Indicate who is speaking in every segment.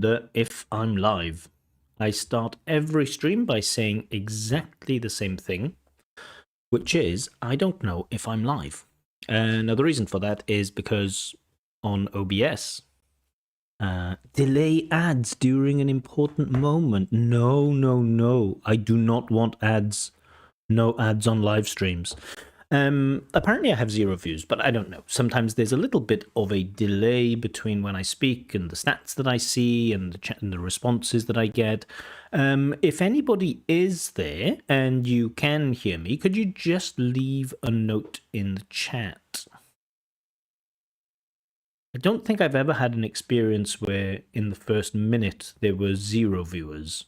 Speaker 1: wonder if I'm live. I start every stream by saying exactly the same thing, which is, I don't know if I'm live. Now, the reason for that is because on OBS, delay ads during an important moment. No. I do not want ads. No ads on live streams. Apparently I have 0 views, but I don't know. Sometimes there's a little bit of a delay between when I speak and the stats that I see and the chat and the responses that I get. If anybody is there and you can hear me, could you just leave a note in the chat? I don't think I've ever had an experience where in the first minute there were 0 viewers.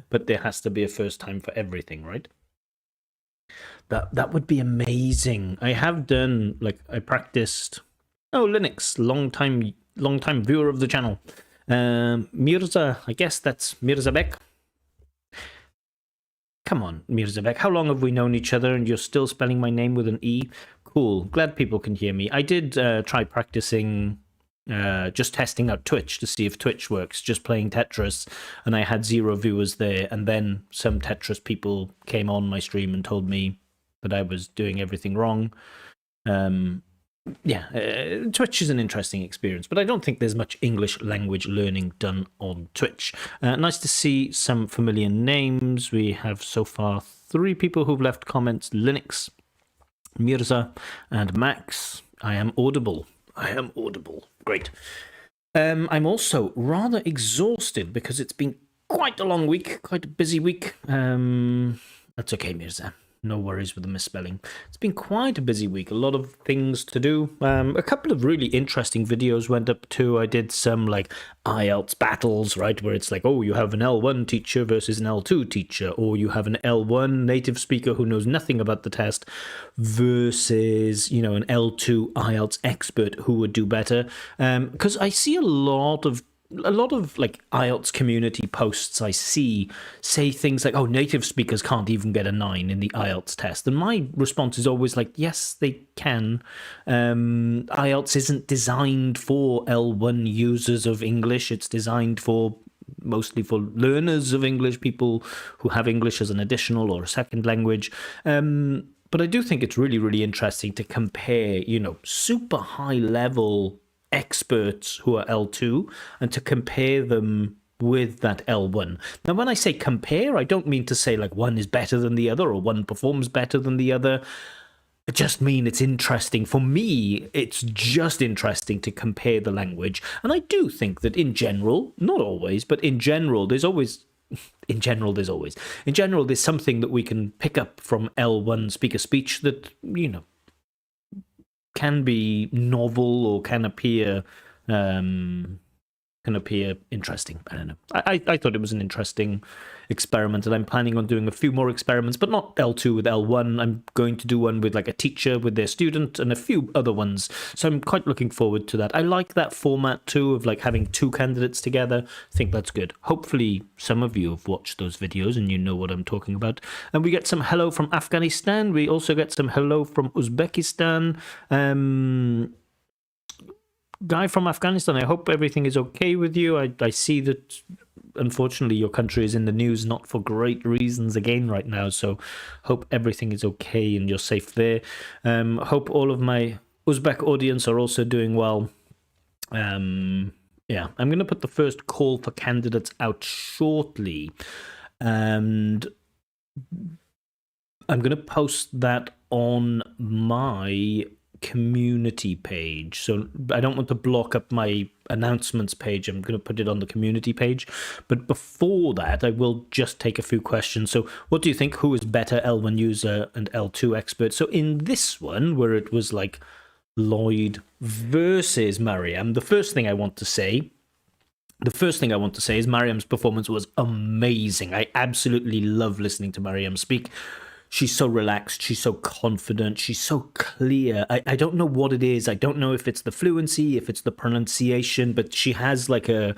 Speaker 1: But there has to be a first time for everything, right? That would be amazing. I have done, like, I practiced. Oh, Linux, long time viewer of the channel. Mirza, I guess that's Mirza Bek. Come on, Mirza Bek. How long have we known each other and you're still spelling my name with an E? Cool. Glad people can hear me. I did try practicing, just testing out Twitch to see if Twitch works, just playing Tetris, and I had 0 viewers there, and then some Tetris people came on my stream and told me that I was doing everything wrong. Twitch is an interesting experience, but I don't think there's much English language learning done on Twitch. Nice to see some familiar names. We have so far 3 people who've left comments: Linux, Mirza, and Max. I am audible. Great. I'm also rather exhausted because it's been quite a long week, quite a busy week. That's okay, Mirza. No worries with the misspelling. It's been quite a busy week, a lot of things to do. A couple of really interesting videos went up too. I did some like IELTS battles, right, where it's like, oh, you have an L1 teacher versus an L2 teacher, or you have an L1 native speaker who knows nothing about the test versus, you know, an L2 IELTS expert who would do better. Because I see a lot of like IELTS community posts I see say things like, oh, native speakers can't even get a 9 in the IELTS test. And my response is always like, yes, they can. IELTS isn't designed for L1 users of English. It's designed for mostly for learners of English, people who have English as an additional or a second language. But I do think it's really, really interesting to compare, you know, super high level experts who are L2 and to compare them with that L1. Now, when I say compare, I don't mean to say like one is better than the other or one performs better than the other. I just mean it's interesting. For me, it's just interesting to compare the language. And I do think that in general, not always, but in general, there's something that we can pick up from L1 speaker speech that, you know, can be novel or can appear interesting. I don't know. I thought it was an interesting experiment, and I'm planning on doing a few more experiments, but not L2 with L1. I'm going to do one with like a teacher with their student and a few other ones. So I'm quite looking forward to that. I like that format too, of like having 2 candidates together. I think that's good. Hopefully some of you have watched those videos and you know what I'm talking about. And we get some hello from Afghanistan. We also get some hello from Uzbekistan. Guy from Afghanistan, I hope everything is okay with you. I see that unfortunately your country is in the news not for great reasons again right now, so hope everything is okay and you're safe there. Hope all of my Uzbek audience are also doing well. Yeah, I'm going to put the first call for candidates out shortly, and I'm going to post that on my community page. So I don't want to block up my announcements page. I'm going to put it on the community page. But before that, I will just take a few questions. So what do you think? Who is better, L1 user and L2 expert? So in this one, where it was like Lloyd versus Mariam, the first thing I want to say is Mariam's performance was amazing. I absolutely love listening to Mariam speak. She's so relaxed. She's so confident. She's so clear. I don't know what it is. I don't know if it's the fluency, if it's the pronunciation, but she has like an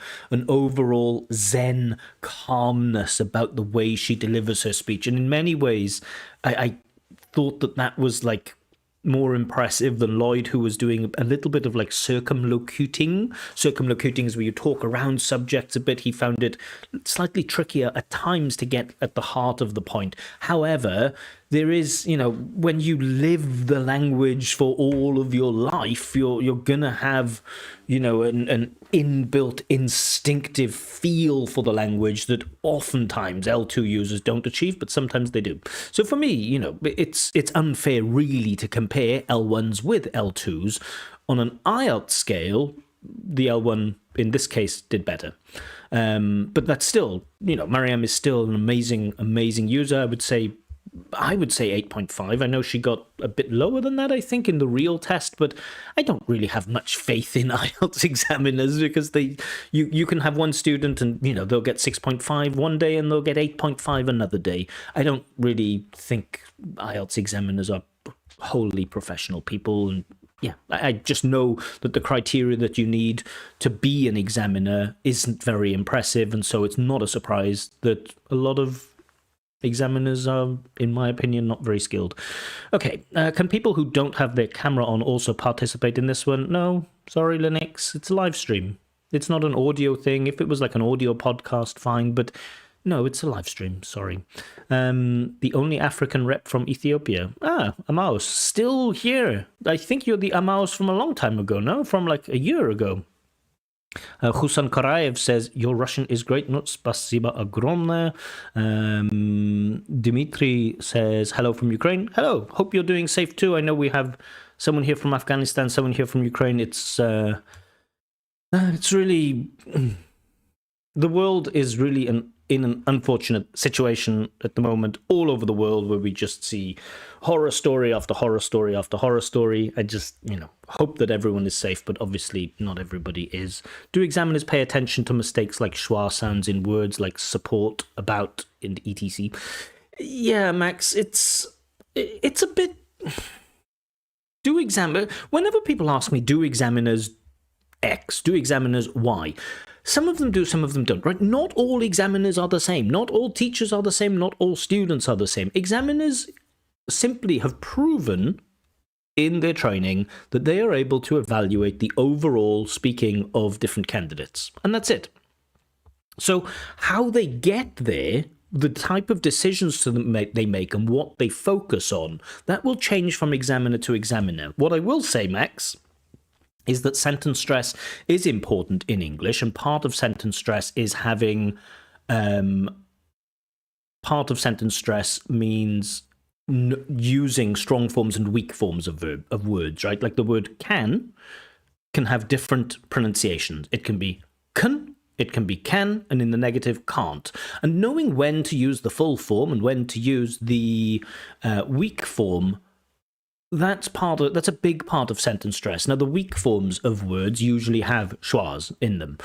Speaker 1: overall zen calmness about the way she delivers her speech. And in many ways, I thought that was like more impressive than Lloyd, who was doing a little bit of like circumlocuting. Circumlocuting is where you talk around subjects a bit. He found it slightly trickier at times to get at the heart of the point. However, there is, when you live the language for all of your life, you're gonna have, an inbuilt instinctive feel for the language that oftentimes L2 users don't achieve, but sometimes they do. So for me, it's unfair really to compare L1s with L2s. On an IELTS scale, the L1 in this case did better. But that's still, Mariam is still an amazing user. I would say 8.5. I know she got a bit lower than that, I think, in the real test, but I don't really have much faith in IELTS examiners because you can have one student and, they'll get 6.5 one day and they'll get 8.5 another day. I don't really think IELTS examiners are wholly professional people, and yeah, I just know that the criteria that you need to be an examiner isn't very impressive, and so it's not a surprise that a lot of examiners are, in my opinion, not very skilled. Okay, can people who don't have their camera on also participate in this one? No, sorry, Linux. It's a live stream. It's not an audio thing. If it was like an audio podcast, fine, but no, it's a live stream, sorry. The only African rep from Ethiopia. Amos, still here. I think you're the Amos from a long time ago, no? From like a year ago. Husan Karayev says, your Russian is great. No, spasiba огромное. Dmitry says, hello from Ukraine. Hello, hope you're doing safe too. I know we have someone here from Afghanistan, someone here from Ukraine. It's really... The world is really in an unfortunate situation at the moment all over the world, where we just see horror story after horror story after horror story. I just, hope that everyone is safe, but obviously not everybody is. Do examiners pay attention to mistakes like schwa sounds in words like support, about, and etc.? Yeah, Max, it's a bit... Whenever people ask me, do examiners X, do examiners Y? Some of them do, some of them don't, right? Not all examiners are the same. Not all teachers are the same. Not all students are the same. Examiners simply have proven in their training that they are able to evaluate the overall speaking of different candidates. And that's it. So how they get there, the type of decisions they make and what they focus on, that will change from examiner to examiner. What I will say, Max, is that sentence stress is important in English, and part of sentence stress is having... part of sentence stress means using strong forms and weak forms of words, right? Like the word can have different pronunciations. It can be can, it can be can, and in the negative, can't. And knowing when to use the full form and when to use the weak form, that's a big part of sentence stress. Now, the weak forms of words usually have schwas in them.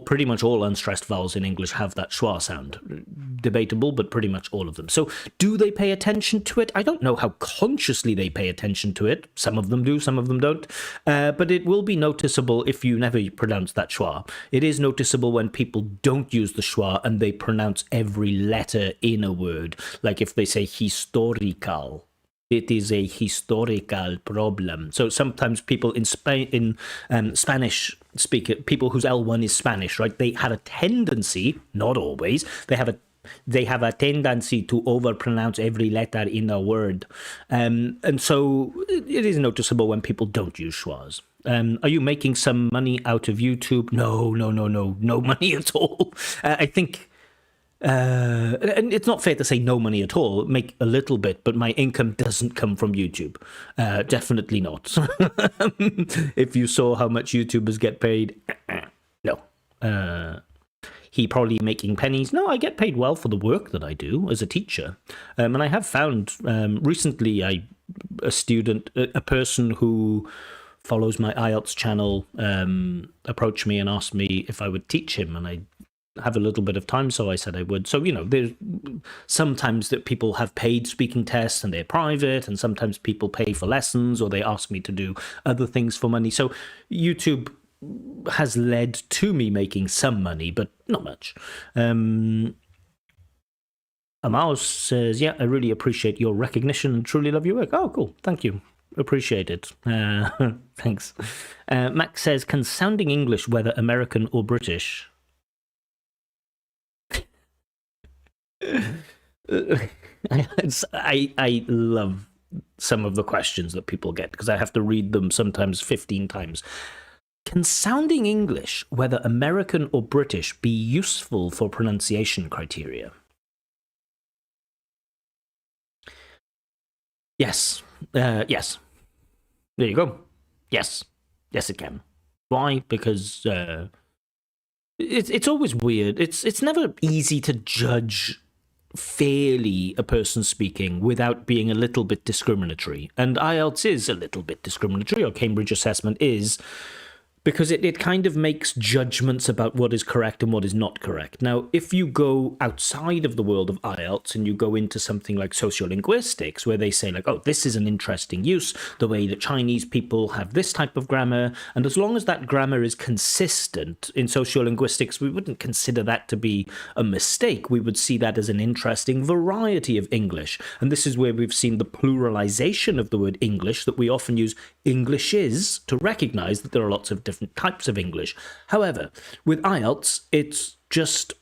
Speaker 1: Pretty much all unstressed vowels in English have that schwa sound. Debatable, but pretty much all of them. So do they pay attention to it? I don't know how consciously they pay attention to it. Some of them do, some of them don't. But it will be noticeable if you never pronounce that schwa. It is noticeable when people don't use the schwa and they pronounce every letter in a word. Like if they say historical. It is a historical problem. So sometimes people in Spanish speaker, people whose L1 is Spanish, right? They have a tendency, not always, they have a tendency to overpronounce every letter in a word. And so it is noticeable when people don't use schwas. Are you making some money out of YouTube? No money at all. I think... and it's not fair to say no money at all. Make a little bit, but my income doesn't come from YouTube. Definitely not. If you saw how much YouTubers get paid, no. He probably making pennies. No, I get paid well for the work that I do as a teacher. And I have found recently a person who follows my IELTS channel approached me and asked me if I would teach him, and I have a little bit of time, so I said I would. So, there's sometimes that people have paid speaking tests and they're private, and sometimes people pay for lessons or they ask me to do other things for money. So YouTube has led to me making some money, but not much. Amos says, yeah, I really appreciate your recognition and truly love your work. Oh, cool. Thank you. Appreciate it. Thanks. Max says, can sounding English, whether American or British? I love some of the questions that people get because I have to read them sometimes 15 times. Can sounding English, whether American or British, be useful for pronunciation criteria? Yes. Yes. There you go. Yes. Yes, it can. Why? Because it's always weird. It's never easy to judge fairly a person speaking without being a little bit discriminatory. And IELTS is a little bit discriminatory, or Cambridge assessment is, because it kind of makes judgments about what is correct and what is not correct. Now, if you go outside of the world of IELTS and you go into something like sociolinguistics, where they say like, oh, this is an interesting use, the way that Chinese people have this type of grammar, and as long as that grammar is consistent in sociolinguistics, we wouldn't consider that to be a mistake. We would see that as an interesting variety of English. And this is where we've seen the pluralization of the word English, that we often use Englishes to recognize that there are lots of different types of English. However, with IELTS, it's just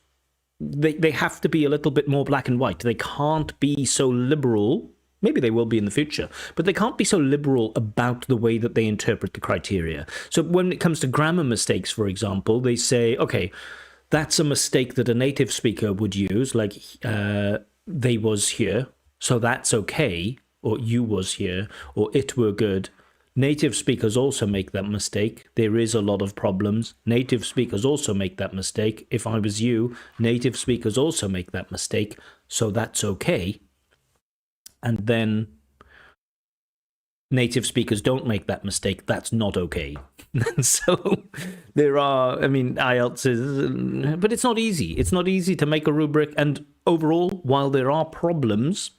Speaker 1: they have to be a little bit more black and white. They can't be so liberal. Maybe they will be in the future, but they can't be so liberal about the way that they interpret the criteria. So when it comes to grammar mistakes, for example, they say, okay, that's a mistake that a native speaker would use, like they was here, so that's okay, or you was here, or it were good. Native speakers also make that mistake. There is a lot of problems. Native speakers also make that mistake. If I was you, native speakers also make that mistake. So that's okay. And then native speakers don't make that mistake. That's not okay. So there are, I mean, IELTS is, but it's not easy. It's not easy to make a rubric. And overall, while there are problems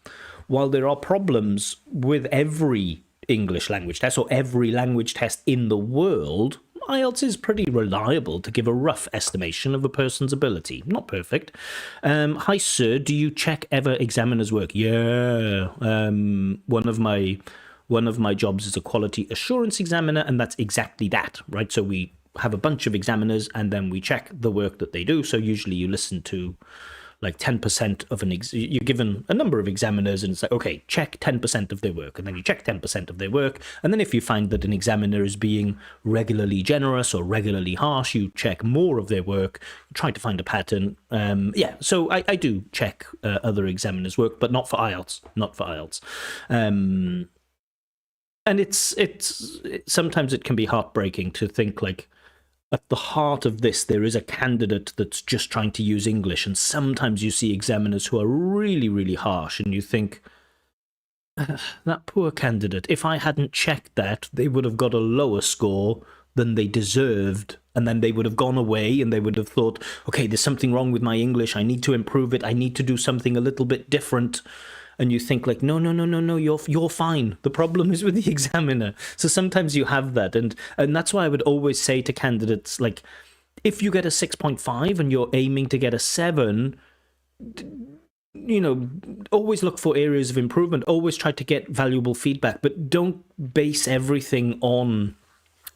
Speaker 1: with every English language test or every language test in the world, IELTS is pretty reliable to give a rough estimation of a person's ability. Not perfect. Hi, sir. Do you check ever examiners' work? Yeah. One of my jobs is a quality assurance examiner, and that's exactly that, right? So we have a bunch of examiners, and then we check the work that they do. So usually you listen to like 10% of you're given a number of examiners, and it's like, okay, check 10% of their work, and then you check 10% of their work, and then if you find that an examiner is being regularly generous or regularly harsh, you check more of their work, try to find a pattern. Yeah, so I do check other examiners' work, but not for IELTS, and it's sometimes it can be heartbreaking to think like, at the heart of this, there is a candidate that's just trying to use English. And sometimes you see examiners who are really, really harsh, and you think, that poor candidate, if I hadn't checked that, they would have got a lower score than they deserved. And then they would have gone away and they would have thought, okay, there's something wrong with my English. I need to improve it. I need to do something a little bit different. And you think like, no, you're fine. The problem is with the examiner. So sometimes you have that. And that's why I would always say to candidates, like, if you get a 6.5 and you're aiming to get a 7, always look for areas of improvement. Always try to get valuable feedback, but don't base everything on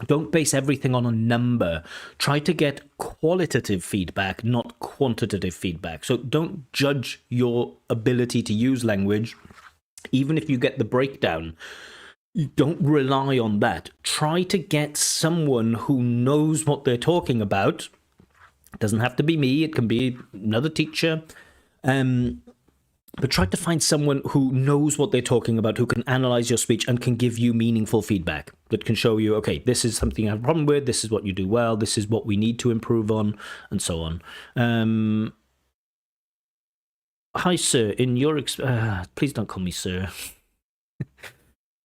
Speaker 1: a number. Try to get qualitative feedback, not quantitative feedback. So don't judge your ability to use language, even if you get the breakdown. You don't rely on that. Try to get someone who knows what they're talking about. It doesn't have to be me. It can be another teacher. But try to find someone who knows what they're talking about, who can analyze your speech and can give you meaningful feedback that can show you, okay, this is something I have a problem with, this is what you do well, this is what we need to improve on, and so on. Hi, sir. In your please don't call me sir.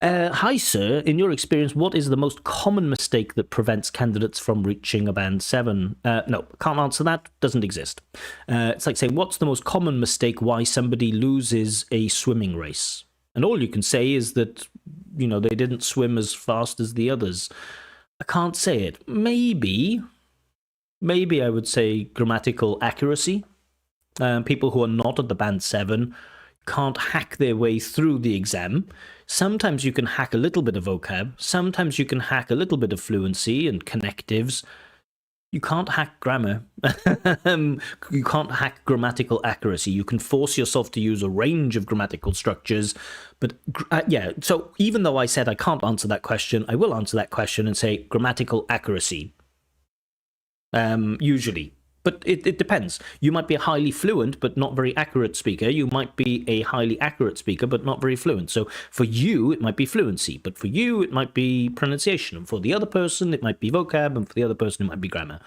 Speaker 1: Hi, sir. In your experience, what is the most common mistake that prevents candidates from reaching a band 7? No, can't answer that. Doesn't exist. It's like saying, what's the most common mistake why somebody loses a swimming race? And all you can say is that, they didn't swim as fast as the others. I can't say it. Maybe I would say grammatical accuracy. People who are not at the band 7 can't hack their way through the exam. Sometimes you can hack a little bit of vocab. Sometimes you can hack a little bit of fluency and connectives. You can't hack grammar. You can't hack grammatical accuracy. You can force yourself to use a range of grammatical structures. But yeah, so even though I said I can't answer that question, I will answer that question and say grammatical accuracy. Usually. But it depends. You might be a highly fluent but not very accurate speaker. You might be a highly accurate speaker but not very fluent. So for you, it might be fluency. But for you, it might be pronunciation. And for the other person, it might be vocab. And for the other person, it might be grammar.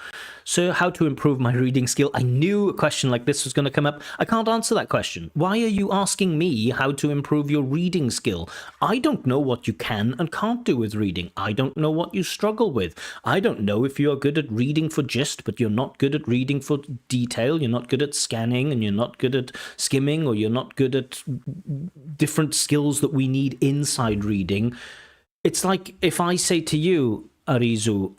Speaker 1: So how to improve my reading skill? I knew a question like this was going to come up. I can't answer that question. Why are you asking me how to improve your reading skill? I don't know what you can and can't do with reading. I don't know what you struggle with. I don't know if you're good at reading for gist, but you're not good at reading for detail. You're not good at scanning, and you're not good at skimming, or you're not good at different skills that we need inside reading. It's like if I say to you, Arizu,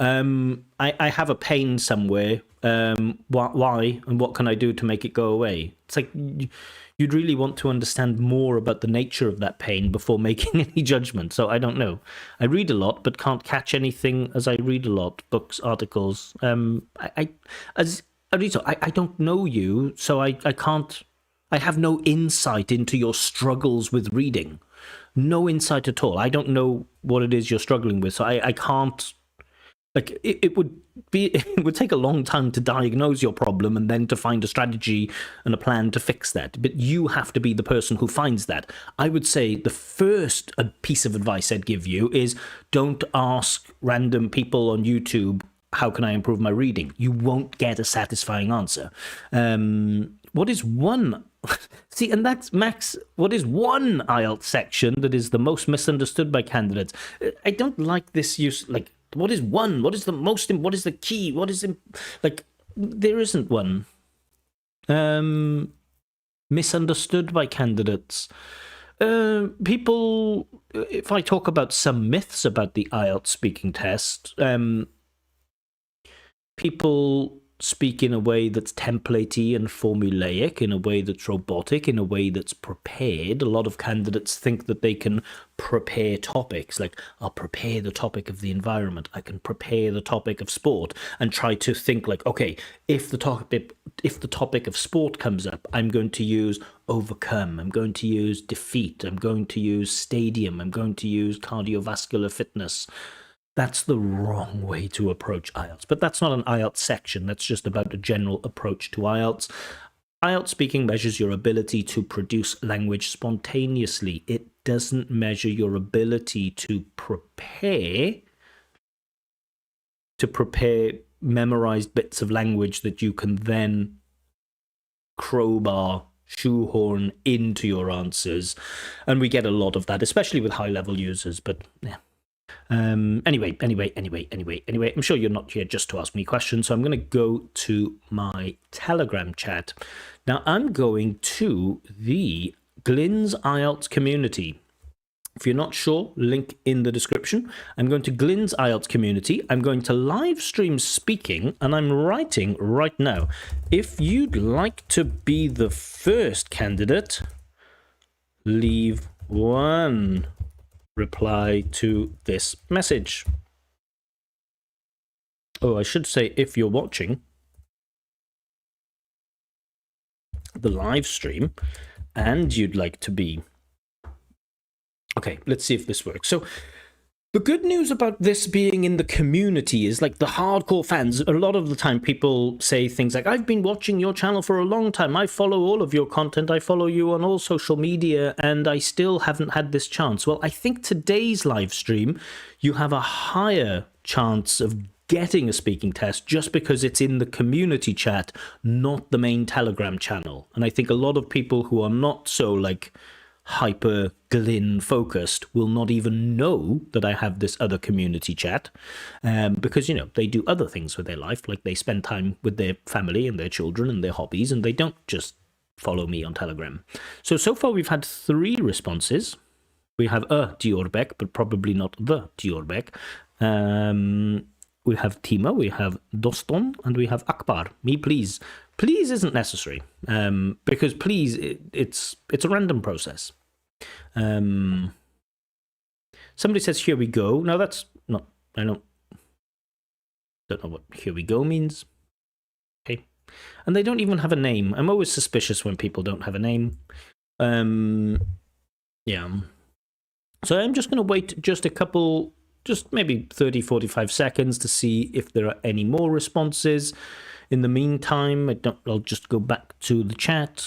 Speaker 1: I have a pain somewhere. Why? And what can I do to make it go away? It's like you'd really want to understand more about the nature of that pain before making any judgment. So I don't know. I read a lot, but can't catch anything as I read a lot. Books, articles. As Arito, I don't know you, so I can't. I have no insight into your struggles with reading. No insight at all. I don't know what it is you're struggling with, so I can't. Like it would take a long time to diagnose your problem and then to find a strategy and a plan to fix that. But you have to be the person who finds that. I would say the first piece of advice I'd give you is don't ask random people on YouTube, how can I improve my reading? You won't get a satisfying answer. What is one? See, and that's Max. What is one IELTS section that is the most misunderstood by candidates? I don't like this use. Like, what is one? What is the most? What is the key? What is like? There isn't one. Misunderstood by candidates. People. If I talk about some myths about the IELTS speaking test, people speak in a way that's templatey and formulaic, in a way that's robotic, in a way that's prepared. A lot of candidates think that they can prepare topics, like I'll prepare the topic of the environment, I can prepare the topic of sport, and try to think like, okay, if the topic of sport comes up, I'm going to use overcome, I'm going to use defeat, I'm going to use stadium, I'm going to use cardiovascular fitness. That's the wrong way to approach IELTS. But that's not an IELTS section. That's just about a general approach to IELTS. IELTS speaking measures your ability to produce language spontaneously. It doesn't measure your ability to prepare memorized bits of language that you can then crowbar, shoehorn into your answers. And we get a lot of that, especially with high-level users. But yeah. Anyway, I'm sure you're not here just to ask me questions, so I'm going to go to my Telegram chat. Now, I'm going to the Glyn's IELTS community. If you're not sure, link in the description. I'm going to Glyn's IELTS community. I'm going to live stream speaking, and I'm writing right now. If you'd like to be the first candidate, leave one reply to this message. Oh, I should say, if you're watching the live stream and you'd like to be... Okay, let's see if this works. So the good news about this being in the community is, like, the hardcore fans, a lot of the time people say things like, I've been watching your channel for a long time, I follow all of your content, I follow you on all social media, and I still haven't had this chance. Well, I think today's live stream, you have a higher chance of getting a speaking test just because it's in the community chat, not the main Telegram channel. And I think a lot of people who are not so, like, hyper Glyn focused will not even know that I have this other community chat, because, you know, they do other things with their life, like they spend time with their family and their children and their hobbies, and they don't just follow me on Telegram. So far we've had 3 responses. We have a Diorbek, but probably not the Diorbek. We have Tima, we have Doston, and we have Akbar. Me, please. Please isn't necessary, because please, it's a random process. Somebody says, here we go. No, that's not, I don't know what here we go means. Okay. And they don't even have a name. I'm always suspicious when people don't have a name. Yeah. So I'm just going to wait just a couple, just maybe 30, 45 seconds to see if there are any more responses. In the meantime, I'll just go back to the chat.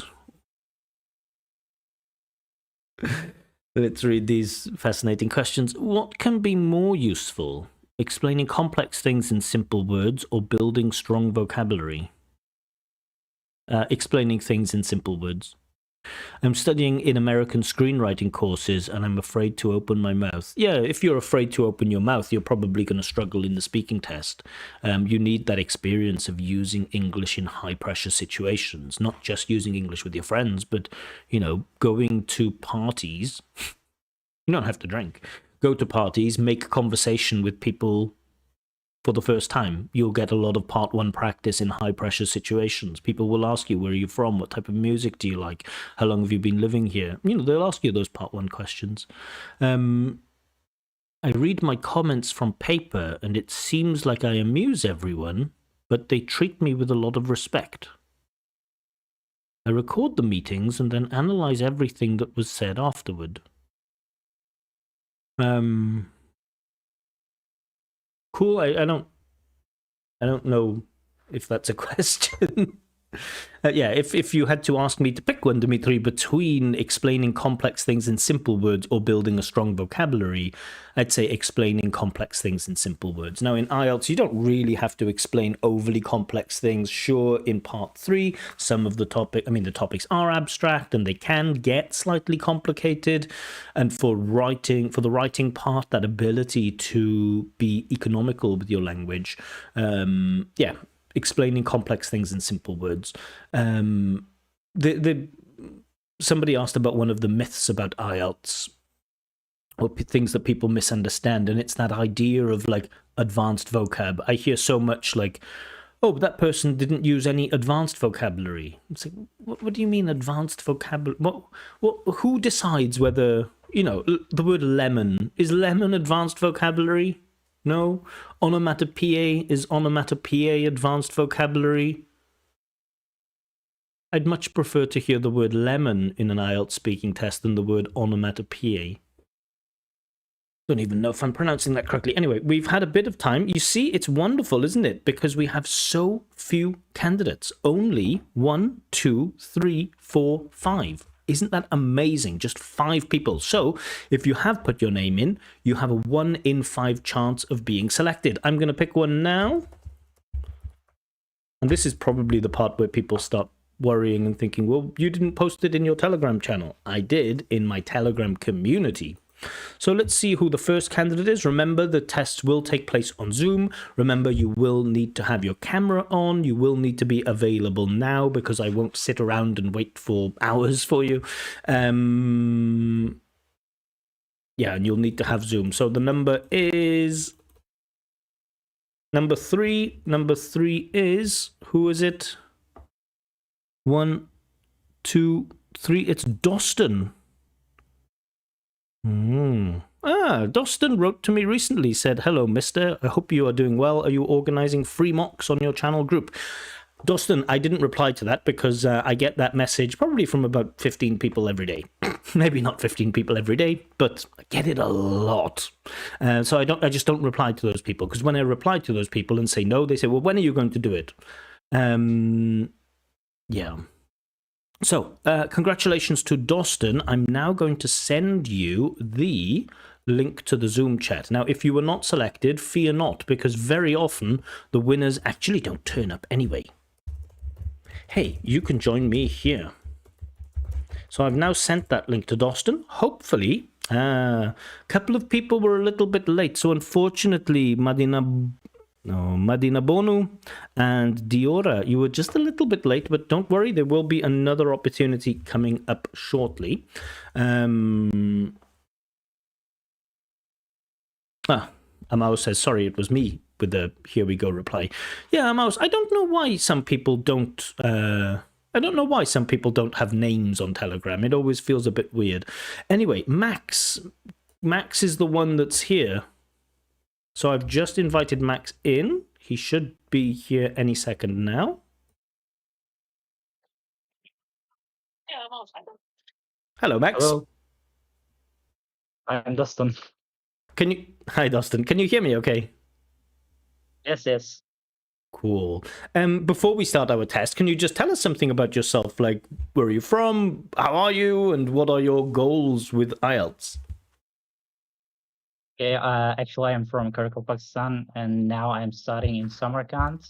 Speaker 1: Let's read these fascinating questions. What can be more useful? Explaining complex things in simple words or building strong vocabulary? Explaining things in simple words. I'm studying in American screenwriting courses and I'm afraid to open my mouth. Yeah, if you're afraid to open your mouth, you're probably going to struggle in the speaking test. You need that experience of using English in high-pressure situations, not just using English with your friends, but, you know, going to parties. You don't have to drink. Go to parties, make conversation with people for the first time. You'll get a lot of part one practice in high pressure situations. People will ask you, where are you from? What type of music do you like? How long have you been living here? You know, they'll ask you those part one questions. I read my comments from paper and it seems like I amuse everyone, but they treat me with a lot of respect. I record the meetings and then analyze everything that was said afterward. Cool. I don't know if that's a question. Yeah, if you had to ask me to pick one, Dimitri, between explaining complex things in simple words or building a strong vocabulary, I'd say explaining complex things in simple words. Now, in IELTS, you don't really have to explain overly complex things. Sure, in part 3, some of the topics are abstract and they can get slightly complicated. And for the writing part, that ability to be economical with your language, yeah, explaining complex things in simple words. Somebody asked about one of the myths about IELTS, or things that people misunderstand, and it's that idea of like advanced vocab. I hear so much like, oh, but that person didn't use any advanced vocabulary. It's like, what do you mean advanced vocabulary? Who decides whether, you know, the word lemon, is lemon advanced vocabulary? No. Onomatopoeia, is onomatopoeia advanced vocabulary? I'd much prefer to hear the word lemon in an IELTS speaking test than the word onomatopoeia. Don't even know if I'm pronouncing that correctly. Anyway, we've had a bit of time. You see, it's wonderful, isn't it? Because we have so few candidates. Only 1, 2, 3, 4, 5. Isn't that amazing? Just 5 people. So if you have put your name in, you have a 1 in 5 chance of being selected. I'm going to pick one now. And this is probably the part where people start worrying and thinking, well, you didn't post it in your Telegram channel. I did in my Telegram community. So let's see who the first candidate is. Remember, the tests will take place on Zoom. Remember, you will need to have your camera on. You will need to be available now because I won't sit around and wait for hours for you. Yeah, and you'll need to have Zoom. So the number is number 3. Number 3 is, who is it? 1, 2, 3. It's Dustin. Dustin wrote to me recently, said, hello, mister. I hope you are doing well. Are you organizing free mocks on your channel group? Dustin, I didn't reply to that because I get that message probably from about 15 people every day. Maybe not 15 people every day, but I get it a lot. So I just don't reply to those people, because when I reply to those people and say no, they say, well, when are you going to do it? Yeah. So, congratulations to Dustin. I'm now going to send you the link to the Zoom chat. Now, if you were not selected, fear not, because very often the winners actually don't turn up anyway. Hey, you can join me here. So I've now sent that link to Dustin. Hopefully, a couple of people were a little bit late. So unfortunately, Madina Bonu and Diora, you were just a little bit late, but don't worry, there will be another opportunity coming up shortly. Amao says, sorry, it was me. with the here we go reply. Yeah, Amos, I don't know why some people don't. I don't know why some people don't have names on Telegram. It always feels a bit weird. Anyway, Max is the one that's here. So I've just invited Max in. He should be here any second now. Hello, Max.
Speaker 2: Hello. I'm Dustin.
Speaker 1: Hi, Dustin. Can you hear me okay?
Speaker 2: Yes.
Speaker 1: Cool. Before we start our test, can you just tell us something about yourself? Like, where are you from? How are you? And what are your goals with IELTS?
Speaker 2: Okay, actually, I'm from Karachi, Pakistan, and now I'm studying in Samarkand,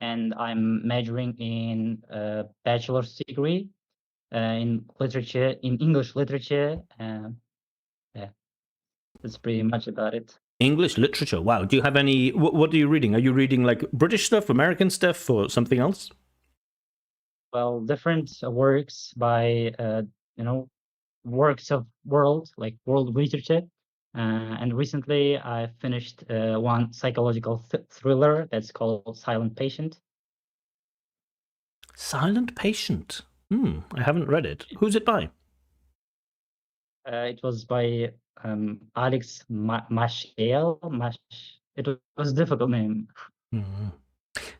Speaker 2: and I'm majoring in a bachelor's degree in literature, in English literature. Yeah, that's pretty much about it.
Speaker 1: English literature. Wow. Do you have any? What are you reading? Are you reading like British stuff, American stuff, or something else?
Speaker 2: Well, different works by works of world, like world literature. And recently I finished one psychological thriller that's called Silent Patient.
Speaker 1: Silent Patient. I haven't read it. Who's it by?
Speaker 2: It was by Alex Mashiel. It was a difficult name.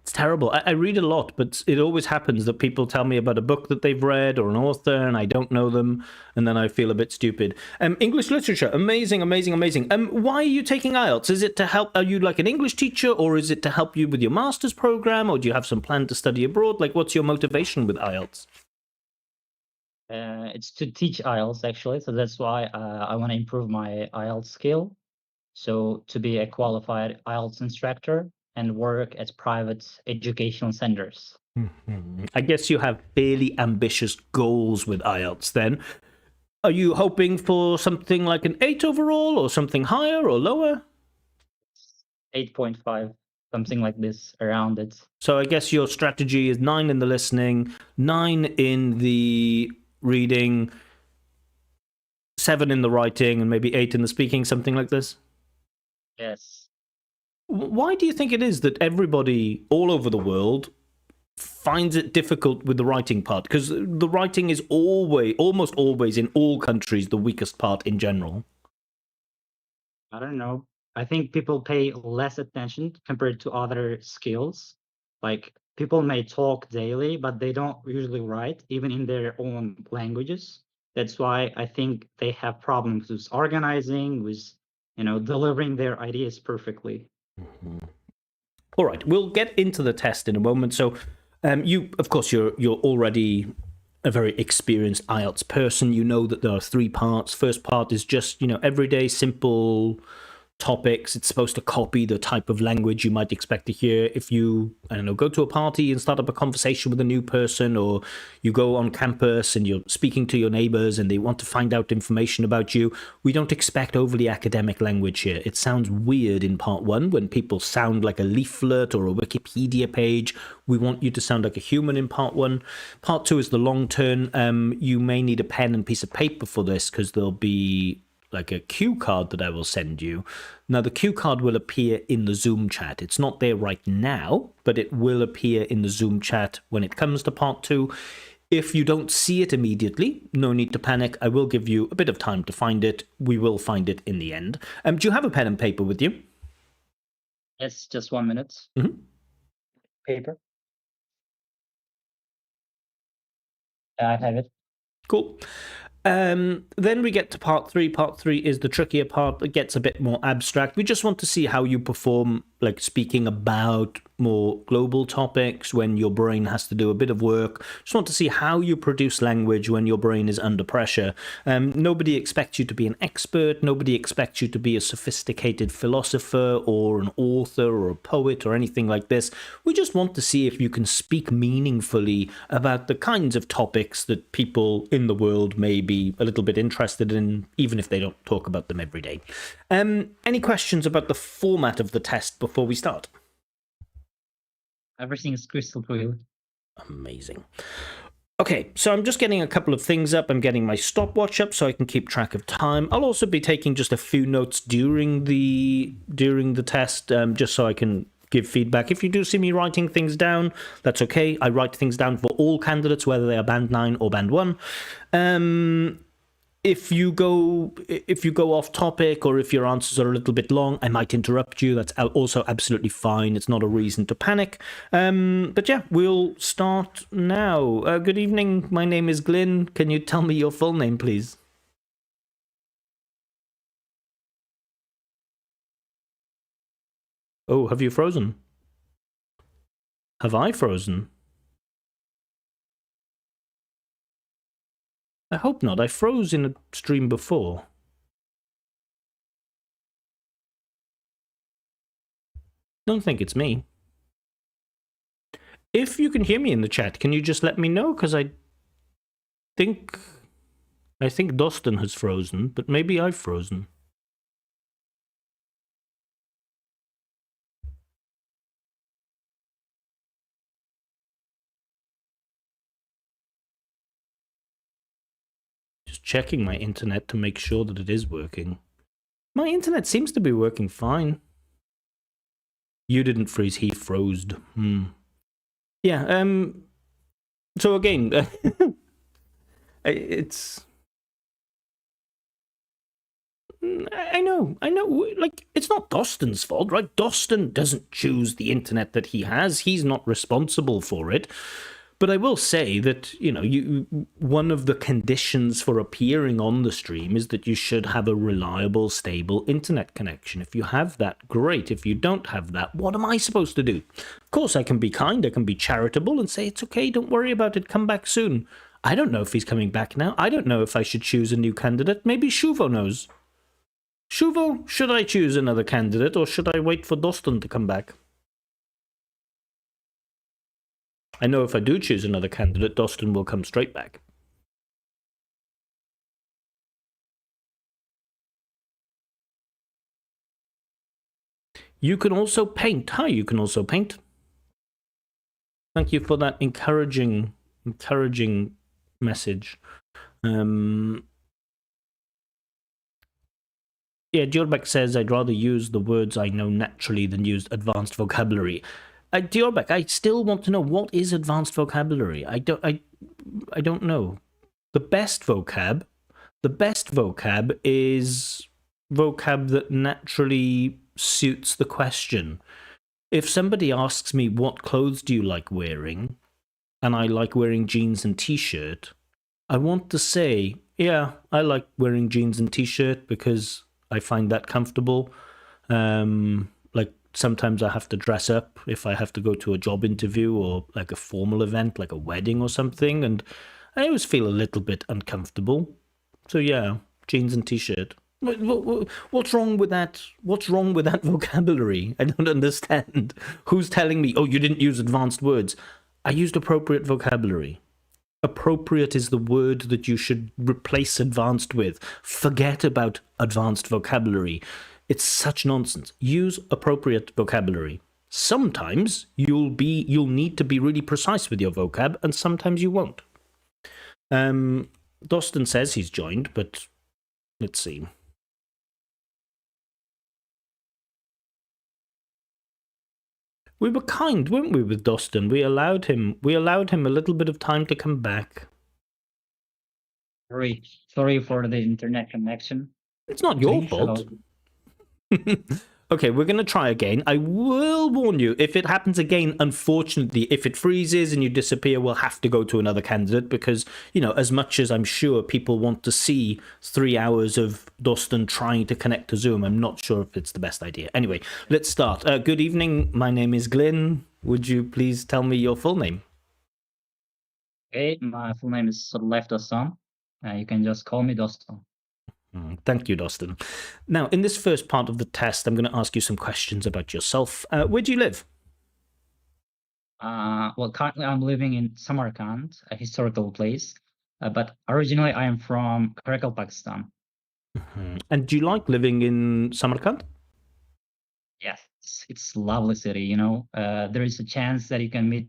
Speaker 1: It's terrible. I read a lot, but it always happens that people tell me about a book that they've read or an author, and I don't know them, and then I feel a bit stupid. English literature, amazing. Why are you taking IELTS? Is it to help? Are you like an English teacher, or is it to help you with your master's program, or do you have some plan to study abroad? Like, what's your motivation with IELTS?
Speaker 2: It's to teach IELTS actually, so that's why I want to improve my IELTS skill. So to be a qualified IELTS instructor and work at private educational centers.
Speaker 1: I guess you have fairly ambitious goals with IELTS then. Are you hoping for something like an 8 overall or something higher or lower?
Speaker 2: 8.5, something like this, around it.
Speaker 1: So I guess your strategy is 9 in the listening, 9 in the reading, 7 in the writing, and maybe 8 in the speaking, something like this?
Speaker 2: Yes.
Speaker 1: Why do you think it is that everybody all over the world finds it difficult with the writing part? Because the writing is almost always in all countries, the weakest part in general.
Speaker 2: I don't know. I think people pay less attention compared to other skills. Like people may talk daily, but they don't usually write, even in their own languages. That's why I think they have problems with organizing, with delivering their ideas perfectly.
Speaker 1: All right, we'll get into the test in a moment. So, you, of course, you're already a very experienced IELTS person. You know that there are 3 parts. First part is just everyday simple topics. It's supposed to copy the type of language you might expect to hear if you, I don't know, go to a party and start up a conversation with a new person, or you go on campus and you're speaking to your neighbors and they want to find out information about you. We don't expect overly academic language here. It sounds weird in part 1 when people sound like a leaflet or a Wikipedia page. We want you to sound like a human in part 1. Part 2 is the long turn. You may need a pen and piece of paper for this because there'll be like a cue card that I will send you. Now, the cue card will appear in the Zoom chat. It's not there right now, but it will appear in the Zoom chat when it comes to part 2. If you don't see it immediately, no need to panic. I will give you a bit of time to find it. We will find it in the end. Do you have a pen and paper with you?
Speaker 2: Yes, just 1 minute. Paper. I have it.
Speaker 1: Cool. Then we get to part 3. Part 3 is the trickier part that gets a bit more abstract. We just want to see how you perform, like speaking about more global topics when your brain has to do a bit of work. Just want to see how you produce language when your brain is under pressure. Nobody expects you to be an expert. Nobody expects you to be a sophisticated philosopher or an author or a poet or anything like this. We just want to see if you can speak meaningfully about the kinds of topics that people in the world may be a little bit interested in, even if they don't talk about them every day. Any questions about the format of the test before we start?
Speaker 2: Everything is crystal clear.
Speaker 1: Amazing. Okay, so I'm just getting a couple of things up. I'm getting my stopwatch up so I can keep track of time. I'll also be taking just a few notes during the test, just so I can give feedback. If you do see me writing things down, that's okay. I write things down for all candidates, whether they are band 9 or band 1. If you go off topic, or if your answers are a little bit long, I might interrupt you. That's also absolutely fine. It's not a reason to panic. But yeah, we'll start now. Good evening. My name is Glyn. Can you tell me your full name, please? Oh, have you frozen? Have I frozen? I hope not. I froze in a stream before. Don't think it's me. If you can hear me in the chat, can you just let me know? Because I think Dustin has frozen, but maybe I've frozen. Just checking my internet to make sure that it is working. My internet seems to be working fine. You didn't freeze, he froze. Yeah, so again, it's... I know, like, it's not Dustin's fault, right? Dustin doesn't choose the internet that he has. He's not responsible for it. But I will say that, you know, one of the conditions for appearing on the stream is that you should have a reliable, stable internet connection. If you have that, great. If you don't have that, what am I supposed to do? Of course, I can be kind, I can be charitable and say, it's okay, don't worry about it, come back soon. I don't know if he's coming back now. I don't know if I should choose a new candidate. Maybe Shuvo knows. Shuvo, should I choose another candidate, or should I wait for Dustin to come back? I know if I do choose another candidate, Dustin will come straight back. You can also paint. Hi, you can also paint. Thank you for that encouraging message. Yeah, Diorbek says, I'd rather use the words I know naturally than use advanced vocabulary. Diorbek, I still want to know, what is advanced vocabulary? I don't know. The best vocab is vocab that naturally suits the question. If somebody asks me, what clothes do you like wearing? And I like wearing jeans and t-shirt, I want to say, yeah, I like wearing jeans and t-shirt because I find that comfortable. Like, sometimes I have to dress up if I have to go to a job interview or like a formal event, like a wedding or something, and I always feel a little bit uncomfortable. So yeah, jeans and t-shirt. What's wrong with that? What's wrong with that vocabulary? I don't understand. Who's telling me, oh, you didn't use advanced words? I used appropriate vocabulary. Appropriate is the word that you should replace advanced with. Forget about advanced vocabulary. It's such nonsense. Use appropriate vocabulary. Sometimes you'll need to be really precise with your vocab, and sometimes you won't. Dustin says he's joined, but let's see. We were kind, weren't we, with Dustin? We allowed him a little bit of time to come back.
Speaker 2: Sorry for the internet connection.
Speaker 1: It's not your fault. Okay, we're going to try again. I will warn you, if it happens again, unfortunately, if it freezes and you disappear, we'll have to go to another candidate because, you know, as much as I'm sure people want to see 3 hours of Dustin trying to connect to Zoom, I'm not sure if it's the best idea. Anyway, let's start. Good evening. My name is Glyn. Would you please tell me your full name?
Speaker 2: Okay, my full name is Dustin. You can just call me Dustin.
Speaker 1: Thank you, Dustin. Now, in this first part of the test, I'm going to ask you some questions about yourself. Where do you live?
Speaker 2: Well, currently I'm living in Samarkand, a historical place, but originally I am from Karachi, Pakistan.
Speaker 1: And do you like living in Samarkand?
Speaker 2: Yes, it's a lovely city, you know. There is a chance that you can meet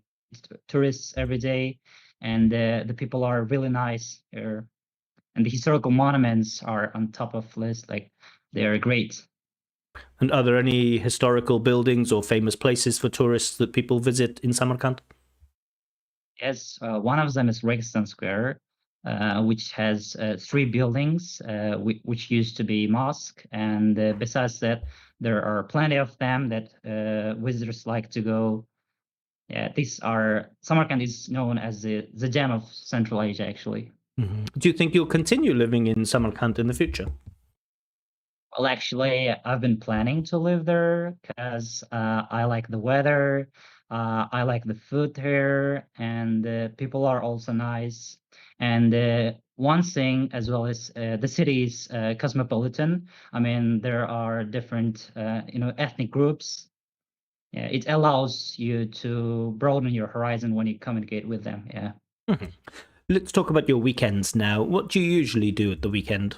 Speaker 2: tourists every day. and the people are really nice here, and the historical monuments are on top of list. Like they are great.
Speaker 1: And are there any historical buildings or famous places for tourists that people visit in Samarkand?
Speaker 2: Yes, one of them is Registan Square, which has three buildings, which used to be mosque. And besides that, there are plenty of them that visitors like to go. Yeah, these are Samarkand is known as the gem of Central Asia, actually.
Speaker 1: Do you think you'll continue living in Samarkand in the future?
Speaker 2: Well, actually, I've been planning to live there because I like the weather, I like the food here, and people are also nice. And one thing, as well as the city is cosmopolitan. I mean, there are different, ethnic groups. Yeah, it allows you to broaden your horizon when you communicate with them. Yeah.
Speaker 1: Mhm. Let's talk about your weekends now. What do you usually do at the weekend?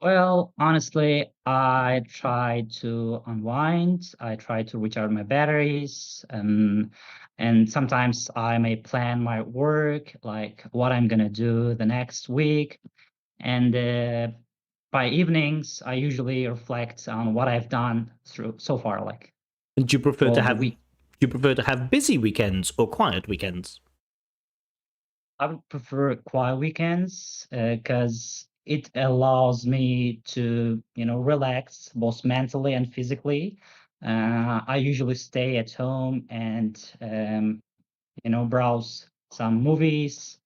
Speaker 2: Well, honestly, I try to unwind. I try to recharge my batteries, and sometimes I may plan my work, like what I'm gonna do the next week. And by evenings, I usually reflect on what I've done through so far, like
Speaker 1: And do you prefer to
Speaker 2: throughout the
Speaker 1: have
Speaker 2: week.
Speaker 1: busy weekends or quiet weekends?
Speaker 2: I would prefer quiet weekends because it allows me to, relax both mentally and physically. I usually stay at home and, browse some movies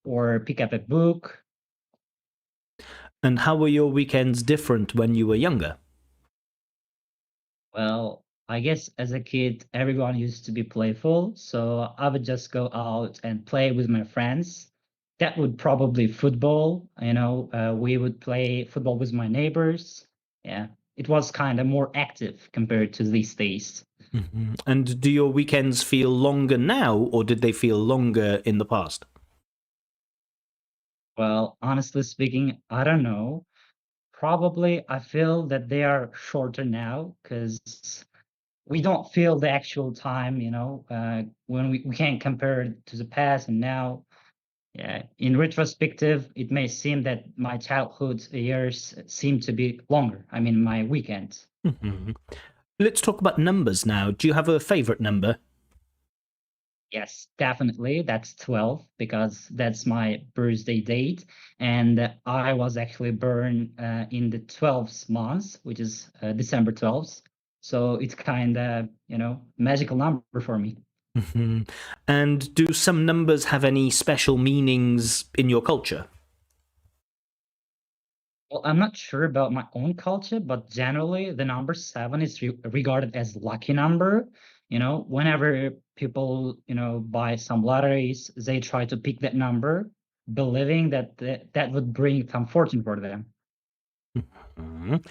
Speaker 2: or pick up a book.
Speaker 1: And how were your weekends different when you were younger?
Speaker 2: Well, I guess as a kid, everyone used to be playful, so I would just go out and play with my friends. That would probably football. We would play football with my neighbors. Yeah, it was kind of more active compared to these days.
Speaker 1: And do your weekends feel longer now, or did they feel longer in the past?
Speaker 2: Well, honestly speaking, I don't know. Probably I feel that they are shorter now because we don't feel the actual time, when we can't compare it to the past and now. Yeah, in retrospective, it may seem that my childhood years seem to be longer. I mean, my weekends.
Speaker 1: Mhm. Let's talk about numbers now. Do you have a favorite number?
Speaker 2: Yes, definitely. That's 12 because that's my birthday date. And I was actually born in the 12th month, which is December 12th. So it's kind of, magical number for me.
Speaker 1: Mhm. And do some numbers have any special meanings in your culture?
Speaker 2: Well, I'm not sure about my own culture, but generally the number seven is regarded as lucky number. Whenever people, buy some lotteries, they try to pick that number, believing that that would bring some fortune for them.
Speaker 1: Mhm.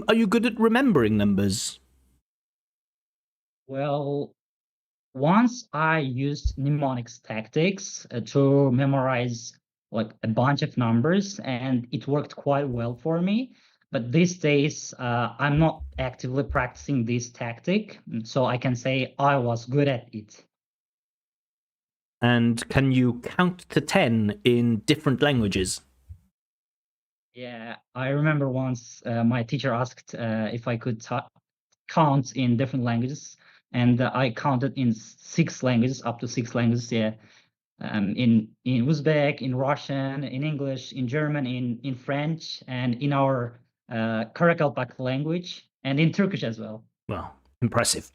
Speaker 1: Are you good at remembering numbers?
Speaker 2: Well, once I used mnemonics tactics to memorize like a bunch of numbers, and it worked quite well for me. But these days, I'm not actively practicing this tactic, so I can say I was good at it.
Speaker 1: And can you count to 10 in different languages?
Speaker 2: Yeah, I remember once my teacher asked if I could count in different languages, and I counted in six languages, up to six languages. Yeah, in Uzbek, in Russian, in English, in German, in French, and in our Karakalpak language, and in Turkish as well.
Speaker 1: Well, impressive.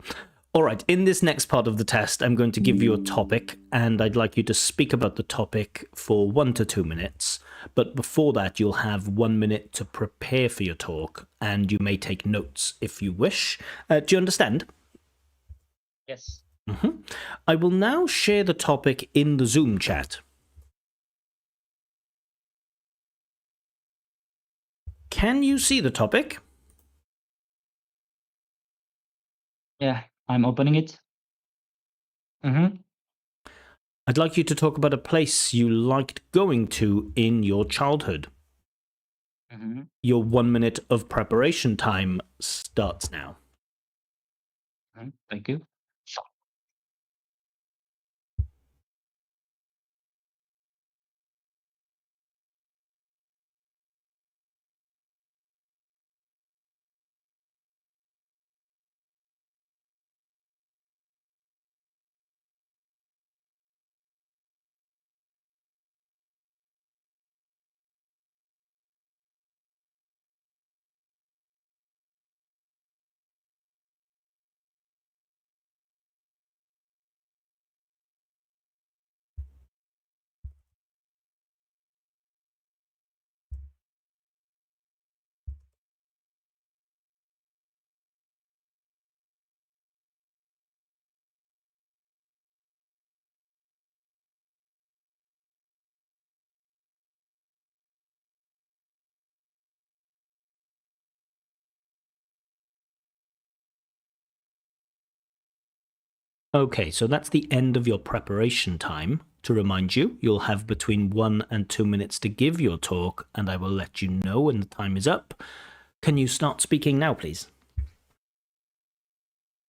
Speaker 1: All right, in this next part of the test, I'm going to give you a topic, and I'd like you to speak about the topic for 1 to 2 minutes. But before that, you'll have 1 minute to prepare for your talk, and you may take notes if you wish. Do you understand?
Speaker 2: Yes.
Speaker 1: I will now share the topic in the Zoom chat. Can you see the topic?
Speaker 2: Yeah, I'm opening it. Mm-hmm.
Speaker 1: I'd like you to talk about a place you liked going to in your childhood.
Speaker 2: Mm-hmm.
Speaker 1: Your 1 minute of preparation time starts now.
Speaker 2: Thank you.
Speaker 1: Okay, so that's the end of your preparation time. To remind you, you'll have between 1 and 2 minutes to give your talk, and I will let you know when the time is up. Can you start speaking now, please?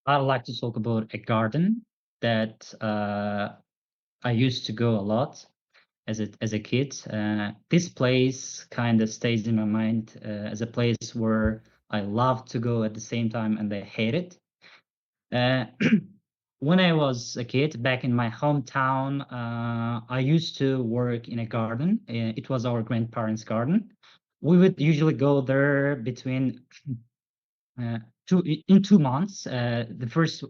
Speaker 2: I'd like to talk about a garden that I used to go a lot as a kid. This place kind of stays in my mind as a place where I love to go at the same time and I hate it. Uh, when I was a kid back in my hometown, I used to work in a garden. It was our grandparents' garden. We would usually go there between uh, in 2 months. The first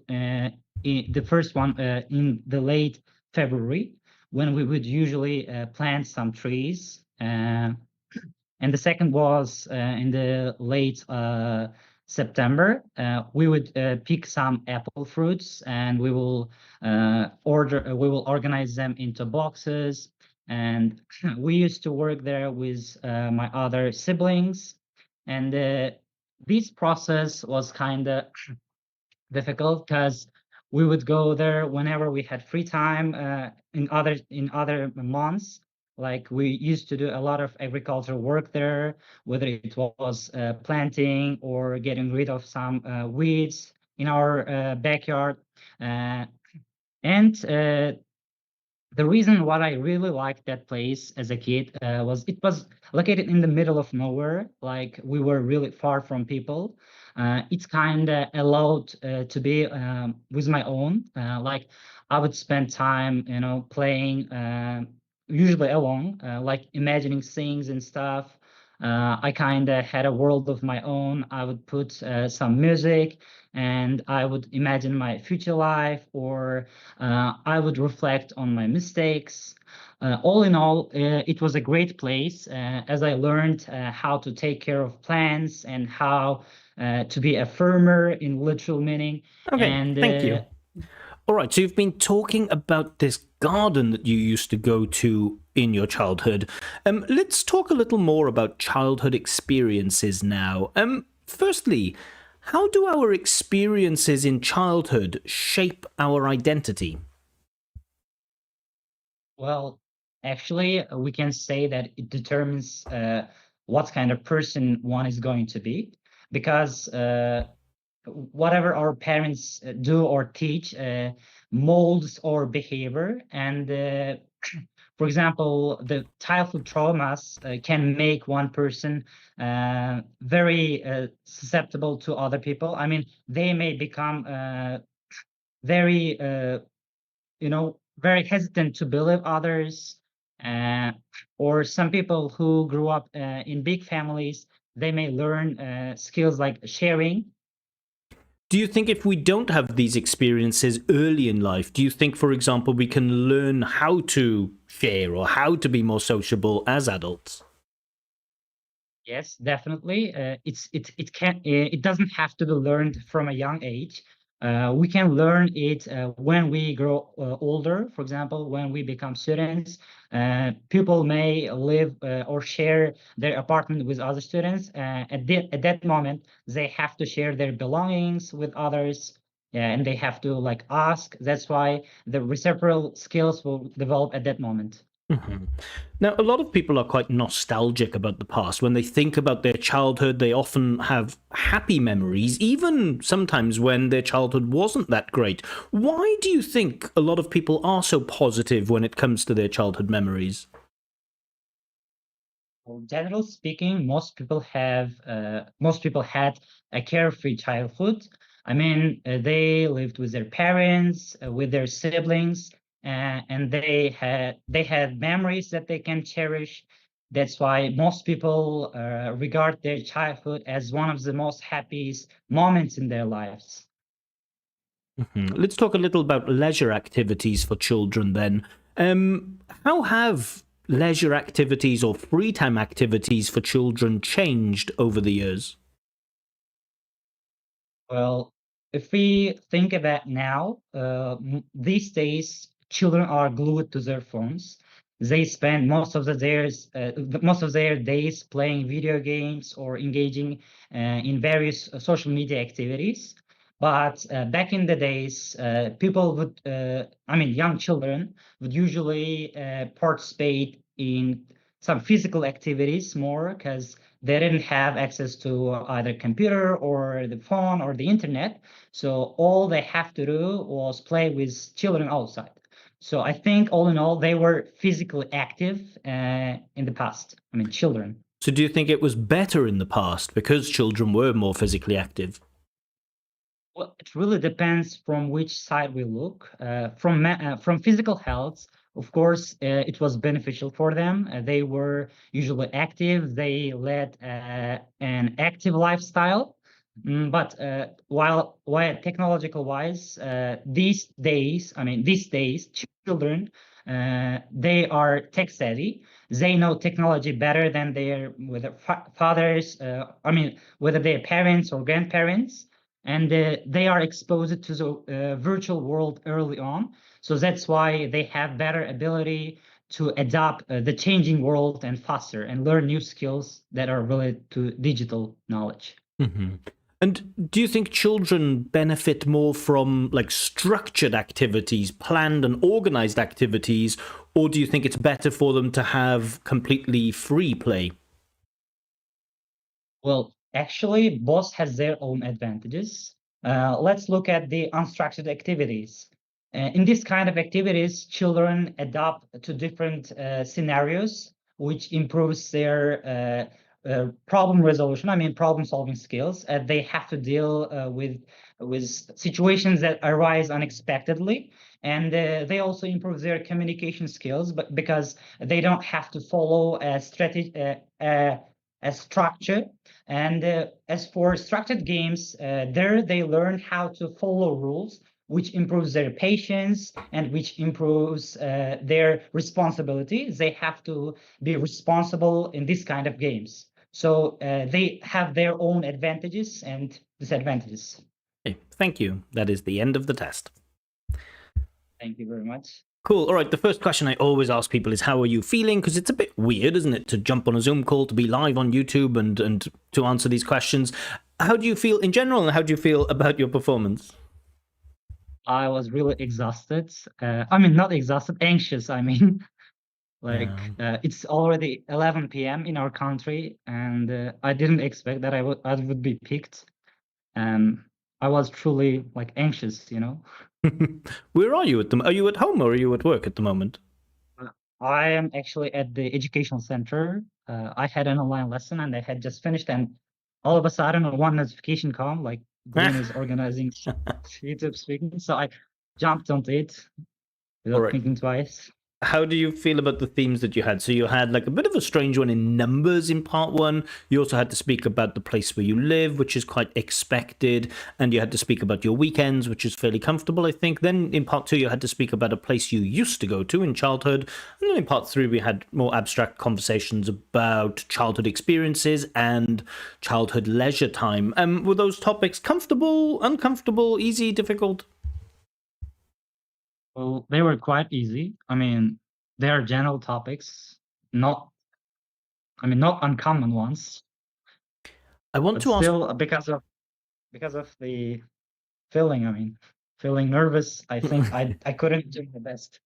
Speaker 2: one in the late February, when we would usually plant some trees. And the second was in the late September. We would pick some apple fruits, and we will we will organize them into boxes. And we used to work there with my other siblings, and this process was kind of difficult because we would go there whenever we had free time in other months. Like we used to do a lot of agricultural work there, whether it was planting or getting rid of some weeds in our backyard. Uh, and the reason why I really liked that place as a kid was it was located in the middle of nowhere. Like we were really far from people. It's kind of allowed to be with my own. Like I would spend time, playing, usually alone, like imagining things and stuff. I kind of had a world of my own. I would put some music, and I would imagine my future life, or I would reflect on my mistakes. All in all, it was a great place as I learned how to take care of plants and how to be a farmer in literal meaning.
Speaker 1: Okay,
Speaker 2: And
Speaker 1: thank you. All right, so you've been talking about this garden that you used to go to in your childhood. Let's talk a little more about childhood experiences now. Firstly, how do our experiences in childhood shape our identity?
Speaker 2: Well, actually, we can say that it determines what kind of person one is going to be, because whatever our parents do or teach molds our behavior. And for example, the childhood traumas can make one person very susceptible to other people. I mean, they may become very very hesitant to believe others. uh, or some people who grew up in big families, they may learn skills like sharing.
Speaker 1: Do you think if we don't have these experiences early in life, do you think, for example, we can learn how to share or how to be more sociable as adults?
Speaker 2: Yes, definitely. It doesn't have to be learned from a young age. We can learn it when we grow older. For example, when we become students, people may live or share their apartment with other students. At that moment, they have to share their belongings with others, and they have to like ask. That's why the reciprocal skills will develop at that moment.
Speaker 1: Mhm. Now, a lot of people are quite nostalgic about the past. When they think about their childhood, they often have happy memories, even sometimes when their childhood wasn't that great. Why do you think a lot of people are so positive when it comes to their childhood memories?
Speaker 2: Well, generally speaking, most people had a carefree childhood. I mean, they lived with their parents, with their siblings, and they had memories that they can cherish. That's why most people regard their childhood as one of the most happiest moments in their lives.
Speaker 1: Let's talk a little about leisure activities for children then. How have leisure activities or free time activities for children changed over the years?
Speaker 2: Well, if we think about now, these days, children are glued to their phones. They spend most of their days playing video games or engaging in various social media activities. But back in the days, people would, young children would usually participate in some physical activities more because they didn't have access to either computer or the phone or the internet. So all they have to do was play with children outside. So I think all in all, they were physically active in the past. Children.
Speaker 1: So do you think it was better in the past because children were more physically active?
Speaker 2: Well, it really depends from which side we look. From physical health, of course, it was beneficial for them. They were usually active. They led an active lifestyle. But while technological wise, these days, children, they are tech savvy. They know technology better than their whether fathers. Whether their parents or grandparents, and they are exposed to the virtual world early on. So that's why they have better ability to adapt the changing world and faster and learn new skills that are related to digital knowledge.
Speaker 1: Mm-hmm. And do you think children benefit more from like structured activities, planned and organized activities, or do you think it's better for them to have completely free play?
Speaker 2: Well, actually, both has their own advantages. Let's look at the unstructured activities. In this kind of activities, children adapt to different scenarios, which improves their problem resolution. Problem solving skills. They have to deal with situations that arise unexpectedly, and they also improve their communication skills, but because they don't have to follow a strategy. A structure. And as for structured games, there they learn how to follow rules, which improves their patience and which improves their responsibility. They have to be responsible in this kind of games. So they have their own advantages and disadvantages.
Speaker 1: Okay, thank you. That is the end of the test.
Speaker 2: Thank you very much.
Speaker 1: Cool. All right. The first question I always ask people is, how are you feeling? Because it's a bit weird, isn't it, to jump on a Zoom call, to be live on YouTube and to answer these questions. How do you feel in general, and how do you feel about your performance?
Speaker 2: I was really exhausted. Not exhausted, anxious. It's already 11 p.m. in our country, and I didn't expect that I would be picked. I was truly anxious,
Speaker 1: Where are you at the? Are you at home or are you at work at the moment?
Speaker 2: I am actually at the educational center. I had an online lesson and I had just finished, and all of a sudden one notification come Green is organizing YouTube speaking. So I jumped onto it without thinking twice.
Speaker 1: How do you feel about the themes that you had? So you had like a bit of a strange one in numbers in part one. You also had to speak about the place where you live, which is quite expected. And you had to speak about your weekends, which is fairly comfortable, I think. Then in part two, you had to speak about a place you used to go to in childhood. And then in part three, we had more abstract conversations about childhood experiences and childhood leisure time. Were those topics comfortable, uncomfortable, easy, difficult?
Speaker 2: Well, they were quite easy. They are general topics, not uncommon ones.
Speaker 1: I want
Speaker 2: But
Speaker 1: to ask.
Speaker 2: still, because of the feeling, feeling nervous, I think I couldn't do the best.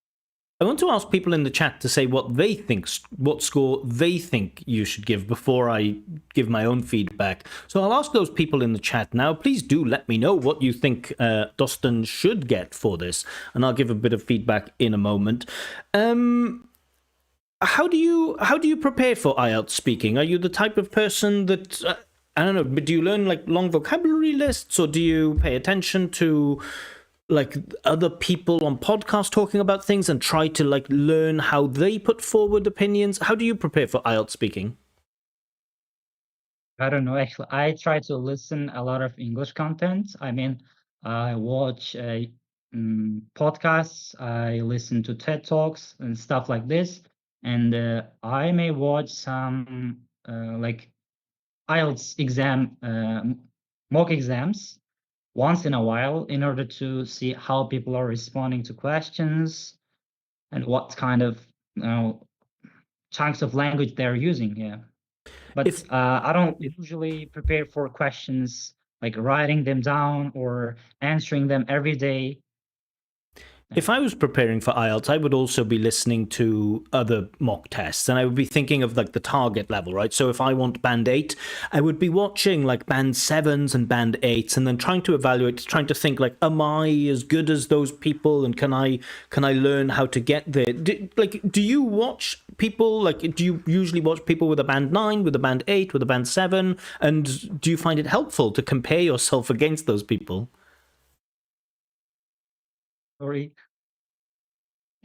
Speaker 1: I want to ask people in the chat to say what they think, what score they think you should give before I give my own feedback. So I'll ask those people in the chat now. Please do let me know what you think Dustin should get for this, and I'll give a bit of feedback in a moment. How do you prepare for IELTS speaking? Are you the type of person that I don't know? Do you learn like long vocabulary lists, or do you pay attention to like other people on podcasts talking about things and try to like learn how they put forward opinions? How do you prepare for IELTS speaking?
Speaker 2: I don't know. Actually, I try to listen a lot of English content. I watch podcasts. I listen to TED Talks and stuff like this. And I may watch some IELTS exam, mock exams once in a while in order to see how people are responding to questions and what kind of chunks of language they're using. Yeah. But I don't usually prepare for questions like writing them down or answering them every day.
Speaker 1: If I was preparing for IELTS, I would also be listening to other mock tests, and I would be thinking of like the target level, right? So if I want band 8, I would be watching like band 7s and band 8s, and then trying to evaluate, trying to think like, am I as good as those people, and can I learn how to get there? Do you watch people, like, do you usually watch people with a band 9, with a band 8, with a band 7, and do you find it helpful to compare yourself against those people?
Speaker 2: Sorry.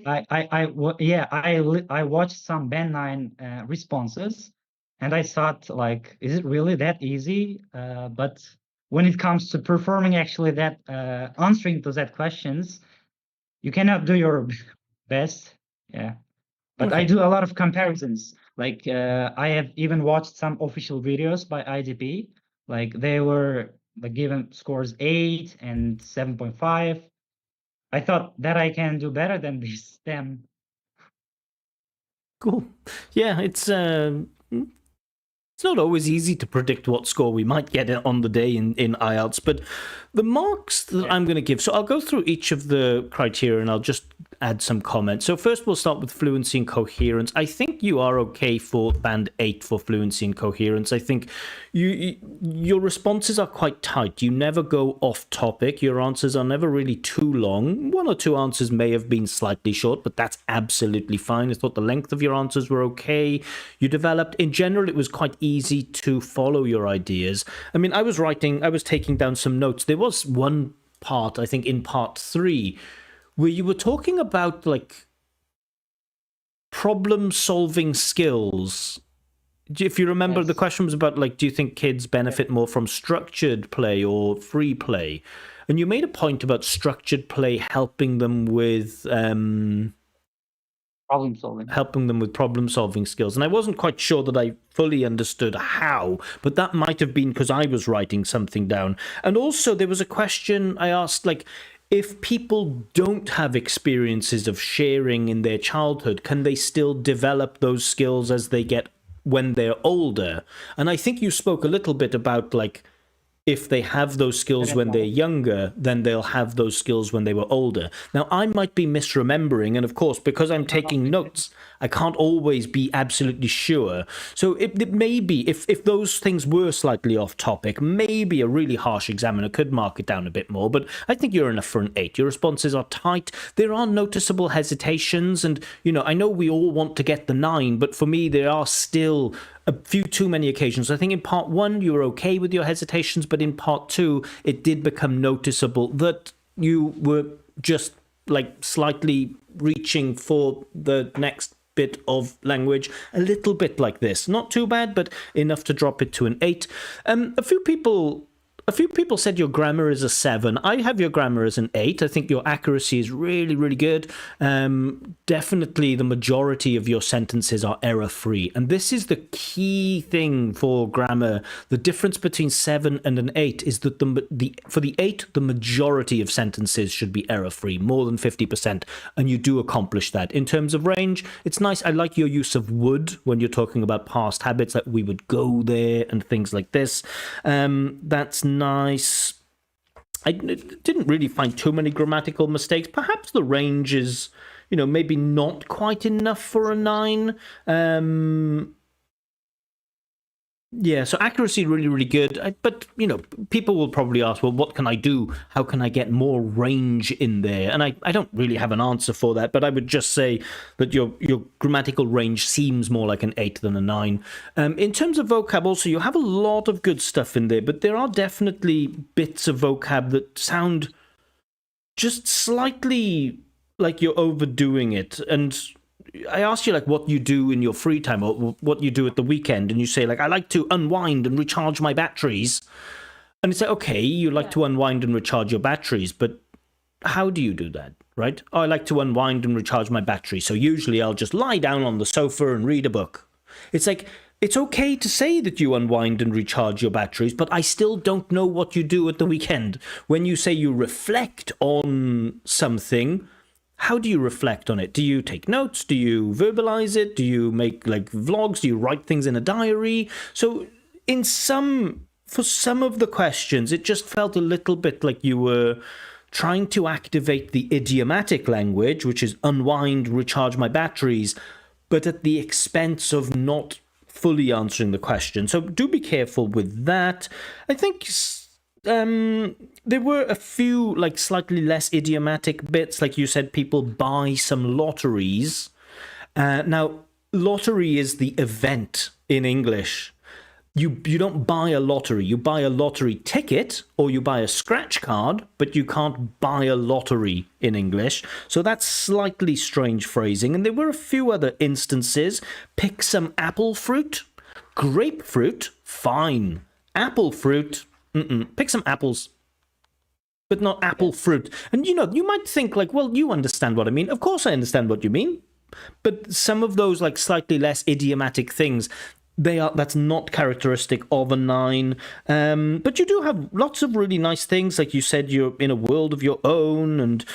Speaker 2: I watched some band 9 responses, and I thought like, is it really that easy? But when it comes to performing actually that answering to that questions, you cannot do your best. Yeah. But I
Speaker 1: Okay.
Speaker 2: do a lot of comparisons. Like I have even watched some official videos by IDP. Like they were like given scores 8 and 7.5. I thought that I can do better than them.
Speaker 1: Cool. Yeah, it's not always easy to predict what score we might get on the day in IELTS, but the marks that I'm going to give, so I'll go through each of the criteria and I'll just add some comments. So first we'll start with fluency and coherence. I think you are okay for band 8 for fluency and coherence. I think your responses are quite tight. You never go off topic. Your answers are never really too long. One or two answers may have been slightly short, but that's absolutely fine. I thought the length of your answers were okay. You developed, in general, it was quite easy to follow your ideas. I mean, I was taking down some notes. There was one part, I think in part 3, where you were talking about like problem solving skills. If you remember, the
Speaker 2: Yes.
Speaker 1: question was about like, do you think kids benefit more from structured play or free play? And you made a point about structured play helping them with problem solving skills. And I wasn't quite sure that I fully understood how, but that might have been because I was writing something down. And also there was a question I asked, like, if people don't have experiences of sharing in their childhood, can they still develop those skills as they get when they're older? And I think you spoke a little bit about like, if they have those skills when they're younger, then they'll have those skills when they were older. Now, I might be misremembering, and of course, because I'm taking notes, I can't always be absolutely sure. So it may be, if those things were slightly off topic, maybe a really harsh examiner could mark it down a bit more, but I think you're enough for an 8. Your responses are tight. There are noticeable hesitations, and, you know, I know we all want to get the 9, but for me, there are still a few too many occasions. I think in part 1 you were okay with your hesitations, but in part 2 it did become noticeable that you were just like slightly reaching for the next bit of language, a little bit like this. Not too bad, but enough to drop it to an 8. A few people said your grammar is a 7. I have your grammar as an 8. I think your accuracy is really, really good. Definitely the majority of your sentences are error-free. And this is the key thing for grammar. The difference between 7 and an 8 is that for the 8, the majority of sentences should be error-free, more than 50%. And you do accomplish that. In terms of range, it's nice. I like your use of would when you're talking about past habits, that we would go there and things like this. That's nice. I didn't really find too many grammatical mistakes. Perhaps the range is, you know, maybe not quite enough for a 9. Yeah, so accuracy really, really good. But, you know, people will probably ask, well, what can I do? How can I get more range in there? And I don't really have an answer for that, but I would just say that your grammatical range seems more like an 8 than a 9. In terms of vocab, also, you have a lot of good stuff in there, but there are definitely bits of vocab that sound just slightly like you're overdoing it. And I asked you like what you do in your free time or what you do at the weekend, and you say like, I like to unwind and recharge my batteries. And it's like, okay, you like to unwind and recharge your batteries, but how do you do that, right? Oh, I like to unwind and recharge my battery, so usually I'll just lie down on the sofa and read a book. It's like, it's okay to say that you unwind and recharge your batteries, but I still don't know what you do at the weekend. When you say you reflect on something, how do you reflect on it? Do you take notes? Do you verbalize it? Do you make like vlogs? Do you write things in a diary? So in some for some of the questions, it just felt a little bit like you were trying to activate the idiomatic language, which is unwind, recharge my batteries, but at the expense of not fully answering the question. So do be careful with that. I think there were a few like slightly less idiomatic bits, like you said, people buy some lotteries. Now, lottery is the event in English. You don't buy a lottery. You buy a lottery ticket or you buy a scratch card, but you can't buy a lottery in English. So that's slightly strange phrasing. And there were a few other instances. Pick some apple fruit. Grapefruit, fine. Apple fruit, pick some apples. But not apple fruit. And you might think like, well, you understand what I mean. Of course I understand what you mean. But some of those like slightly less idiomatic things, that's not characteristic of a 9. But you do have lots of really nice things. Like you said, you're in a world of your own, and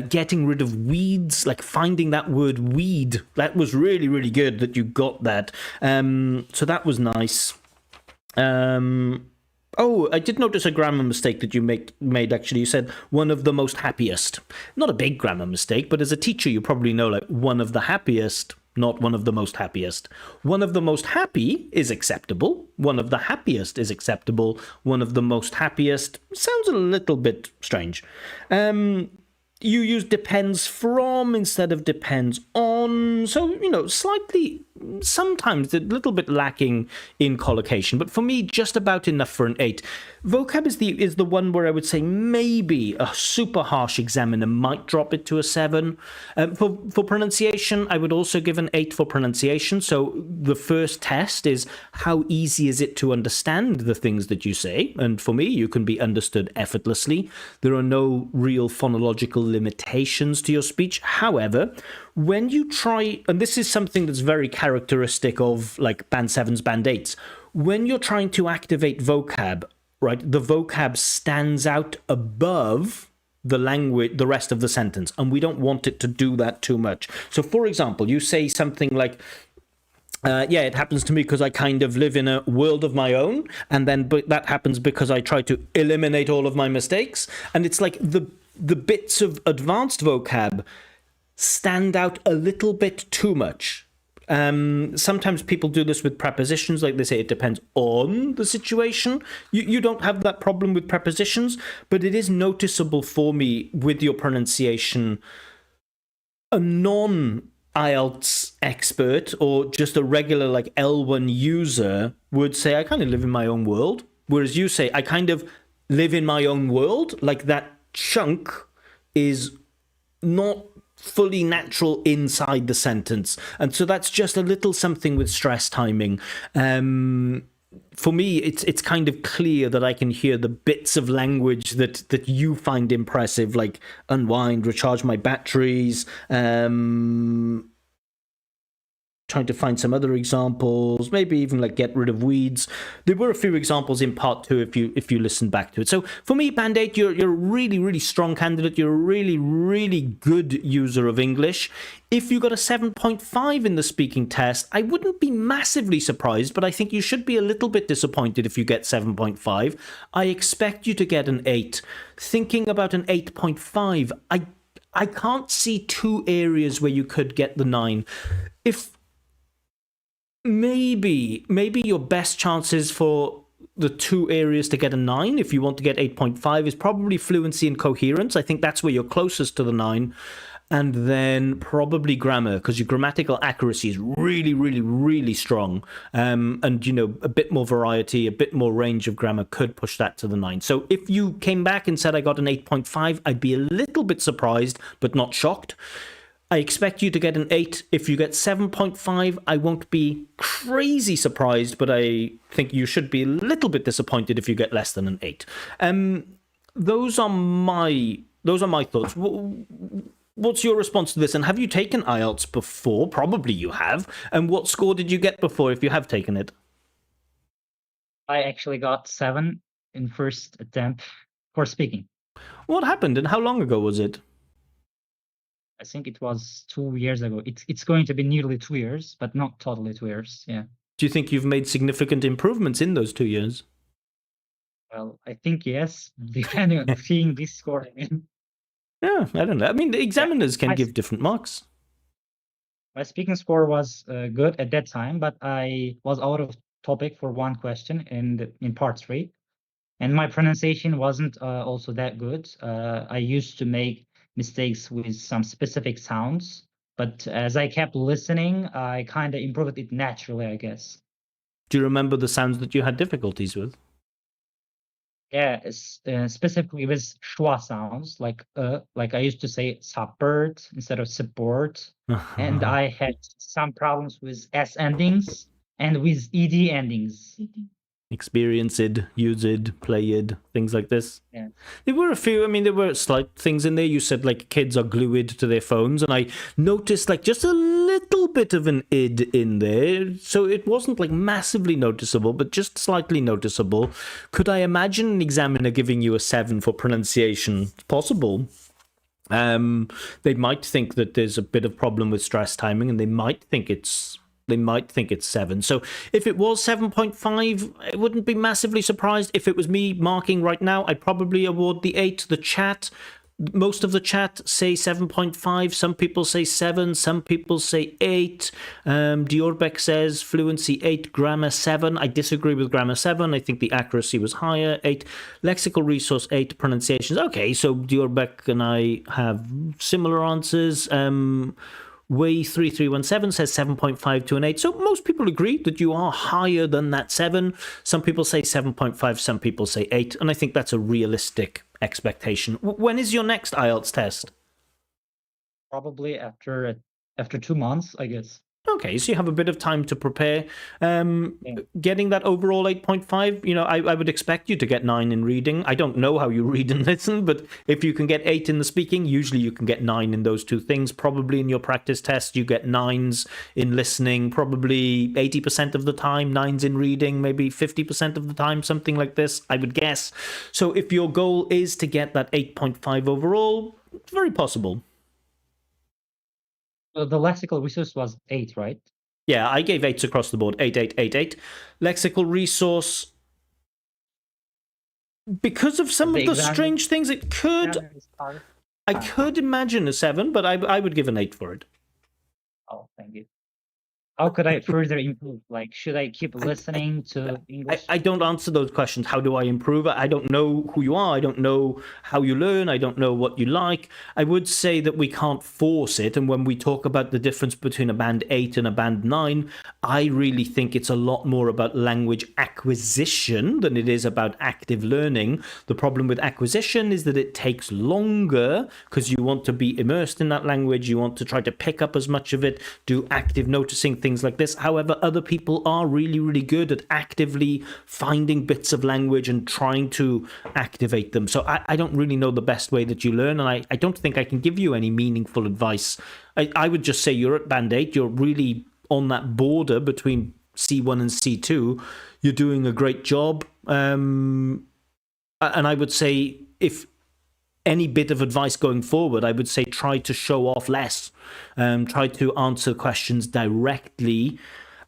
Speaker 1: getting rid of weeds, like finding that word weed. That was really, really good that you got that. So that was nice. Oh, I did notice a grammar mistake that you made, actually. You said one of the most happiest. Not a big grammar mistake, but as a teacher, you probably know, like, one of the happiest, not one of the most happiest. One of the most happy is acceptable. One of the happiest is acceptable. One of the most happiest sounds a little bit strange. You use depends from instead of depends on. So, slightly, sometimes a little bit lacking in collocation. But for me, just about enough for an 8. Vocab is the one where I would say maybe a super harsh examiner might drop it to a 7. For pronunciation, I would also give an 8 for pronunciation. So the first test is how easy is it to understand the things that you say? And for me, you can be understood effortlessly. There are no real phonological limitations to your speech. However, when you try, and this is something that's very characteristic of like band 7s, band 8s, when you're trying to activate vocab, right, the vocab stands out above the language, the rest of the sentence, and we don't want it to do that too much. So for example, you say something like, yeah, it happens to me because I kind of live in a world of my own, and then that happens because I try to eliminate all of my mistakes. And it's like the bits of advanced vocab stand out a little bit too much. Sometimes people do this with prepositions, like they say it depends on the situation. You don't have that problem with prepositions, but it is noticeable for me with your pronunciation. A non-IELTS expert or just a regular like L1 user would say, I kind of live in my own world. Whereas you say, I kind of live in my own world. Like that chunk is not fully natural inside the sentence. And so that's just a little something with stress timing. For me, it's kind of clear that I can hear the bits of language that you find impressive, like unwind, recharge my batteries, trying to find some other examples, maybe even like get rid of weeds. There were a few examples in part 2 if you listen back to it. So for me, band 8, you're a really, really strong candidate. You're a really, really good user of English. If you got a 7.5 in the speaking test, I wouldn't be massively surprised, but I think you should be a little bit disappointed if you get 7.5. I expect you to get an 8. Thinking about an 8.5, I can't see 2 areas where you could get the 9. If maybe your best chances for the 2 areas to get a 9, if you want to get 8.5, is probably fluency and coherence. I think that's where you're closest to the 9. And then probably grammar, because your grammatical accuracy is really, really, really strong. And, a bit more variety, a bit more range of grammar could push that to the 9. So if you came back and said I got an 8.5, I'd be a little bit surprised, but not shocked. I expect you to get an 8. If you get 7.5, I won't be crazy surprised, but I think you should be a little bit disappointed if you get less than an 8. Those are my thoughts. What's your response to this? And have you taken IELTS before? Probably you have. And what score did you get before if you have taken it?
Speaker 2: I actually got 7 in first attempt for speaking.
Speaker 1: What happened and how long ago was it?
Speaker 2: I think it was 2 years ago. It's going to be nearly 2 years, but not totally 2 years. Yeah.
Speaker 1: Do you think you've made significant improvements in those 2 years?
Speaker 2: Well, I think yes, depending on seeing this score.
Speaker 1: Yeah, I don't know. I mean, the
Speaker 2: Yeah,
Speaker 1: examiners can
Speaker 2: my
Speaker 1: give different marks.
Speaker 2: my speaking score was good at that time, but I was out of topic for one question in part three, and my pronunciation wasn't also that good. I used to make mistakes with some specific sounds, but as I kept listening, I kind of improved it naturally, I guess.
Speaker 1: Do you remember the sounds that you had difficulties with?
Speaker 2: Yeah, specifically with schwa sounds, like I used to say support instead of support, and I had some problems with s endings and with ed endings.
Speaker 1: Experience it, use it, play it, things like this.
Speaker 2: Yeah.
Speaker 1: There were a few, I mean, there were slight things in there. You said, like, kids are glued to their phones, and I noticed, like, just a little bit of an id in there. So it wasn't, like, massively noticeable, but just slightly noticeable. Could I imagine an examiner giving you a 7 for pronunciation? Possible. They might think that there's a bit of problem with stress timing, and they might think it's 7. So if it was 7.5, I wouldn't be massively surprised. If it was me marking right now, I'd probably award the 8. The chat, most of the chat say 7.5. Some people say 7. Some people say 8. Diorbek says fluency 8, grammar 7. I disagree with grammar 7. I think the accuracy was higher. 8. Lexical resource 8. Pronunciations. Okay, so Diorbek and I have similar answers. Way3317 says 7.5 to an 8. So most people agree that you are higher than that 7. Some people say 7.5, some people say 8. And I think that's a realistic expectation. When is your next IELTS test?
Speaker 2: Probably after 2 months, I guess.
Speaker 1: Okay, so you have a bit of time to prepare.
Speaker 2: Yeah.
Speaker 1: Getting that overall 8.5, I would expect you to get 9 in reading. I don't know how you read and listen, but if you can get 8 in the speaking, usually you can get 9 in those two things. Probably in your practice test, you get 9s in listening, probably 80% of the time, 9s in reading, maybe 50% of the time, something like this, I would guess. So if your goal is to get that 8.5 overall, it's very possible.
Speaker 2: So the lexical resource was 8, right?
Speaker 1: Yeah, I gave 8s across the board. 8, 8, 8, 8. Lexical resource, because of some of the strange things, I could imagine a 7, but I would give an 8 for it.
Speaker 2: Oh, thank you. How could I further improve? Like, should I keep listening to English?
Speaker 1: I don't answer those questions. How do I improve? I don't know who you are. I don't know how you learn. I don't know what you like. I would say that we can't force it. And when we talk about the difference between a band 8 and a band 9, I really think it's a lot more about language acquisition than it is about active learning. The problem with acquisition is that it takes longer because you want to be immersed in that language. You want to try to pick up as much of it, do active noticing, things like this. However, other people are really, really good at actively finding bits of language and trying to activate them. So I don't really know the best way that you learn, and I don't think I can give you any meaningful advice. I would just say you're at band 8. You're really on that border between C1 and C2. You're doing a great job. And I would say if any bit of advice going forward, I would say try to show off less. Try to answer questions directly,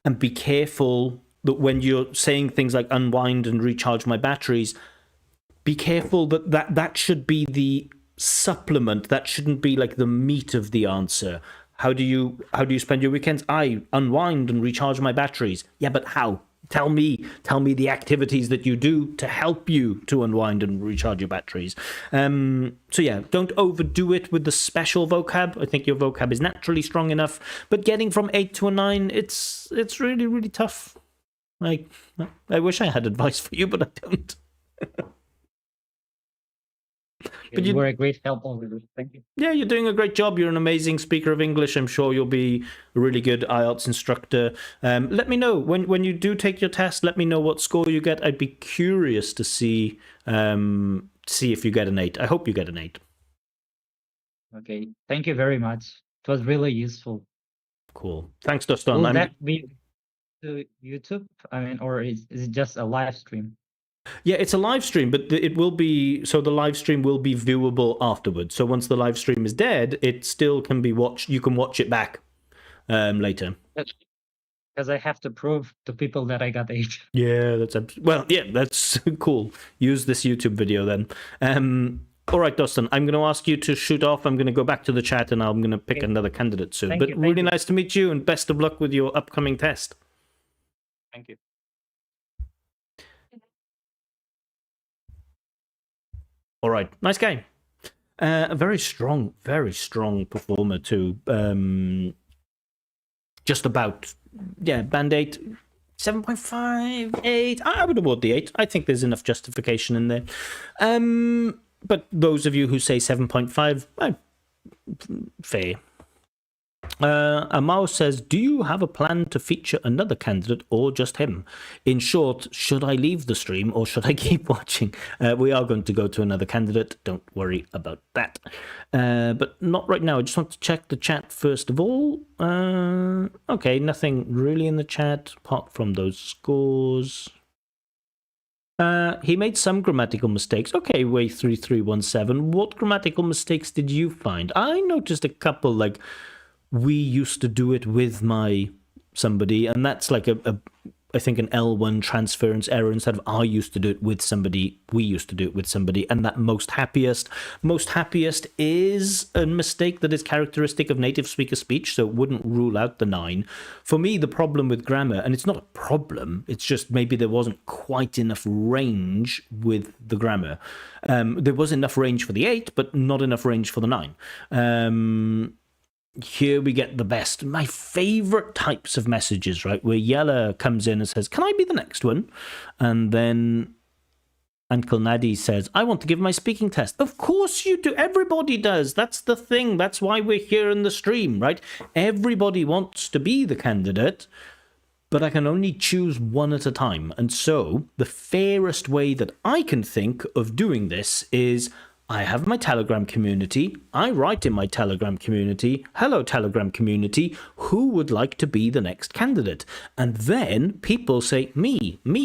Speaker 1: and be careful that when you're saying things like unwind and recharge my batteries, be careful that should be the supplement. That shouldn't be like the meat of the answer. How do you spend your weekends? I unwind and recharge my batteries. Yeah, but how? Tell me the activities that you do to help you to unwind and recharge your batteries. So yeah, don't overdo it with the special vocab. I think your vocab is naturally strong enough, but getting from 8 to a 9, it's really, really tough. Like, I wish I had advice for you, but I don't.
Speaker 2: But you were a great help already. Thank you.
Speaker 1: Yeah, you're doing a great job. You're an amazing speaker of English. I'm sure you'll be a really good IELTS instructor. Let me know when you do take your test. Let me know what score you get. I'd be curious to see if you get an 8. I hope you get an 8.
Speaker 2: Okay, thank you very much. It was really useful.
Speaker 1: Cool. Thanks, Dustin.
Speaker 2: Will that be to YouTube? I mean, or is it just a live stream?
Speaker 1: Yeah, it's a live stream, but it will be, so the live stream will be viewable afterwards. So once the live stream is dead, it still can be watched. You can watch it back later.
Speaker 2: Because I have to prove to people that I got 8.
Speaker 1: Yeah, that's cool. Use this YouTube video then. All right, Dustin, I'm going to ask you to shoot off. I'm going to go back to the chat and I'm going to pick
Speaker 2: Okay.
Speaker 1: another candidate soon.
Speaker 2: Thank
Speaker 1: But
Speaker 2: you, thank
Speaker 1: really
Speaker 2: you.
Speaker 1: nice to meet you and best of luck with your upcoming test.
Speaker 2: Thank you.
Speaker 1: All right, nice game. A very strong performer too. Just about, band 8, 7.5, 8. I would award the 8. I think there's enough justification in there. But those of you who say 7.5, fair. Amao says, do you have a plan to feature another candidate or just him? In short, should I leave the stream or should I keep watching? We are going to go to another candidate. Don't worry about that. But not right now. I just want to check the chat first of all. Okay, nothing really in the chat apart from those scores. He made some grammatical mistakes. Okay, Way3317. What grammatical mistakes did you find? I noticed a couple, like, we used to do it with somebody, and that's like I think an L1 transference error. Instead of I used to do it with somebody, we used to do it with somebody. And that most happiest is a mistake that is characteristic of native speaker speech, so it wouldn't rule out the 9. For me, the problem with grammar, and it's not a problem, it's just maybe there wasn't quite enough range with the grammar. There was enough range for the 8, but not enough range for the 9. Here we get the best. My favorite types of messages, right? Where Yella comes in and says, can I be the next one? And then Uncle Nadi says, I want to give my speaking test. Of course you do. Everybody does. That's the thing. That's why we're here in the stream, right? Everybody wants to be the candidate, but I can only choose one at a time. And so the fairest way that I can think of doing this is I have my Telegram community. I write in my Telegram community, hello Telegram community, who would like to be the next candidate? And then people say, me. And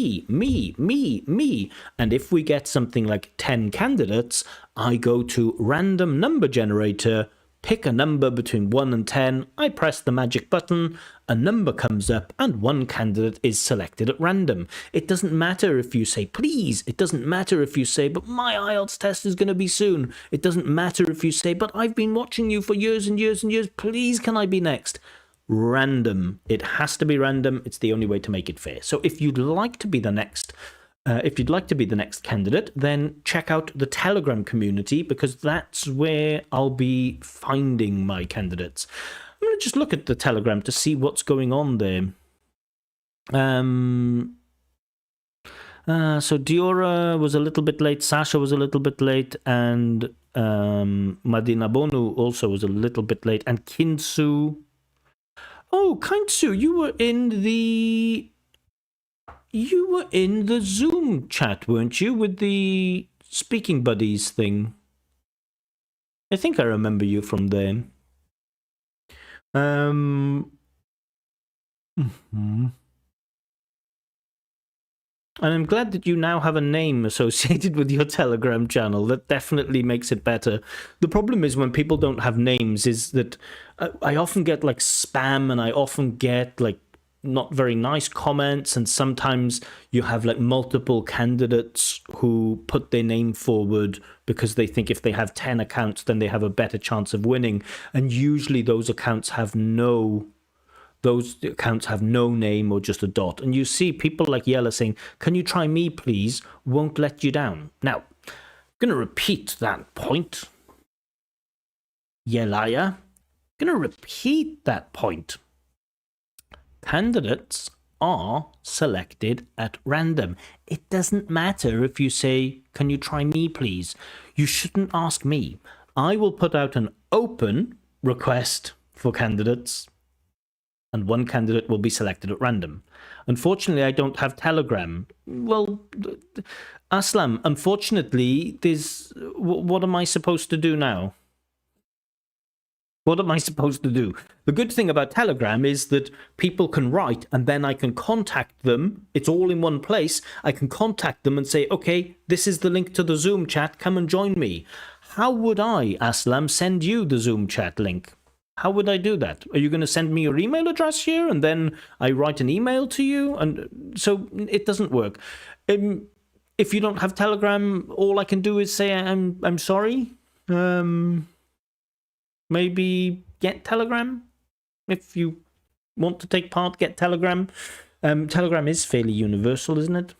Speaker 1: if we get something like 10 candidates, I go to random number generator, pick a number between 1 and 10, I press the magic button, a number comes up, and one candidate is selected at random. It doesn't matter if you say, please. It doesn't matter if you say, but my IELTS test is going to be soon. It doesn't matter if you say, but I've been watching you for years and years and years. Please, can I be next? Random. It has to be random. It's the only way to make it fair. So if you'd like to be the next candidate, then check out the Telegram community, because that's where I'll be finding my candidates. I'm going to just look at the Telegram to see what's going on there. So Diora was a little bit late, Sasha was a little bit late, and Madina Bonu also was a little bit late, and Kinsu. Oh, Kinsu, you were in the Zoom chat, weren't you, with the Speaking Buddies thing? I think I remember you from there. And I'm glad that you now have a name associated with your Telegram channel. That definitely makes it better. The problem is when people don't have names is that I often get like spam, and I often get like not very nice comments, and sometimes you have like multiple candidates who put their name forward because they think if they have 10 accounts then they have a better chance of winning, and usually those accounts have no name or just a dot. And you see people like Yella saying, can you try me please, won't let you down. Now I'm going to repeat that point, Yelaya. Going to repeat that point. Candidates are selected at random. It doesn't matter if you say, can you try me please? You shouldn't ask me. I will put out an open request for candidates, and one candidate will be selected at random. Unfortunately, I don't have Telegram. Well, Aslam, unfortunately, what am I supposed to do now? What am I supposed to do? The good thing about Telegram is that people can write, and then I can contact them. It's all in one place. I can contact them and say, okay, this is the link to the Zoom chat. Come and join me. How would I, Aslam, send you the Zoom chat link? How would I do that? Are you going to send me your email address here and then I write an email to you? And so it doesn't work. If you don't have Telegram, all I can do is say I'm sorry. Maybe get Telegram. If you want to take part, get Telegram. Telegram is fairly universal, isn't it?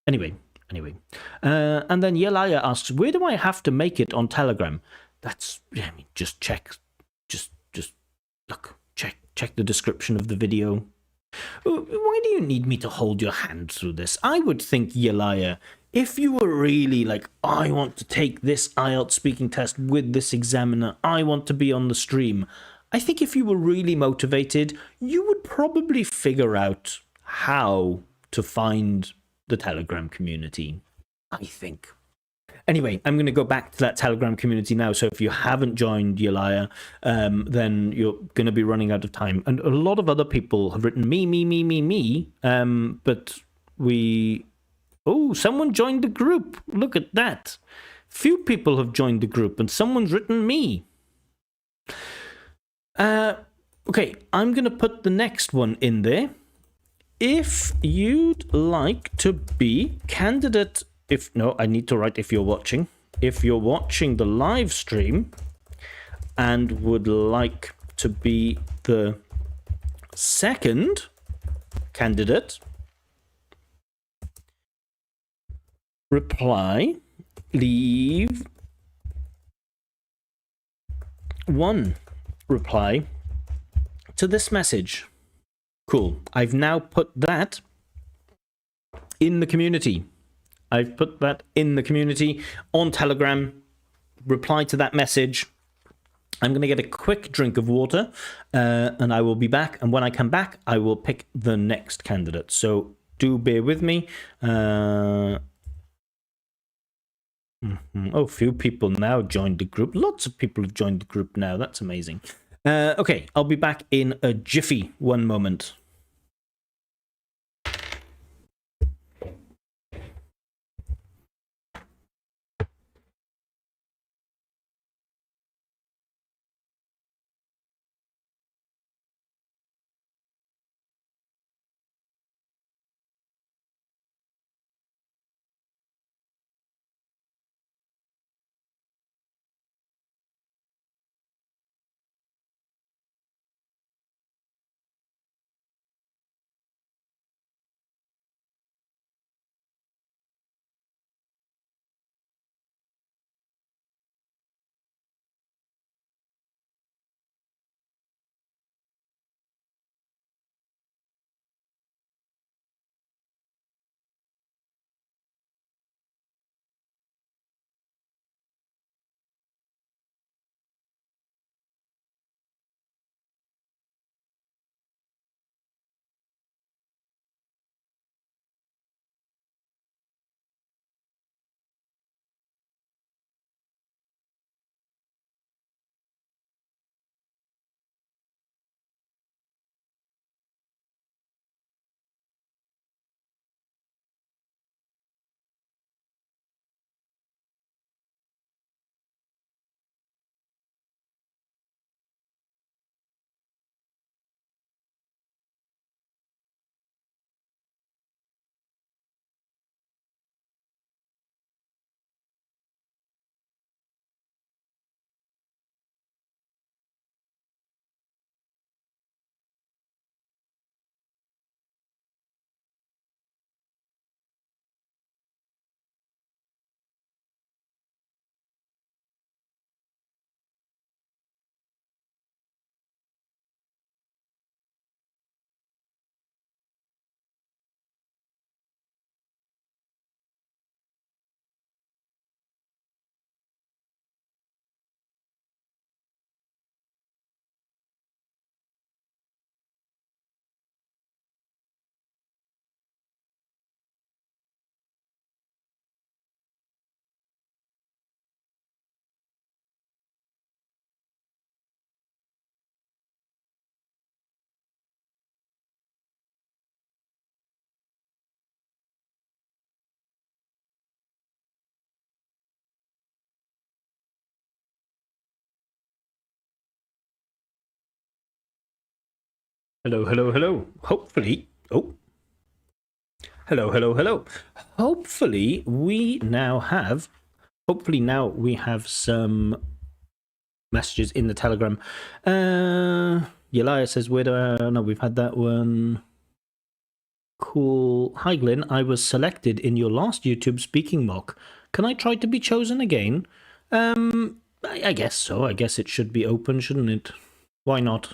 Speaker 1: Anyway. And then Yelaya asks, where do I have to make it on Telegram? That's, I mean, just check. Just look, check the description of the video. Why do you need me to hold your hand through this? I would think, Yelaya, if you were really like, I want to take this IELTS speaking test with this examiner, I want to be on the stream, I think if you were really motivated, you would probably figure out how to find the Telegram community, I think. Anyway, I'm going to go back to that Telegram community now. So if you haven't joined Yelaya, then you're going to be running out of time. And a lot of other people have written me. But we... Oh, someone joined the group. Look at that. Few people have joined the group and someone's written me. Okay, I'm going to put the next one in there. If you'd like to be candidate... I need to write if you're watching. If you're watching the live stream and would like to be the second candidate, leave one reply to this message. Cool. I've now put that in the community. I've put that in the community on Telegram. Reply to that message. I'm going to get a quick drink of water and I will be back. And when I come back, I will pick the next candidate. So do bear with me. Oh, few people now joined the group. Lots of people have joined the group now. That's amazing. Okay, I'll be back in a jiffy. One moment. Hello, hello, hello. Hopefully, oh, hello, hello, hello. Hopefully now we have some messages in the Telegram. Yelia says, where do I... No, we've had that one. Cool. Hi, Glyn. I was selected in your last YouTube speaking mock. Can I try to be chosen again? I guess so. I guess it should be open, shouldn't it? Why not?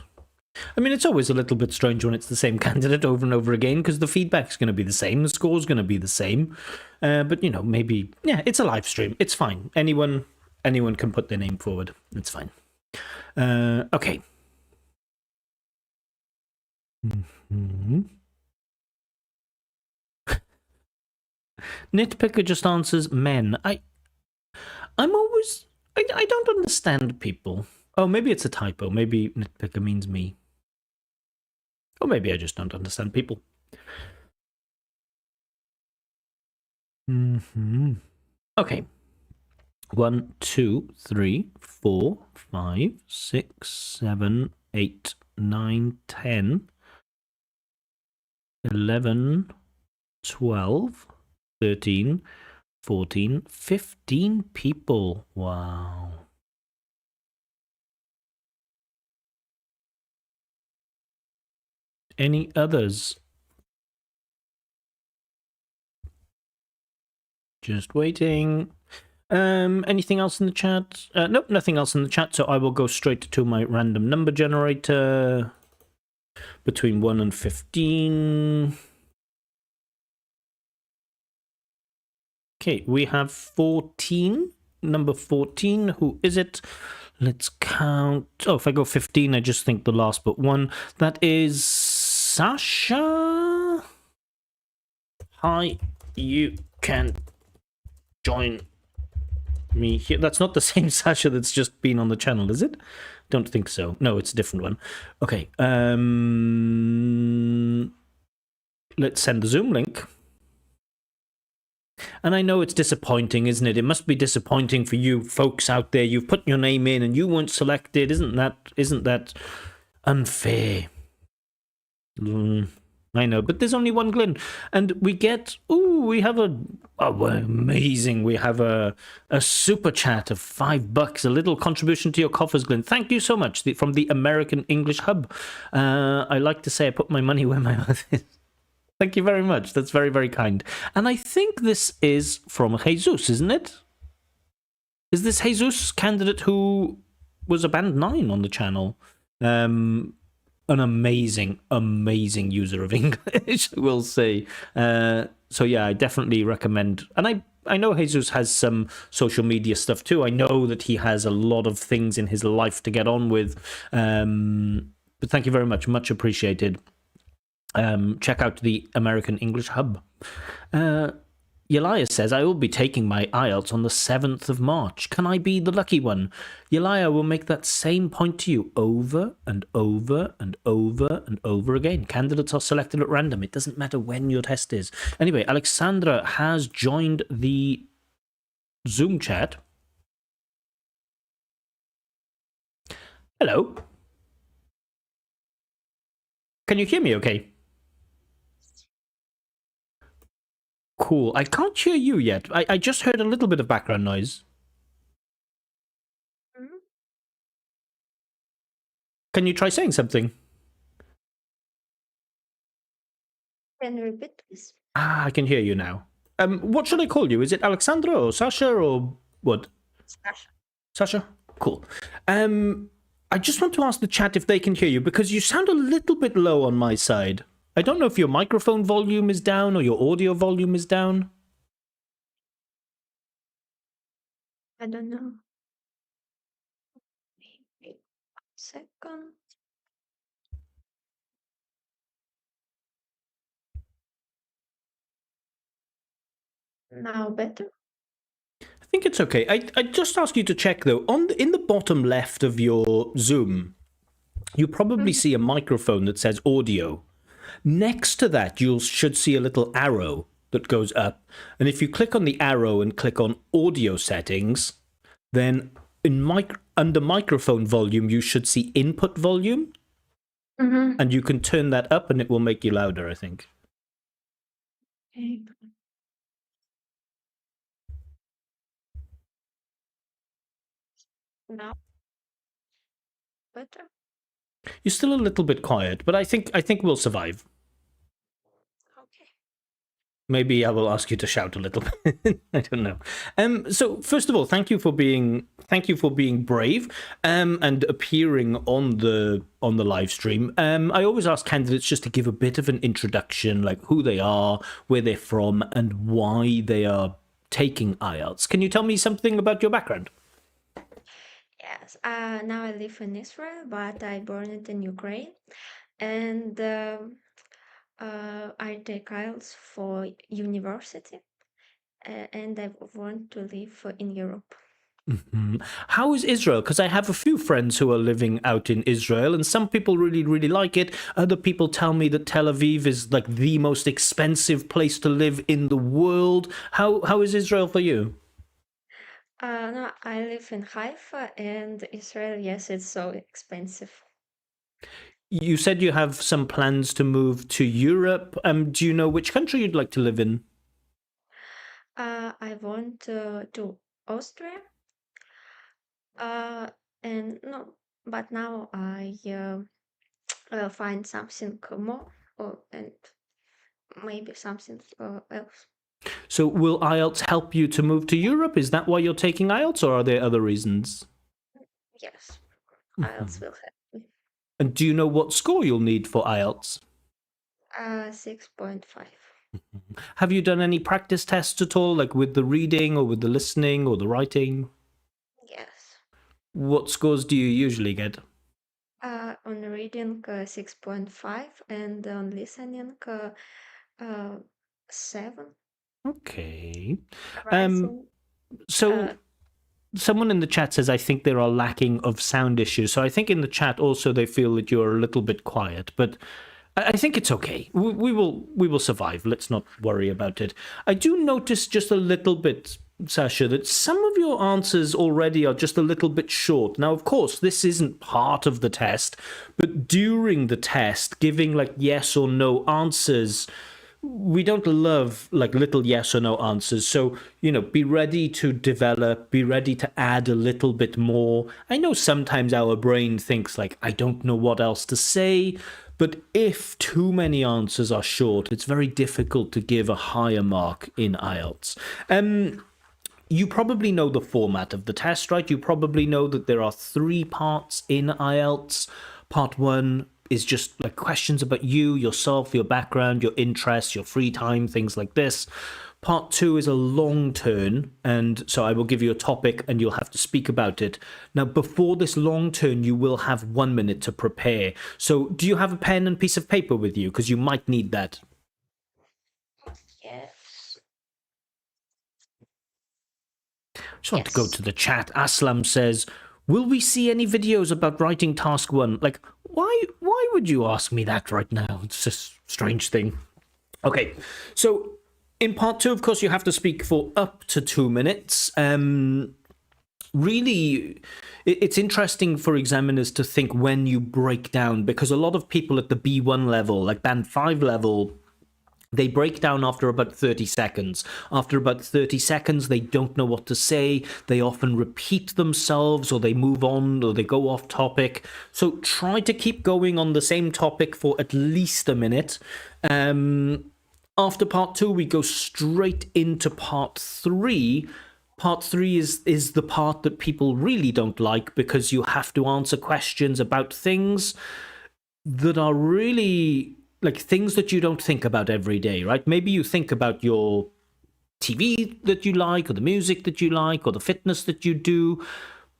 Speaker 1: I mean, it's always a little bit strange when it's the same candidate over and over again because the feedback's going to be the same, the score's going to be the same. But, you know, maybe... Yeah, it's a live stream. It's fine. Anyone can put their name forward. It's fine. Okay. Nitpicker just answers men. I'm always... I don't understand people. Oh, maybe it's a typo. Maybe nitpicker means me. Or maybe I just don't understand people. Okay. 1, 2, 3, 4, 5, 6, 7, 8, 9, 10, 11, 12, 13, 14, 15 people. Wow. Any others? Just waiting. Anything else in the chat? Nope, nothing else in the chat, so I will go straight to my random number generator. Between 1 and 15. Okay, we have 14. Number 14, who is it? Let's count. Oh, if I go 15, I just think the last but one. That is Sasha. Hi, you can join me here. That's not the same Sasha that's just been on the channel, is it? Don't think so. No, it's a different one. Okay. Let's send the Zoom link. And I know it's disappointing, isn't it? It must be disappointing for you folks out there. You've put your name in and you weren't selected. Isn't that unfair? I know, but there's only one Glyn, and we get. We have amazing. We have a super chat of $5, a little contribution to your coffers, Glyn. Thank you so much from the American English Hub. I like to say I put my money where my mouth is. Thank you very much. That's very, very kind. And I think this is from Jesus, isn't it? Is this Jesus candidate who was a band 9 on the channel? An amazing, amazing user of English, I will say. So yeah, I definitely recommend. And I know Jesus has some social media stuff too. I know that he has a lot of things in his life to get on with. But thank you very much. Much appreciated. Check out the American English Hub. Yelia says, I will be taking my IELTS on the 7th of March. Can I be the lucky one? Yelia will make that same point to you over and over and over and over again. Candidates are selected at random. It doesn't matter when your test is. Anyway, Alexandra has joined the Zoom chat. Hello. Can you hear me okay? Cool. I can't hear you yet. I just heard a little bit of background noise. Can you try saying something?
Speaker 3: Can you repeat, please?
Speaker 1: I can hear you now. What should I call you? Is it Alexandra or Sasha or what?
Speaker 3: Sasha.
Speaker 1: Sasha? Cool. I just want to ask the chat if they can hear you because you sound a little bit low on my side. I don't know if your microphone volume is down or your audio volume is down.
Speaker 3: I don't know. Wait 1 second. Now better?
Speaker 1: I think it's okay. I just ask you to check though. In the bottom left of your Zoom, you probably see a microphone that says audio. Next to that, you should see a little arrow that goes up. And if you click on the arrow and click on audio settings, then under microphone volume, you should see input volume.
Speaker 3: Mm-hmm.
Speaker 1: And you can turn that up and it will make you louder, I think.
Speaker 3: Okay. Now better.
Speaker 1: You're still a little bit quiet, but I think we'll survive.
Speaker 3: Okay.
Speaker 1: Maybe I will ask you to shout a little bit. I don't know. So first of all, thank you for being brave and appearing on the live stream. I always ask candidates just to give a bit of an introduction, like who they are, where they're from, and why they are taking IELTS. Can you tell me something about your background?
Speaker 3: Yes. Now I live in Israel, but I born in Ukraine, and I take IELTS for university, and I want to live in Europe.
Speaker 1: Mhm. How is Israel? Because I have a few friends who are living out in Israel, and some people really, really like it. Other people tell me that Tel Aviv is like the most expensive place to live in the world. How is Israel for you?
Speaker 3: No, I live in Haifa, and Israel. Yes, it's so expensive.
Speaker 1: You said you have some plans to move to Europe. Do you know which country you'd like to live in?
Speaker 3: I want to Austria. And no, but now I find something more, and maybe something else.
Speaker 1: So will IELTS help you to move to Europe? Is that why you're taking IELTS, or are there other reasons?
Speaker 3: Yes,
Speaker 1: Mhm.
Speaker 3: IELTS will help me.
Speaker 1: And do you know what score you'll need for IELTS?
Speaker 3: 6.5.
Speaker 1: Have you done any practice tests at all, like with the reading or with the listening or the writing?
Speaker 3: Yes.
Speaker 1: What scores do you usually get?
Speaker 3: On reading 6.5, and on listening 7.
Speaker 1: Okay.
Speaker 3: Writing.
Speaker 1: So someone in the chat says, I think there are lacking of sound issues. So I think in the chat also they feel that you're a little bit quiet, but I think it's okay. We will survive. Let's not worry about it. I do notice just a little bit, Sasha, that some of your answers already are just a little bit short. Now, of course, this isn't part of the test, but during the test, giving like yes or no answers, we don't love like little yes or no answers. So, be ready to develop, be ready to add a little bit more. I know sometimes our brain thinks like, I don't know what else to say. But if too many answers are short, it's very difficult to give a higher mark in IELTS. You probably know the format of the test, right? You probably know that there are 3 parts in IELTS. Part 1 is just like questions about you, yourself, your background, your interests, your free time, things like this. Part 2 is a long turn, and so I will give you a topic and you'll have to speak about it. Now, before this long turn, you will have 1 minute to prepare. So do you have a pen and piece of paper with you? Because you might need that.
Speaker 3: Yes.
Speaker 1: Just want to go to the chat. Aslam says, will we see any videos about writing task 1? Like, why would you ask me that right now? It's just a strange thing. Okay, so in part 2, of course, you have to speak for up to 2 minutes. Really, it's interesting for examiners to think when you break down, because a lot of people at the B1 level, like band 5 level, they break down after about 30 seconds. After about 30 seconds, they don't know what to say. They often repeat themselves, or they move on, or they go off topic. So try to keep going on the same topic for at least a minute. After part 2, we go straight into part 3. Part 3 is the part that people really don't like, because you have to answer questions about things that are really like things that you don't think about every day, right? Maybe you think about your TV that you like, or the music that you like, or the fitness that you do,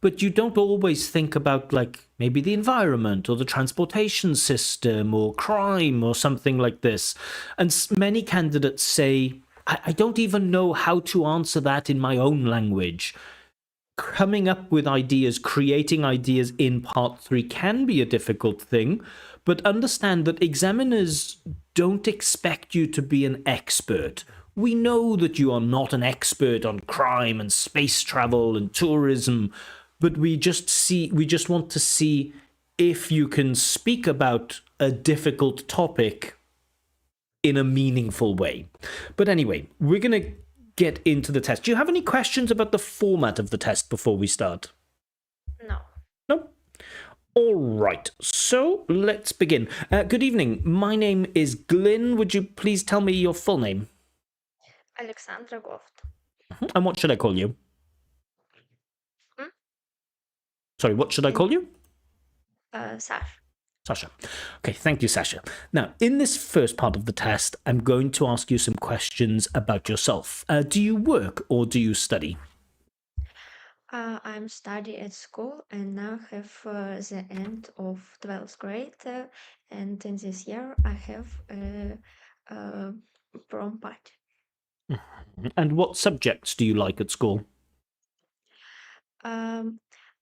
Speaker 1: but you don't always think about like maybe the environment or the transportation system or crime or something like this. And many candidates say, I don't even know how to answer that in my own language. Coming up with ideas, creating ideas in part 3 can be a difficult thing, but understand that examiners don't expect you to be an expert. We know that you are not an expert on crime and space travel and tourism, but we just want to see if you can speak about a difficult topic in a meaningful way. But anyway, we're going to get into the test. Do you have any questions about the format of the test before we start?
Speaker 3: No.
Speaker 1: No? All right, so let's begin. Good evening. My name is Glyn. Would you please tell me your full name?
Speaker 3: Alexandra Goft.
Speaker 1: And what should I call you?
Speaker 3: Hmm?
Speaker 1: Sorry, what should I call you?
Speaker 3: Sasha.
Speaker 1: Sasha. Okay, thank you, Sasha. Now, in this first part of the test, I'm going to ask you some questions about yourself. Do you work or do you study?
Speaker 3: I'm studying at school and now have the end of 12th grade. And in this year, I have a prom party.
Speaker 1: And what subjects do you like at school?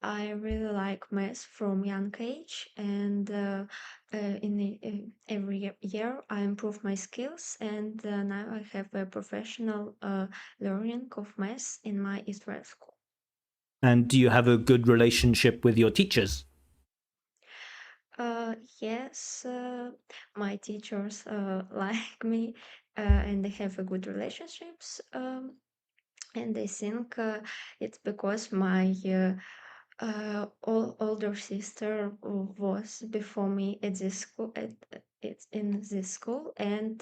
Speaker 3: I really like math from young age, and every year I improve my skills, and now I have a professional learning of math in my Israel school.
Speaker 1: And do you have a good relationship with your teachers?
Speaker 3: Yes, my teachers like me, and they have a good relationships. And I think it's because my older sister was before me at this school. It's in this school, and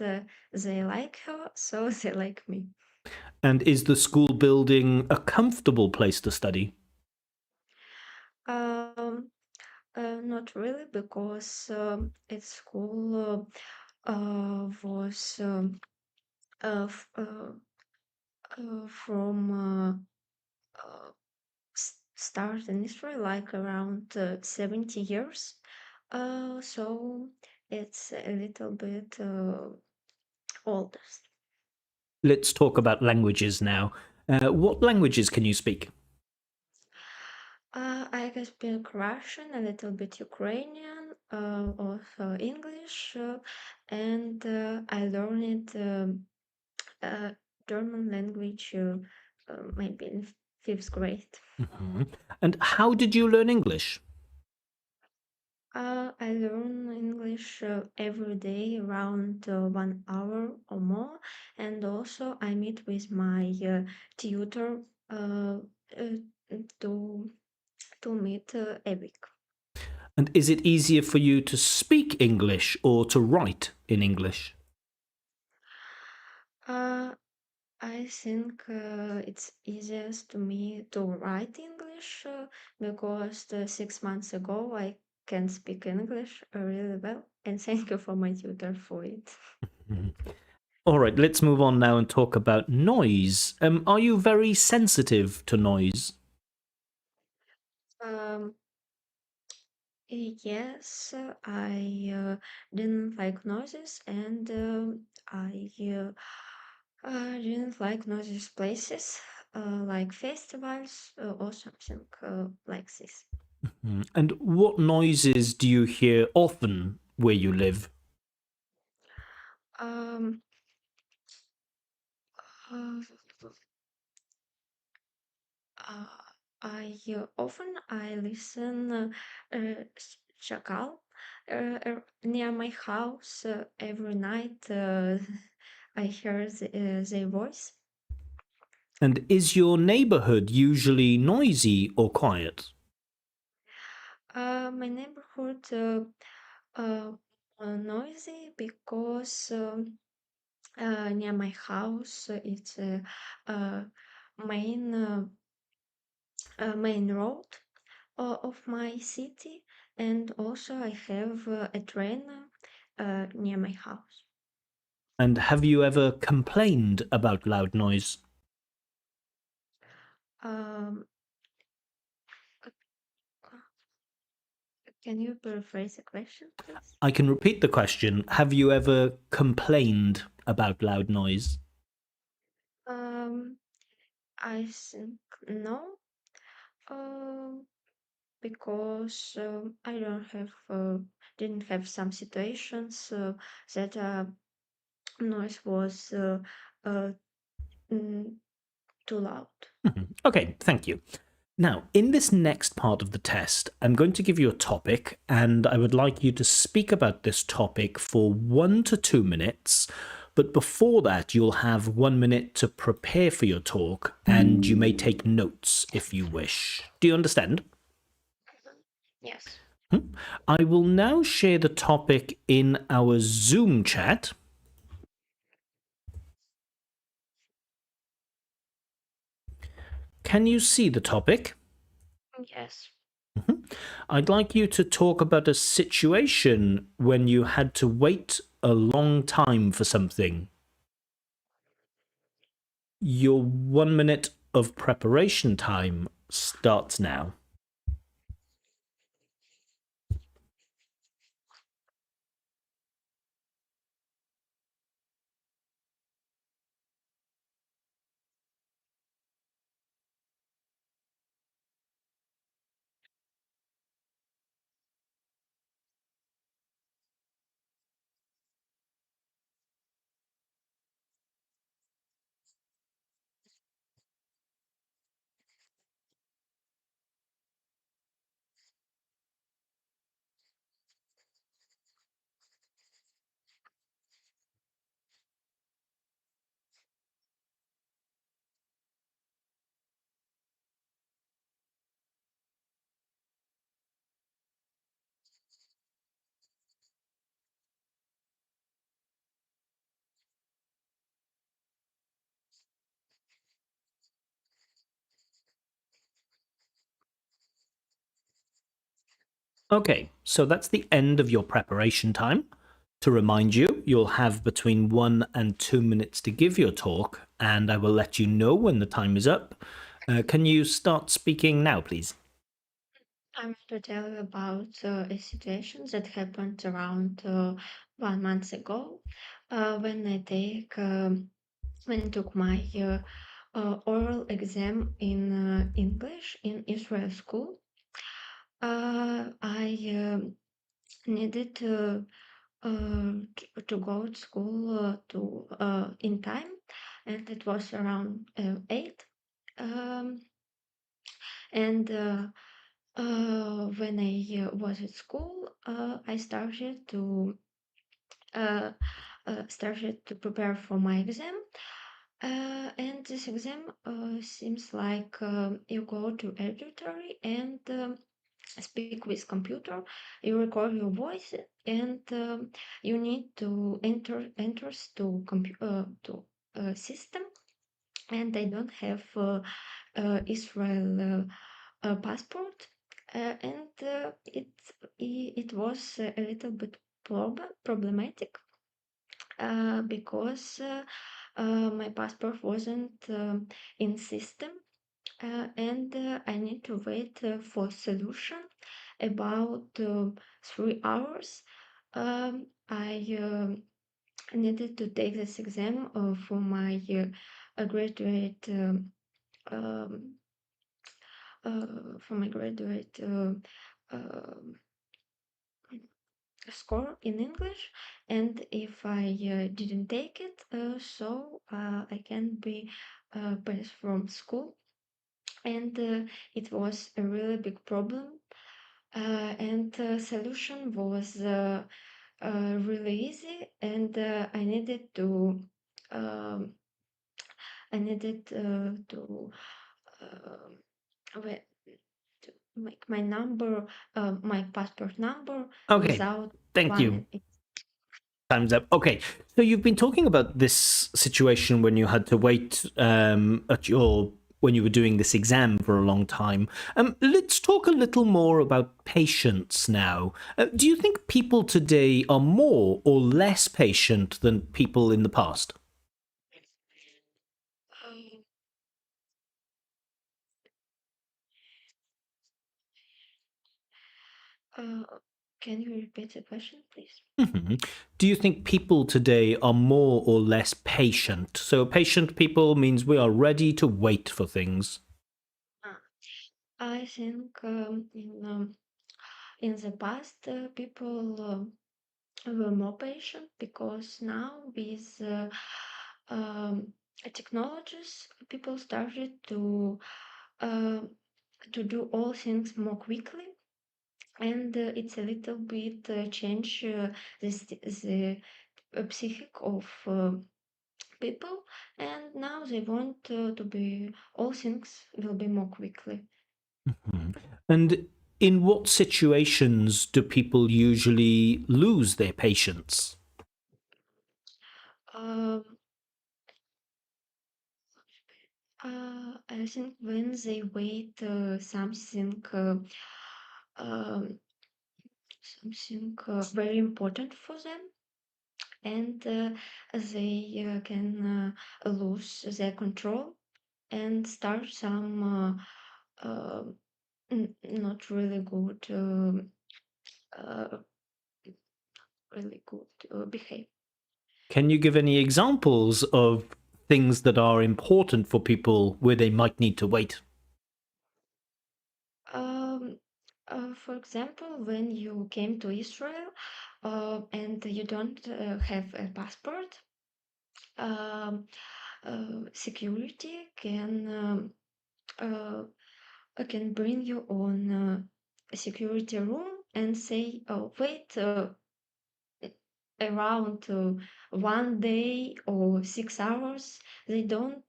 Speaker 3: they like her, so they like me.
Speaker 1: And is the school building a comfortable place to study?
Speaker 3: Um, Not really, because at school was from start in Israel like around 70 years. So it's a little bit older.
Speaker 1: Let's talk about languages now. What languages can you speak?
Speaker 3: I can speak Russian, a little bit Ukrainian, also English, and I learned German language maybe in fifth grade.
Speaker 1: Mhm. And how did you learn English?
Speaker 3: I learn English every day around 1 hour or more, and also I meet with my tutor uh, to meet a week.
Speaker 1: And is it easier for you to speak English or to write in English?
Speaker 3: Uh, I think it's easiest to me to write English because 6 months ago I can speak English really well, and thank you for my tutor for it.
Speaker 1: Mhm. All right, let's move on now and talk about noise. Are you very sensitive to noise?
Speaker 3: Um, Yes, I didn't like noises, and I didn't like noisy places like festivals or something like this.
Speaker 1: Mhm. And what noises do you hear often where you live?
Speaker 3: Um, uh, uh, I listen Chakal near my house every night. I hear their voice.
Speaker 1: And is your neighborhood usually noisy or quiet?
Speaker 3: My neighborhood uh, noisy because near my house it's a main main road of my city, and also I have a train near my house.
Speaker 1: And have you ever complained about loud noise?
Speaker 3: Um, can you paraphrase the question, please?
Speaker 1: I can repeat the question. Have you ever complained about loud noise?
Speaker 3: Um, I think no. Um, because I don't have didn't have some situations that noise was uh, mm, too loud.
Speaker 1: Mhm. Okay, thank you. Now, in this next part of the test, I'm going to give you a topic, and I would like you to speak about this topic for 1 to 2 minutes. But before that, you'll have 1 minute to prepare for your talk, and you may take notes if you wish. Do you understand?
Speaker 3: Yes.
Speaker 1: I will now share the topic in our Zoom chat. Can you see the topic?
Speaker 3: Yes.
Speaker 1: I'd like you to talk about a situation when you had to wait a long time for something. Your 1 minute of preparation time starts now. Okay, so that's the end of your preparation time. To remind you, you'll have between 1 and 2 minutes to give your talk, and I will let you know when the time is up. Can you start speaking now, please?
Speaker 3: I'm to tell you about a situation that happened around 1 month ago when when I took my oral exam in English in Israel school. I needed to go to school to in time, and it was around 8. Um, and When I was at school, I started to prepare for my exam. And this exam seems like you go to auditory and speak with computer. You record your voice, and you need to enters to system. And I don't have Israel passport, and it was a little bit problematic because my passport wasn't in system, and I need to wait for solution about 3 hours. I needed to take this exam for my graduate um, graduate score in English, and if I didn't take it, I can be passed from school, and it was a really big problem. And solution was really easy, and um, I needed um, wait, to make my number, my passport number
Speaker 1: Okay,
Speaker 3: without
Speaker 1: thank you.
Speaker 3: one.
Speaker 1: Time's up. Okay, so you've been talking about this situation when you had to wait when you were doing this exam for a long time. Let's talk a little more about patience now. Do you think people today are more or less patient than people in the past?
Speaker 3: Um, uh, can you repeat the question, please?
Speaker 1: Do you think people today are more or less patient? So, patient people means we are ready to wait for things.
Speaker 3: Uh, I think in the past people were more patient because now with um, technologies, people started to uh, to do all things more quickly, and it's a little bit change the psychic of people, and now they want to be all things will be more quickly.
Speaker 1: Mhm. And in what situations do people usually lose their patience?
Speaker 3: Um, I think when they wait um, something very important for them, and they can lose their control and start some not really good, uh, really good behavior.
Speaker 1: Can you give any examples of things that are important for people where they might need to wait?
Speaker 3: Um, for example, when you came to Israel and you don't have a passport, um, security uh, can bring you on a security room and say, "Oh, wait around 1 day or 6 hours." They don't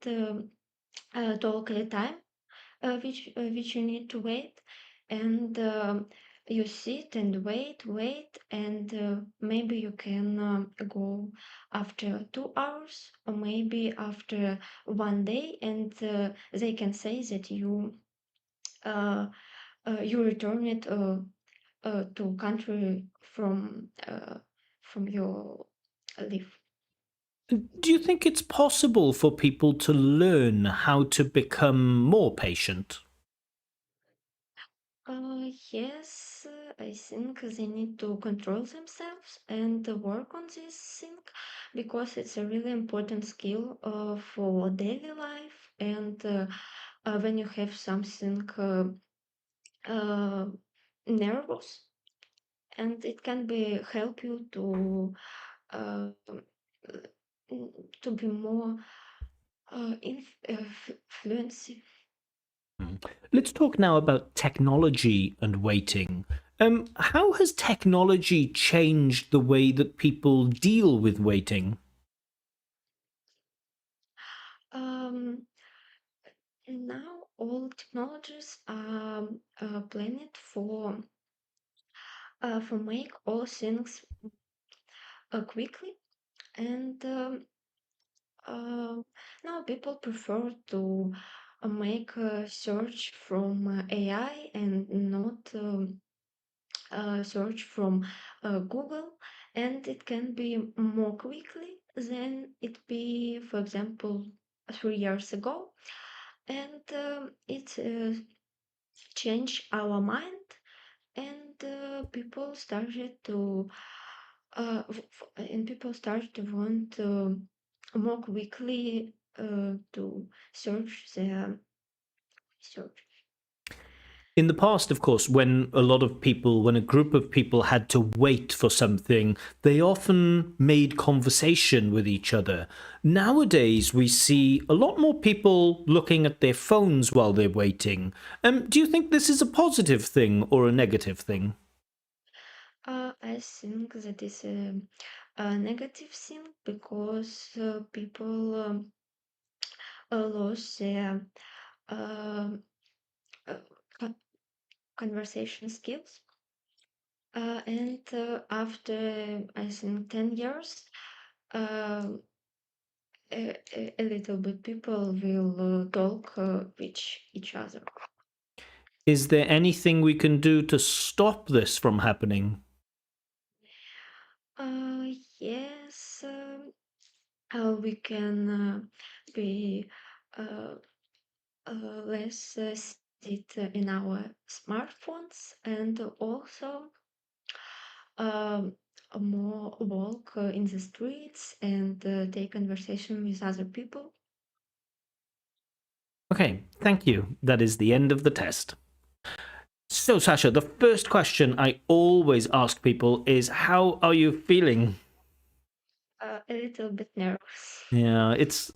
Speaker 3: talk the time which you need to wait, and you sit and wait, and maybe you can go after 2 hours or maybe after 1 day, and they can say that uh, you returned to country from your live.
Speaker 1: Do you think it's possible for people to learn how to become more patient?
Speaker 3: Yes, I think they need to control themselves and work on this thing because it's a really important skill for daily life. And when you have something uh, nervous, and it can be help you uh, to be more fluency.
Speaker 1: Let's talk now about technology and waiting. How has technology changed the way that people deal with waiting?
Speaker 3: Um, Now all technologies are planned for make all things quickly, and uh, now people prefer to make a search from AI and not search from Google, and it can be more quickly than it be, for example, 3 years ago, and it changed our mind, and people started to want more quickly to search their search.
Speaker 1: In the past, of course, when when a group of people had to wait for something, they often made conversation with each other. Nowadays, we see a lot more people looking at their phones while they're waiting. Do you think this is a positive thing or a negative thing?
Speaker 3: I think that is a negative thing because people lose their uh, uh, co- conversation skills. And after, I think, 10 years, uh, a little bit people will talk with each other.
Speaker 1: Is there anything we can do to stop this from happening?
Speaker 3: Yes, we can be uh, less sit in our smartphones, and also um, more walk in the streets and take conversation with other people.
Speaker 1: Okay, thank you. That is the end of the test. So, Sasha, the first question I always ask people is, how are you feeling?
Speaker 3: A little bit nervous.
Speaker 1: Yeah, it's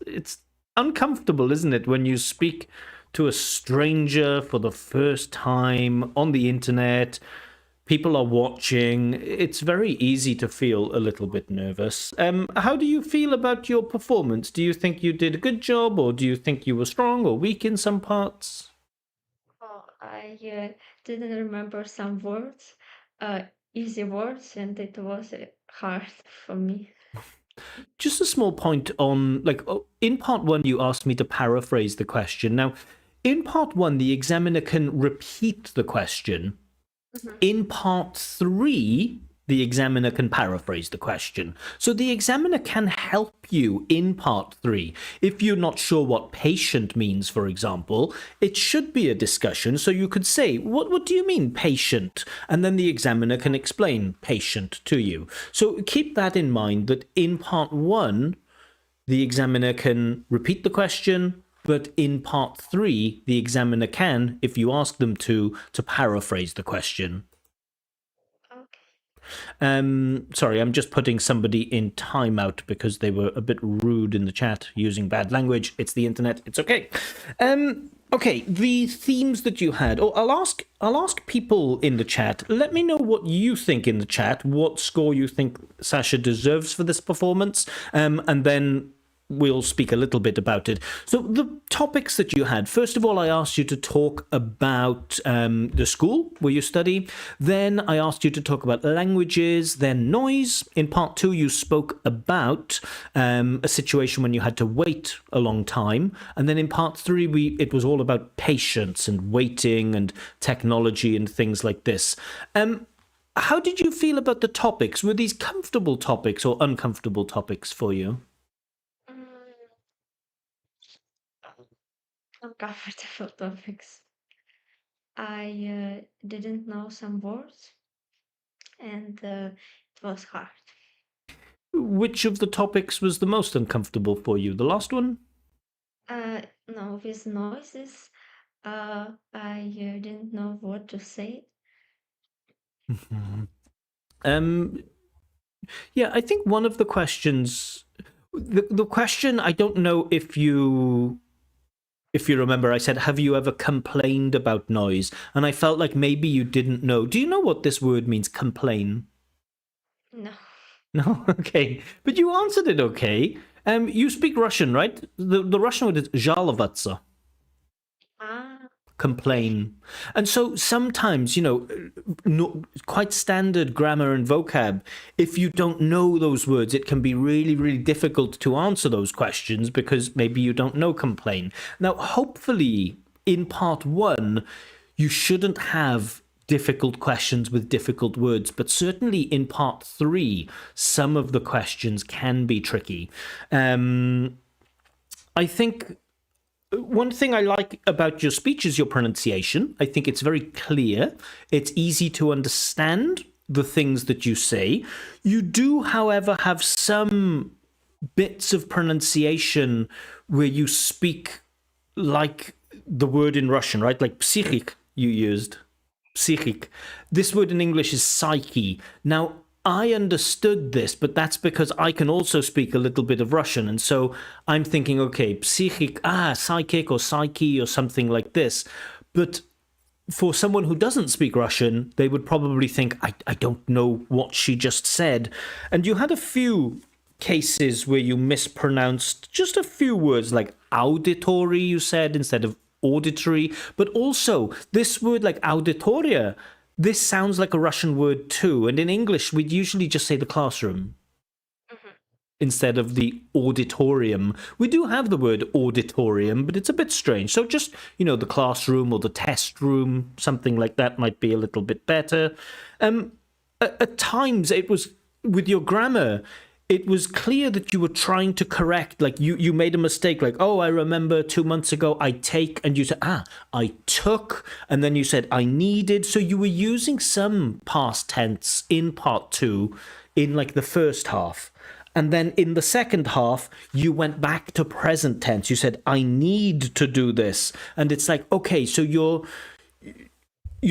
Speaker 1: uncomfortable, isn't it, when you speak to a stranger for the first time on the internet. People are watching. It's very easy to feel a little bit nervous. How do you feel about your performance? Do you think you did a good job, or do you think you were strong or weak in some parts?
Speaker 3: Oh, I didn't remember some words, easy words, and it was hard for me.
Speaker 1: Just a small point on, like, in part one, you asked me to paraphrase the question. Now, in part one, the examiner can repeat the question. In part three, the examiner can paraphrase the question. So the examiner can help you in part three. If you're not sure what patient means, for example, it should be a discussion. So you could say, what do you mean patient? And then the examiner can explain patient to you. So keep that in mind, that in part one, the examiner can repeat the question, but in part three, the examiner can, if you ask them to paraphrase the question. Sorry, I'm just putting somebody in timeout because they were a bit rude in the chat using bad language. It's the internet. It's okay. Okay, the themes that you had. Oh, I'll ask people in the chat. Let me know what you think in the chat. What score you think Sasha deserves for this performance, and then we'll speak a little bit about it. So the topics that you had, first of all, I asked you to talk about the school where you study. Then I asked you to talk about languages, then noise. In part two, you spoke about a situation when you had to wait a long time. And then in part three, it was all about patience and waiting and technology and things like this. How did you feel about the topics? Were these comfortable topics or uncomfortable topics for you?
Speaker 3: Uncomfortable topics. I didn't know some words, and it was hard.
Speaker 1: Which of the topics was the most uncomfortable for you? The last one?
Speaker 3: No, with noises, I didn't know what to say.
Speaker 1: Yeah, I think one of the questions, the question, I don't know if you remember, I said, have you ever complained about noise? And I felt like maybe you didn't know. Do you know what this word means, complain?
Speaker 3: No.
Speaker 1: No? Okay. But you answered it okay. You speak Russian, right? The Russian word is жаловаться. Complain. And so sometimes, quite standard grammar and vocab, if you don't know those words, it can be really, really difficult to answer those questions because maybe you don't know complain. Now, hopefully, in part one, you shouldn't have difficult questions with difficult words, but certainly in part three, some of the questions can be tricky. I think one thing I like about your speech is your pronunciation. I think it's very clear. It's easy to understand the things that you say. You do, however, have some bits of pronunciation where you speak like the word in Russian, right? Like psychic you used. Psychic. This word in English is psyche. Now, I understood this, but that's because I can also speak a little bit of Russian. And so I'm thinking, okay, psychic or psyche or something like this. But for someone who doesn't speak Russian, they would probably think, I don't know what she just said. And you had a few cases where you mispronounced just a few words, like auditory, you said, instead of auditory. But also, this word like auditoria, this sounds like a Russian word too. And in English, we'd usually just say the classroom instead of the auditorium. We do have the word auditorium, but it's a bit strange. So just, the classroom or the test room, something like that might be a little bit better. At times, it was, with your grammar, it was clear that you were trying to correct, like you made a mistake, like, oh, I remember 2 months ago, I take, and you said, I took, and then you said, I needed. So you were using some past tense in part two, in like the first half. And then in the second half, you went back to present tense. You said, I need to do this. And it's like, okay, so you're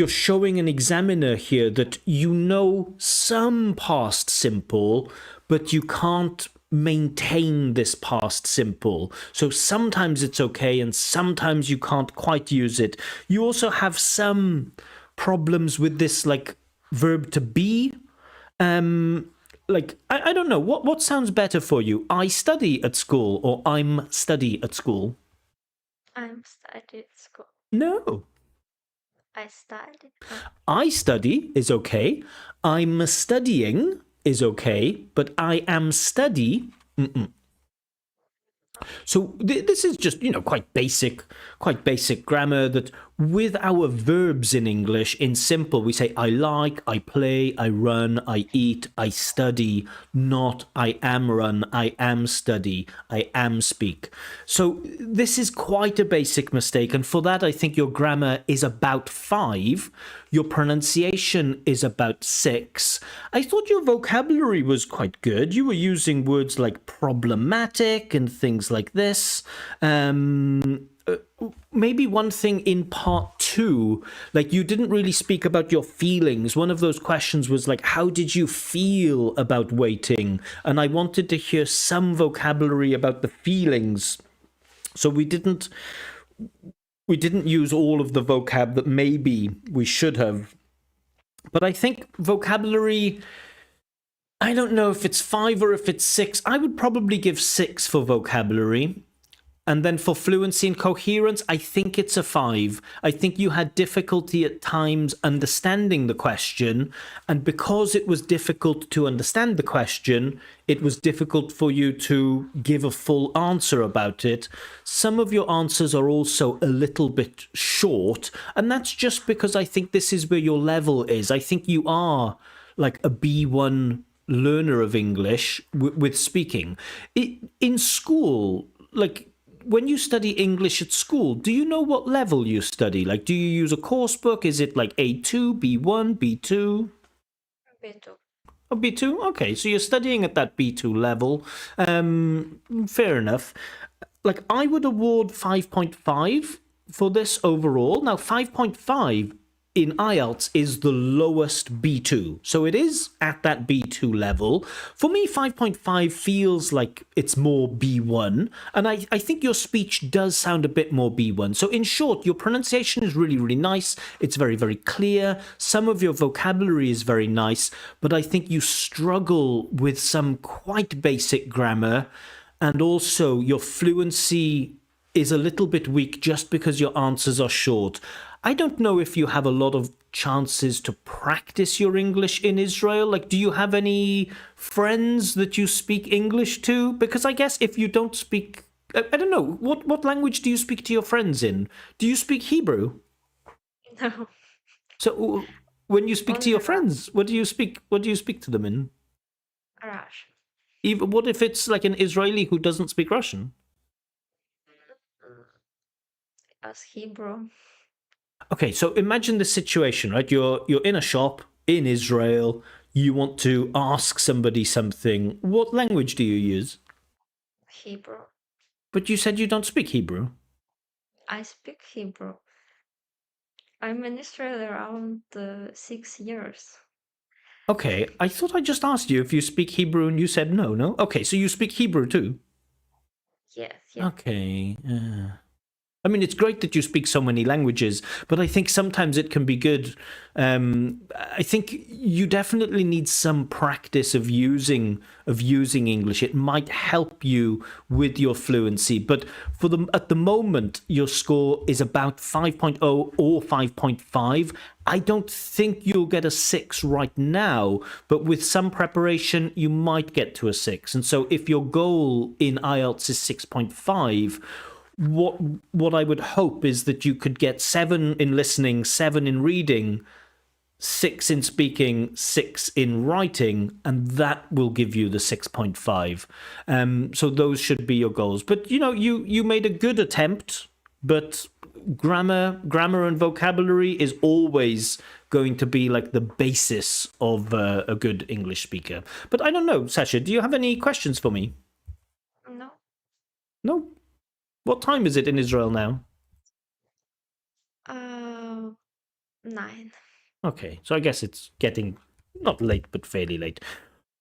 Speaker 1: showing an examiner here that you know some past simple, but you can't maintain this past simple. So sometimes it's okay and sometimes you can't quite use it. You also have some problems with this like verb to be. Like I don't know, what sounds better for you? I study at school or I'm study at school?
Speaker 3: I'm studying at school.
Speaker 1: No.
Speaker 3: I study.
Speaker 1: I study is okay. I'm studying is okay, but I am study. So this is just, quite basic grammar that with our verbs in English, in simple, we say I like, I play, I run, I eat, I study, not I am run, I am study, I am speak. So this is quite a basic mistake. And for that, I think your grammar is about 5. Your pronunciation is about 6. I thought your vocabulary was quite good. You were using words like problematic and things like this. Maybe one thing in part 2, like you didn't really speak about your feelings. One of those questions was like, how did you feel about waiting? And I wanted to hear some vocabulary about the feelings. So we didn't use all of the vocab that maybe we should have. But I think vocabulary, I don't know if it's 5 or if it's 6. I would probably give 6 for vocabulary. And then for fluency and coherence, I think it's a 5. I think you had difficulty at times understanding the question. And because it was difficult to understand the question, it was difficult for you to give a full answer about it. Some of your answers are also a little bit short. And that's just because I think this is where your level is. I think you are like a B1 learner of English with speaking. In school, like, when you study English at school, do you know what level you study? Like, do you use a course book? Is it like A2, B1, B2?
Speaker 3: B2.
Speaker 1: Oh, B2? Okay, so you're studying at that B2 level. Fair enough. Like, I would award 5.5 for this overall. Now, 5.5 in IELTS is the lowest B2. So it is at that B2 level. For me, 5.5 feels like it's more B1. And I think your speech does sound a bit more B1. So in short, your pronunciation is really, really nice. It's very, very clear. Some of your vocabulary is very nice. But I think you struggle with some quite basic grammar. And also your fluency is a little bit weak just because your answers are short. I don't know if you have a lot of chances to practice your English in Israel. Like, do you have any friends that you speak English to? Because I guess if you don't speak, I don't know, what language do you speak to your friends in? Do you speak Hebrew?
Speaker 3: No.
Speaker 1: So when you speak to your friends, what do you speak to them in?
Speaker 3: Russian.
Speaker 1: Even what if it's like an Israeli who doesn't speak Russian?
Speaker 3: As Hebrew.
Speaker 1: Okay, so imagine the situation, right? You're in a shop in Israel. You want to ask somebody something. What language do you use?
Speaker 3: Hebrew.
Speaker 1: But you said you don't speak Hebrew.
Speaker 3: I speak Hebrew. I'm in Israel around 6 years.
Speaker 1: Okay, I thought I just asked you if you speak Hebrew and you said no, no? Okay, so you speak Hebrew too?
Speaker 3: Yes, yes.
Speaker 1: Okay. I mean, it's great that you speak so many languages, but I think sometimes it can be good. I think you definitely need some practice of using English. It might help you with your fluency, but at the moment, your score is about 5.0 or 5.5. I don't think you'll get a 6 right now, but with some preparation, you might get to a 6. And so if your goal in IELTS is 6.5, what I would hope is that you could get 7 in listening, 7 in reading, 6 in speaking, 6 in writing, and that will give you the 6.5. So those should be your goals. But you made a good attempt, but grammar and vocabulary is always going to be like the basis of a good English speaker. But I don't know, Sasha, do you have any questions for me?
Speaker 3: No.
Speaker 1: No? What time is it in Israel now?
Speaker 3: 9.
Speaker 1: Okay, so I guess it's getting not late, but fairly late.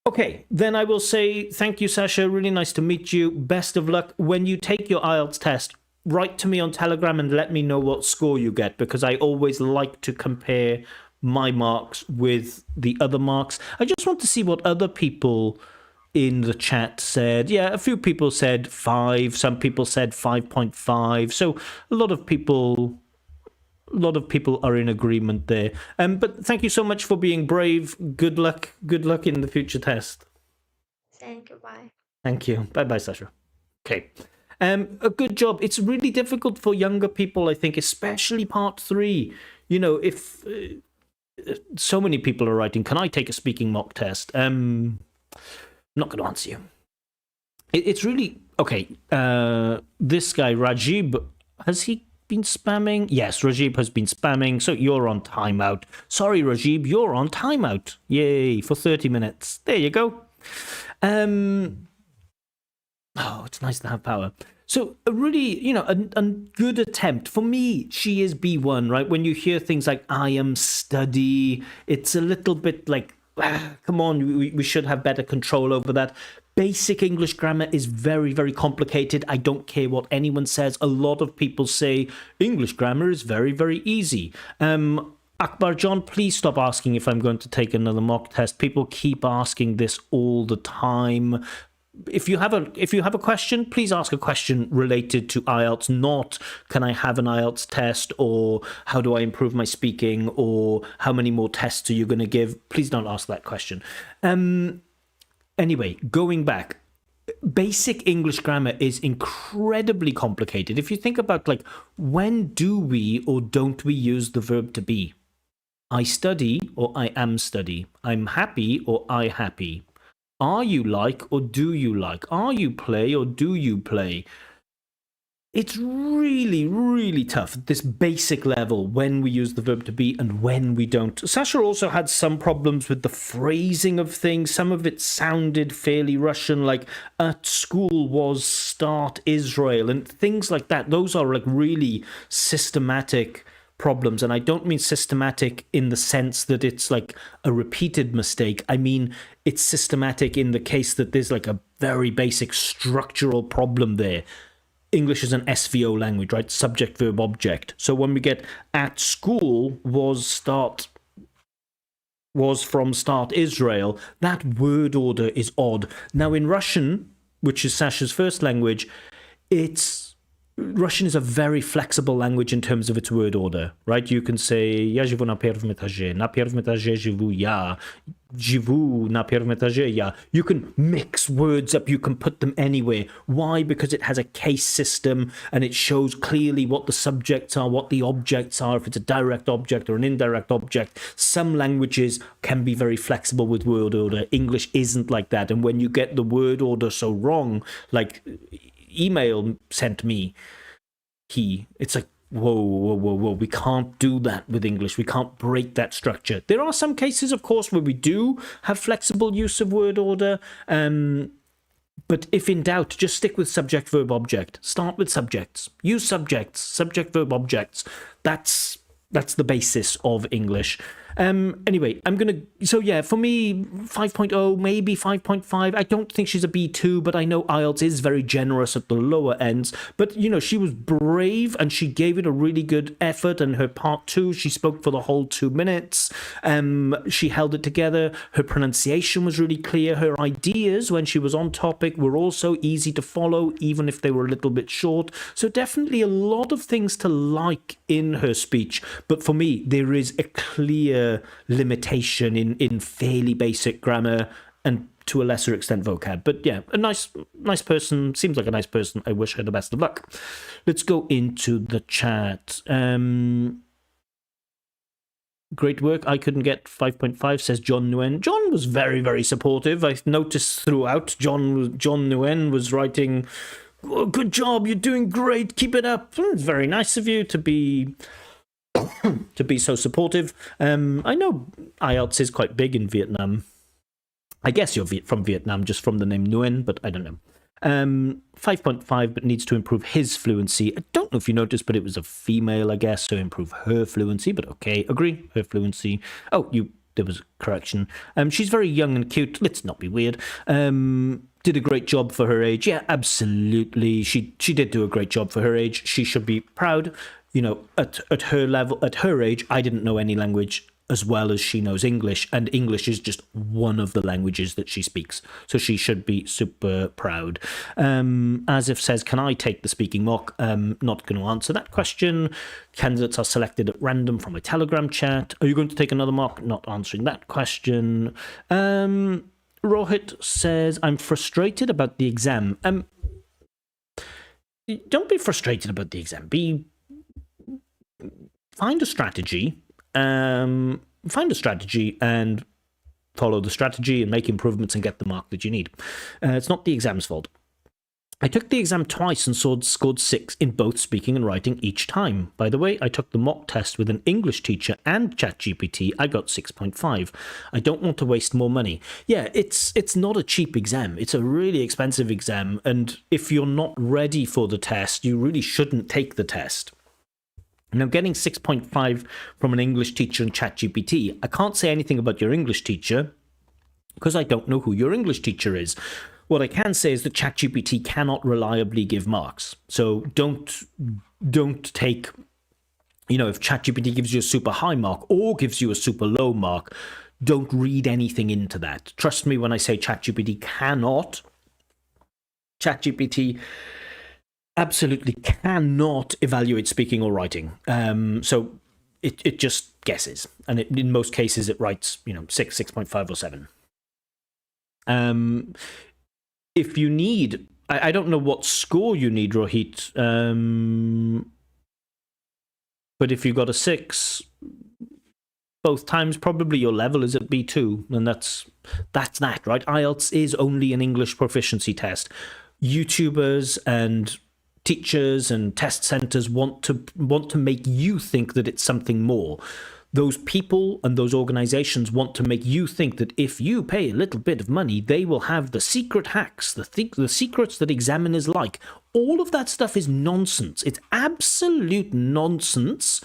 Speaker 1: Okay, then I will say thank you, Sasha. Really nice to meet you. Best of luck. When you take your IELTS test, write to me on Telegram and let me know what score you get, because I always like to compare my marks with the other marks. I just want to see what other people in the chat said. Yeah, a few people said 5, some people said 5.5. So a lot of people are in agreement there. But thank you so much for being brave. Good luck in the future test.
Speaker 3: Thank you. Bye.
Speaker 1: Thank you. Bye, Sasha. Okay. A good job. It's really difficult for younger people, I think, especially part 3. You know, if so many people are writing, can I take a speaking mock test? I'm not going to answer you. It's really okay. This guy Rajib, has he been spamming? Yes, Rajib has been spamming, so you're on timeout. Sorry, Rajib, you're on timeout. Yay, for 30 minutes. There you go. Oh, it's nice to have power. So a really, you know, a good attempt. For me, she is B1, right? When you hear things like I am study, it's a little bit like, come on, we should have better control over that. Basic English grammar is very, very complicated. I don't care what anyone says. A lot of people say English grammar is very, very easy. Akbar John, please stop asking if I'm going to take another mock test. People keep asking this all the time. If you have a question, please ask a question related to IELTS, not can I have an IELTS test, or how do I improve my speaking, or how many more tests are you going to give? Please don't ask that question. Anyway, going back, basic English grammar is incredibly complicated. If you think about, like, when do we or don't we use the verb to be? I study or I am study. I'm happy or I happy. Are you like or do you like? Are you play or do you play? It's really, really tough, this basic level, when we use the verb to be and when we don't. Sasha also had some problems with the phrasing of things. Some of it sounded fairly Russian, like at school was start Israel and things like that. Those are like really systematic problems. And I don't mean systematic in the sense that it's like a repeated mistake. I mean, it's systematic in the case that there's like a very basic structural problem there. English is an SVO language, right? Subject, verb, object. So when we get at school was from start Israel, that word order is odd. Now in Russian, which is Sasha's first language, Russian is a very flexible language in terms of its word order, right? You can say я живу на первом этаже живу я, живу на первом этаже я. You can mix words up, you can put them anywhere. Why? Because it has a case system and it shows clearly what the subjects are, what the objects are, if it's a direct object or an indirect object. Some languages can be very flexible with word order. English isn't like that. And when you get the word order so wrong, like email sent me, it's like, whoa, we can't do that with English. We can't break that structure. There are some cases, of course, where we do have flexible use of word order, but if in doubt, just stick with subject, verb, object. Start with subjects. Use subjects, subject, verb, objects. That's the basis of English. Anyway, so yeah, for me, 5.0, maybe 5.5. I don't think she's a B2, but I know IELTS is very generous at the lower ends. But, you know, she was brave and she gave it a really good effort. And her part 2, she spoke for the whole 2 minutes. She held it together. Her pronunciation was really clear. Her ideas, when she was on topic, were also easy to follow, even if they were a little bit short. So definitely a lot of things to like in her speech. But for me, there is a clear limitation in fairly basic grammar and to a lesser extent vocab. But yeah, a nice person, seems like a nice person. I wish her the best of luck. Let's go into the chat. Great work. I couldn't get 5.5, says John Nguyen. John was very, very supportive. I've noticed throughout John Nguyen was writing, oh, good job, you're doing great, keep it up. It's very nice of you to be so supportive. I know IELTS is quite big in Vietnam. I guess you're from Vietnam just from the name Nguyen, but I don't know. 5.5, but needs to improve his fluency. I don't know if you noticed, but it was a female, I guess, so improve her fluency, but okay, agree, her fluency. Oh, you there was a correction. She's very young and cute. Let's not be weird. Did a great job for her age. Yeah, absolutely. She did do a great job for her age. She should be proud. You know, at her level, at her age, I didn't know any language as well as she knows English, and English is just one of the languages that she speaks. So she should be super proud. As if says, can I take the speaking mock? Not going to answer that question. Candidates are selected at random from a Telegram chat. Are you going to take another mock? Not answering that question. Rohit says, I'm frustrated about the exam. Don't be frustrated about the exam. Find a strategy. Find a strategy and follow the strategy and make improvements and get the mark that you need. It's not the exam's fault. I took the exam twice and scored 6 in both speaking and writing each time. By the way, I took the mock test with an English teacher and ChatGPT. I got 6.5. I don't want to waste more money. Yeah, it's not a cheap exam. It's a really expensive exam. And if you're not ready for the test, you really shouldn't take the test. Now, getting 6.5 from an English teacher and ChatGPT, I can't say anything about your English teacher because I don't know who your English teacher is. What I can say is that ChatGPT cannot reliably give marks. So don't take, you know, if ChatGPT gives you a super high mark or gives you a super low mark, don't read anything into that. Trust me when I say ChatGPT cannot. ChatGPT absolutely cannot evaluate speaking or writing. So it just guesses. And in most cases, it writes, 6, 6.5 or 7. If you need, I don't know what score you need, Rohit. But if you got a 6 both times, probably your level is at B2. And that's that, right? IELTS is only an English proficiency test. YouTubers and teachers and test centers want to make you think that it's something more. Those people and those organizations want to make you think that if you pay a little bit of money, they will have the secret hacks, the secrets that examiners like. All of that stuff is nonsense. It's absolute nonsense.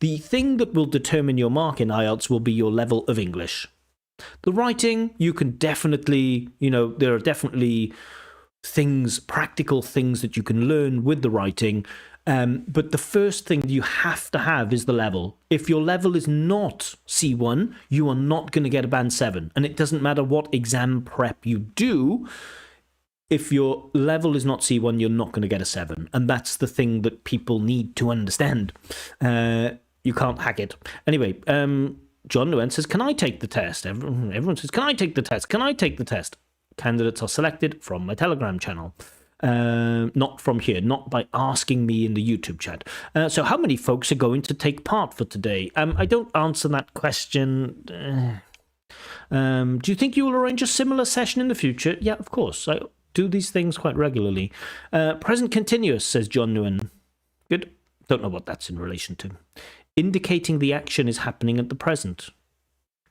Speaker 1: The thing that will determine your mark in IELTS will be your level of English. The writing, you can definitely, there are definitely practical things that you can learn with the writing. But the first thing you have to have is the level. If your level is not C1, you are not going to get a band 7. And it doesn't matter what exam prep you do. If your level is not C1, you're not going to get a 7. And that's the thing that people need to understand. You can't hack it. Anyway, John Nguyen says, can I take the test? Everyone says, can I take the test? Can I take the test? Candidates are selected from my Telegram channel. Not from here, not by asking me in the YouTube chat. So how many folks are going to take part for today? I don't answer that question. Do you think you will arrange a similar session in the future? Yeah, of course. I do these things quite regularly. Present continuous, says John Nguyen. Good. Don't know what that's in relation to. Indicating the action is happening at the present.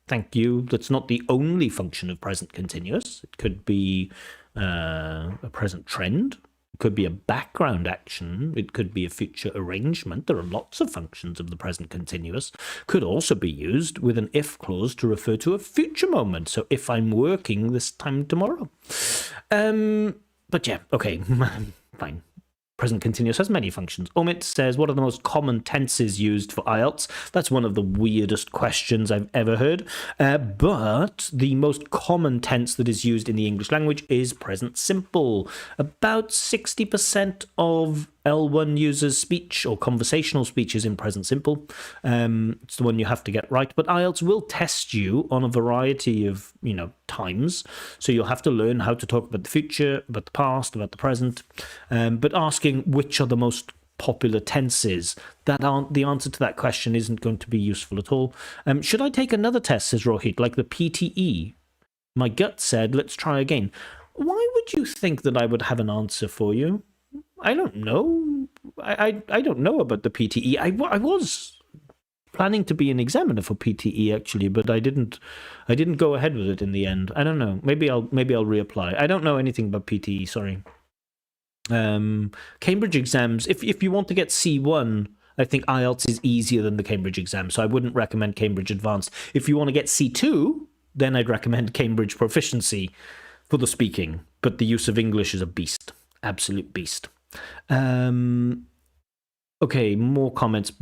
Speaker 1: Thank you. That's not the only function of present continuous. It could be a present trend. It could be a background action. It could be a future arrangement. There are lots of functions of the present continuous. Could also be used with an if clause to refer to a future moment. So if I'm working this time tomorrow. But yeah, okay, fine. Present continuous has many functions. Omit says, what are the most common tenses used for IELTS? That's one of the weirdest questions I've ever heard. But the most common tense that is used in the English language is present simple. About 60% of L1 users' speech or conversational speech is in present simple. It's the one you have to get right. But IELTS will test you on a variety of, times. So you'll have to learn how to talk about the future, about the past, about the present. But asking which are the most popular tenses, the answer to that question isn't going to be useful at all. Should I take another test, says Rohit, like the PTE? My gut said, let's try again. Why would you think that I would have an answer for you? I don't know. I don't know about the PTE. I was planning to be an examiner for PTE actually, but I didn't go ahead with it in the end. I don't know. Maybe I'll reapply. I don't know anything about PTE. Sorry. Cambridge exams. If you want to get C1, I think IELTS is easier than the Cambridge exam, so I wouldn't recommend Cambridge Advanced. If you want to get C2, then I'd recommend Cambridge Proficiency for the speaking, but the use of English is a beast, absolute beast. Okay, more comments.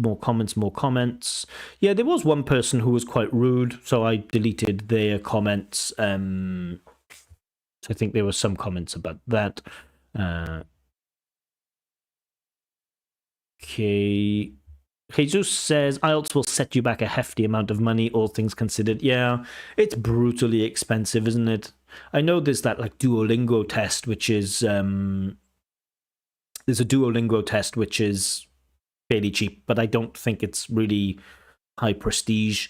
Speaker 1: Yeah, there was one person who was quite rude, so I deleted their comments. So I think there were some comments about that. Okay. Jesus says, IELTS will set you back a hefty amount of money, all things considered. Yeah, it's brutally expensive, isn't it? I know there's that like Duolingo test, which is... there's a Duolingo test, which is fairly cheap, but I don't think it's really high prestige.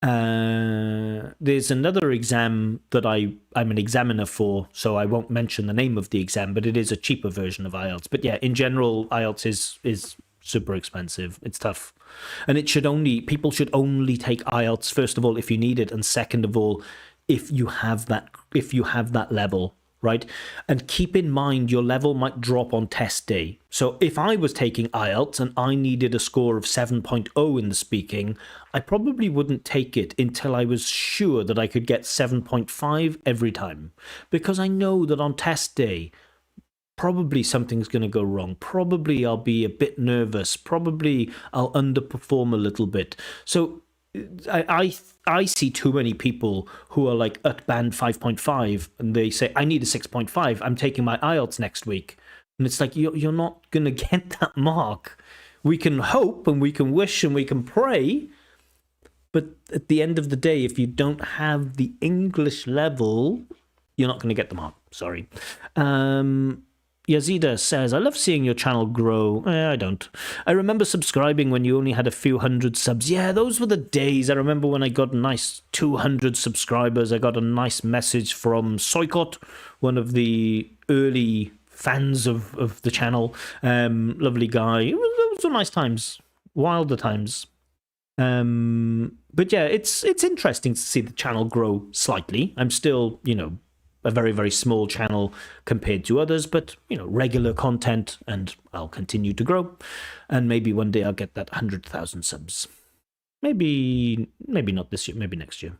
Speaker 1: There's another exam that I'm an examiner for, so I won't mention the name of the exam, but it is a cheaper version of IELTS. But yeah, in general, IELTS is super expensive. It's tough. And people should only take IELTS, first of all, if you need it, and second of all, if you have that level. Right? And keep in mind your level might drop on test day. So if I was taking IELTS and I needed a score of 7.0 in the speaking, I probably wouldn't take it until I was sure that I could get 7.5 every time. Because I know that on test day, probably something's going to go wrong. Probably I'll be a bit nervous. Probably I'll underperform a little bit. So I see too many people who are like at band 5.5 and they say, I need a 6.5. I'm taking my IELTS next week. And it's like, you're not going to get that mark. We can hope and we can wish and we can pray. But at the end of the day, if you don't have the English level, you're not going to get the mark. Sorry. Yazida says, I love seeing your channel grow. I don't. I remember subscribing when you only had a few hundred subs. Yeah, those were the days. I remember when I got a nice 200 subscribers. I got a nice message from Soykot, one of the early fans of the channel. Lovely guy. It was nice times. Wilder times. But yeah, it's interesting to see the channel grow slightly. I'm still, a very, very small channel compared to others, but, regular content, and I'll continue to grow. And maybe one day I'll get that 100,000 subs. Maybe not this year, maybe next year.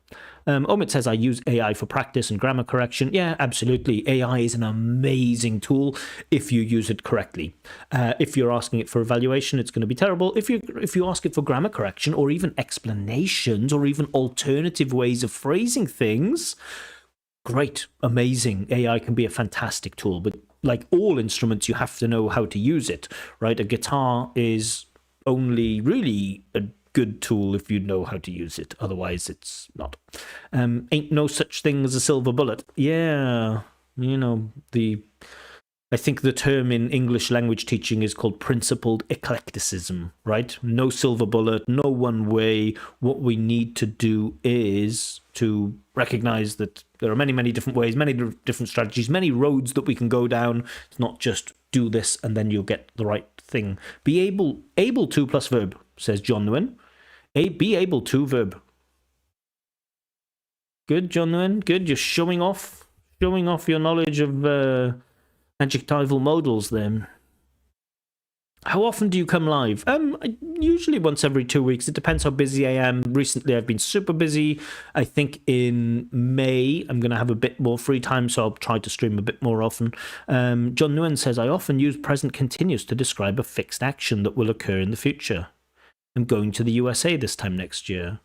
Speaker 1: Omid says, I use AI for practice and grammar correction. Yeah, absolutely. AI is an amazing tool if you use it correctly. If you're asking it for evaluation, it's going to be terrible. If you ask it for grammar correction or even explanations or even alternative ways of phrasing things, great, amazing. AI can be a fantastic tool, but like all instruments, you have to know how to use it, right? A guitar is only really a good tool if you know how to use it. Otherwise, it's not. Ain't no such thing as a silver bullet. Yeah, I think the term in English language teaching is called principled eclecticism, right? No silver bullet, no one way. What we need to do is to recognize that there are many, many different ways, many different strategies, many roads that we can go down. It's not just do this and then you'll get the right thing. Be able to plus verb, says John Nguyen. Be able to verb. Good, John Nguyen. Good. You're showing off your knowledge of adjectival modals then. How often do you come live? Usually once every 2 weeks. It depends how busy I am. Recently, I've been super busy. I think in May, I'm going to have a bit more free time, so I'll try to stream a bit more often. John Nguyen says, I often use present continuous to describe a fixed action that will occur in the future. I'm going to the USA this time next year.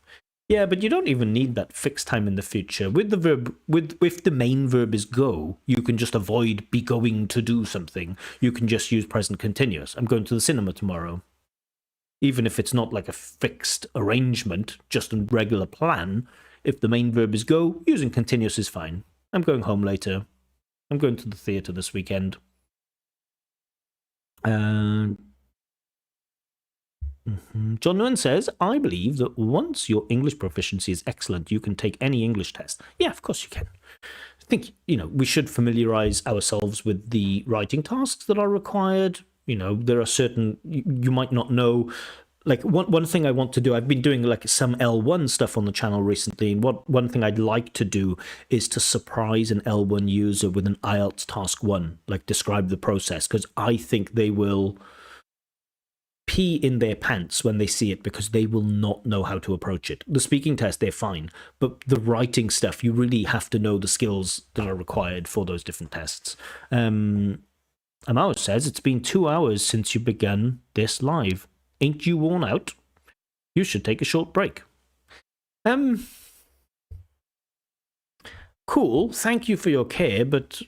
Speaker 1: Yeah, but you don't even need that fixed time in the future. With the verb, if the main verb is go, you can just avoid be going to do something. You can just use present continuous. I'm going to the cinema tomorrow. Even if it's not like a fixed arrangement, just a regular plan, if the main verb is go, using continuous is fine. I'm going home later. I'm going to the theatre this weekend. John Nguyen says, I believe that once your English proficiency is excellent, you can take any English test. Yeah, of course you can. I think, we should familiarize ourselves with the writing tasks that are required. There are certain, you might not know, like one thing I want to do, I've been doing like some L1 stuff on the channel recently, and one thing I'd like to do is to surprise an L1 user with an IELTS task 1, like describe the process, because I think pee in their pants when they see it because they will not know how to approach it. The speaking test, they're fine. But the writing stuff, you really have to know the skills that are required for those different tests. Amos says, it's been 2 hours since you began this live. Ain't you worn out? You should take a short break. Cool. Thank you for your care, but,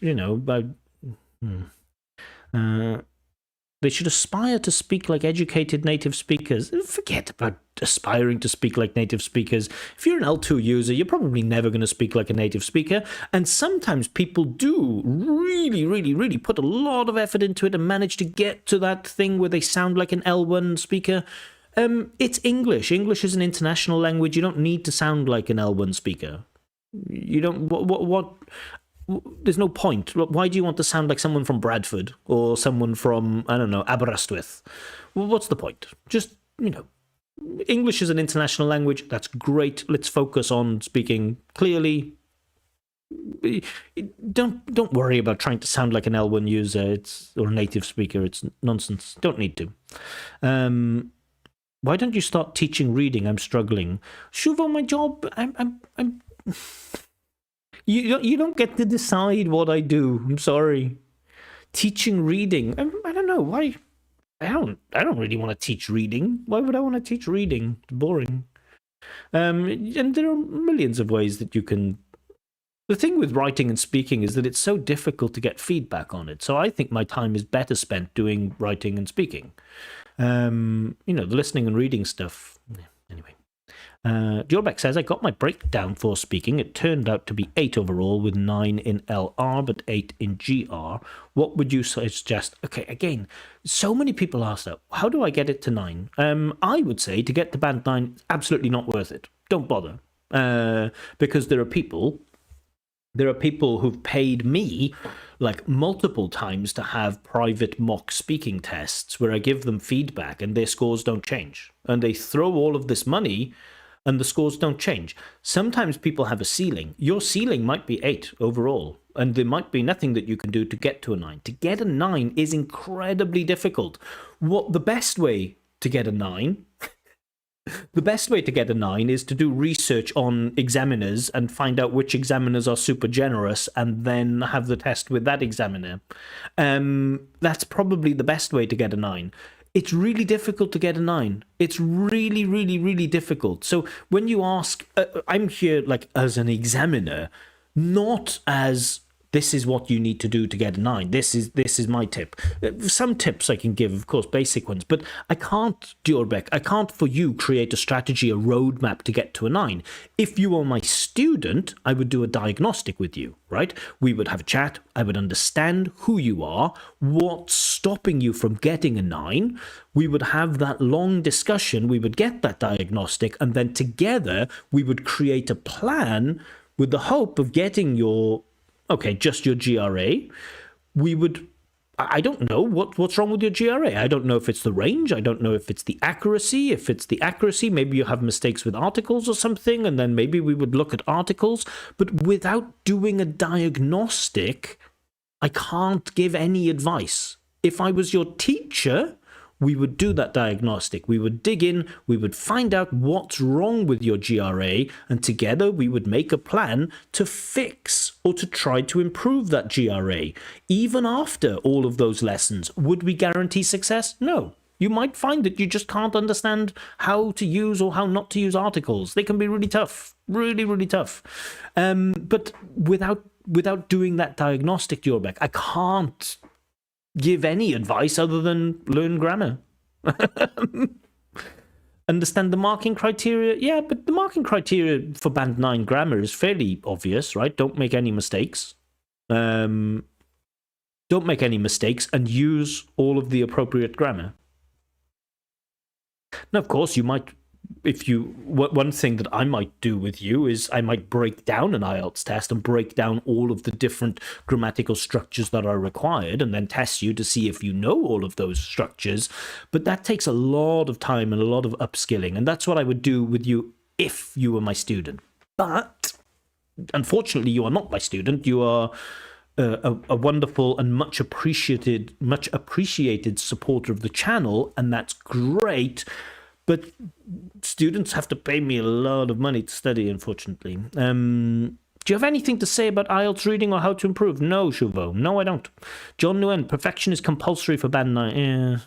Speaker 1: they should aspire to speak like educated native speakers. Forget about aspiring to speak like native speakers. If you're an L2 user, you're probably never going to speak like a native speaker. And sometimes people do really, really, really put a lot of effort into it and manage to get to that thing where they sound like an L1 speaker. It's English. English is an international language. You don't need to sound like an L1 speaker. You don't... What there's no point. Why do you want to sound like someone from Bradford or someone from, I don't know, Aberystwyth? Well, what's the point? Just, English is an international language. That's great. Let's focus on speaking clearly. Don't worry about trying to sound like an L1 user or a native speaker. It's nonsense. Don't need to. Why don't you start teaching reading? I'm struggling. Shuvo, my job. I'm You don't get to decide what I do. I'm sorry. Teaching reading. I don't know why. I don't really want to teach reading. Why would I want to teach reading? It's boring. And there are millions of ways that you can. The thing with writing and speaking is that it's so difficult to get feedback on it. So I think my time is better spent doing writing and speaking. The listening and reading stuff. Anyway. Jorbeck says, I got my breakdown for speaking. It turned out to be 8 overall with 9 in LR, but 8 in GR. What would you suggest? Okay, again, so many people ask that. How do I get it to 9? I would say to get to band 9, absolutely not worth it. Don't bother. Because there are people who've paid me like multiple times to have private mock speaking tests where I give them feedback and their scores don't change. And they throw all of this money and the scores don't change. Sometimes people have a ceiling. Your ceiling might be 8 overall, and there might be nothing that you can do to get to a 9. To get a 9 is incredibly difficult. The best way to get a 9 is to do research on examiners and find out which examiners are super generous and then have the test with that examiner. That's probably the best way to get a 9. It's really difficult to get a 9. It's really, really, really difficult. So when you ask, I'm here like as an examiner, not as this is what you need to do to get a 9. This is my tip. Some tips I can give, of course, basic ones, but I can't, Jorbeck, I can't for you create a strategy, a roadmap to get to a 9. If you were my student, I would do a diagnostic with you, right? We would have a chat. I would understand who you are, what's stopping you from getting a 9. We would have that long discussion. We would get that diagnostic, and then together we would create a plan with the hope of getting just your GRA. I don't know what's wrong with your GRA. I don't know if it's the range. I don't know if it's the accuracy. If it's the accuracy, maybe you have mistakes with articles or something, and then maybe we would look at articles. But without doing a diagnostic, I can't give any advice. If I was your teacher, we would do that diagnostic. We would dig in, we would find out what's wrong with your GRA, and together we would make a plan to fix or to try to improve that GRA. Even after all of those lessons, would we guarantee success? No. You might find that you just can't understand how to use or how not to use articles. They can be really tough, really, really tough. But without doing that diagnostic, Jorbeck, I can't give any advice other than learn grammar. Understand the marking criteria? Yeah, but the marking criteria for Band 9 grammar is fairly obvious, right? Don't make any mistakes. Don't make any mistakes and use all of the appropriate grammar. Now, of course, you might... one thing that I might do with you is I might break down an IELTS test and break down all of the different grammatical structures that are required and then test you to see if you know all of those structures. But that takes a lot of time and a lot of upskilling. And that's what I would do with you if you were my student. But unfortunately, you are not my student. You are a wonderful and much appreciated supporter of the channel, and that's great. But students have to pay me a lot of money to study, unfortunately. Do you have anything to say about IELTS reading or how to improve? No, Shuvo. No, I don't. John Nguyen, perfection is compulsory for Band 9. Yeah,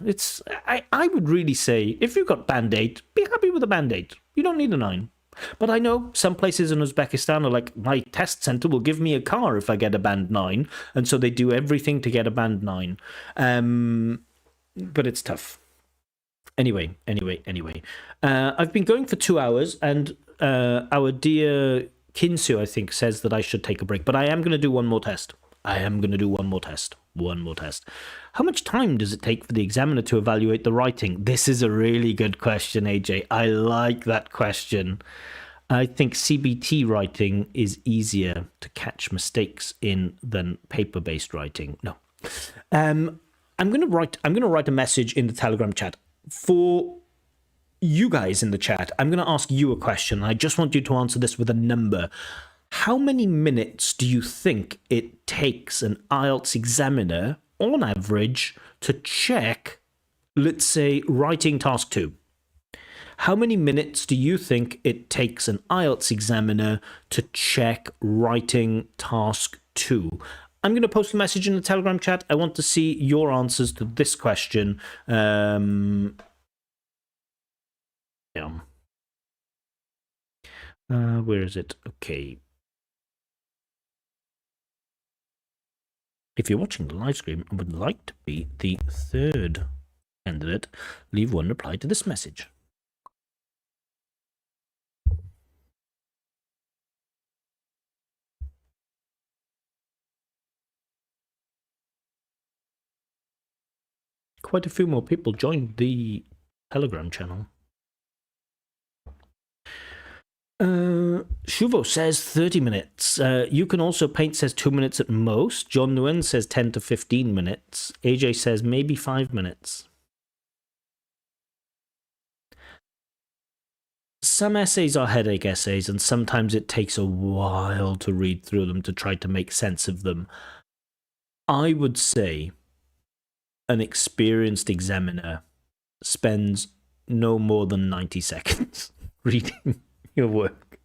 Speaker 1: I would really say, if you've got Band 8, be happy with a Band 8. You don't need a 9. But I know some places in Uzbekistan are like, my test center will give me a car if I get a Band 9. And so they do everything to get a Band 9. But it's tough. Anyway. I've been going for 2 hours, and our dear Kinsu, I think, says that I should take a break. But I am going to do one more test. One more test. How much time does it take for the examiner to evaluate the writing? This is a really good question, AJ. I like that question. I think CBT writing is easier to catch mistakes in than paper-based writing. No. I'm going to write a message in the Telegram chat. For you guys in the chat, I'm going to ask you a question. I just want you to answer this with a number. How many minutes do you think it takes an IELTS examiner, on average, to check, let's say, writing task 2? How many minutes do you think it takes an IELTS examiner to check writing task 2? I'm going to post a message in the Telegram chat. I want to see your answers to this question. Yeah. Where is it? Okay. If you're watching the live stream and would like to be the third candidate, leave one reply to this message. Quite a few more people joined the Telegram channel. Shuvo says 30 minutes. You can also paint says 2 minutes at most. John Nguyen says 10 to 15 minutes. AJ says maybe 5 minutes. Some essays are headache essays, and sometimes it takes a while to read through them to try to make sense of them. I would say an experienced examiner spends no more than 90 seconds reading your work.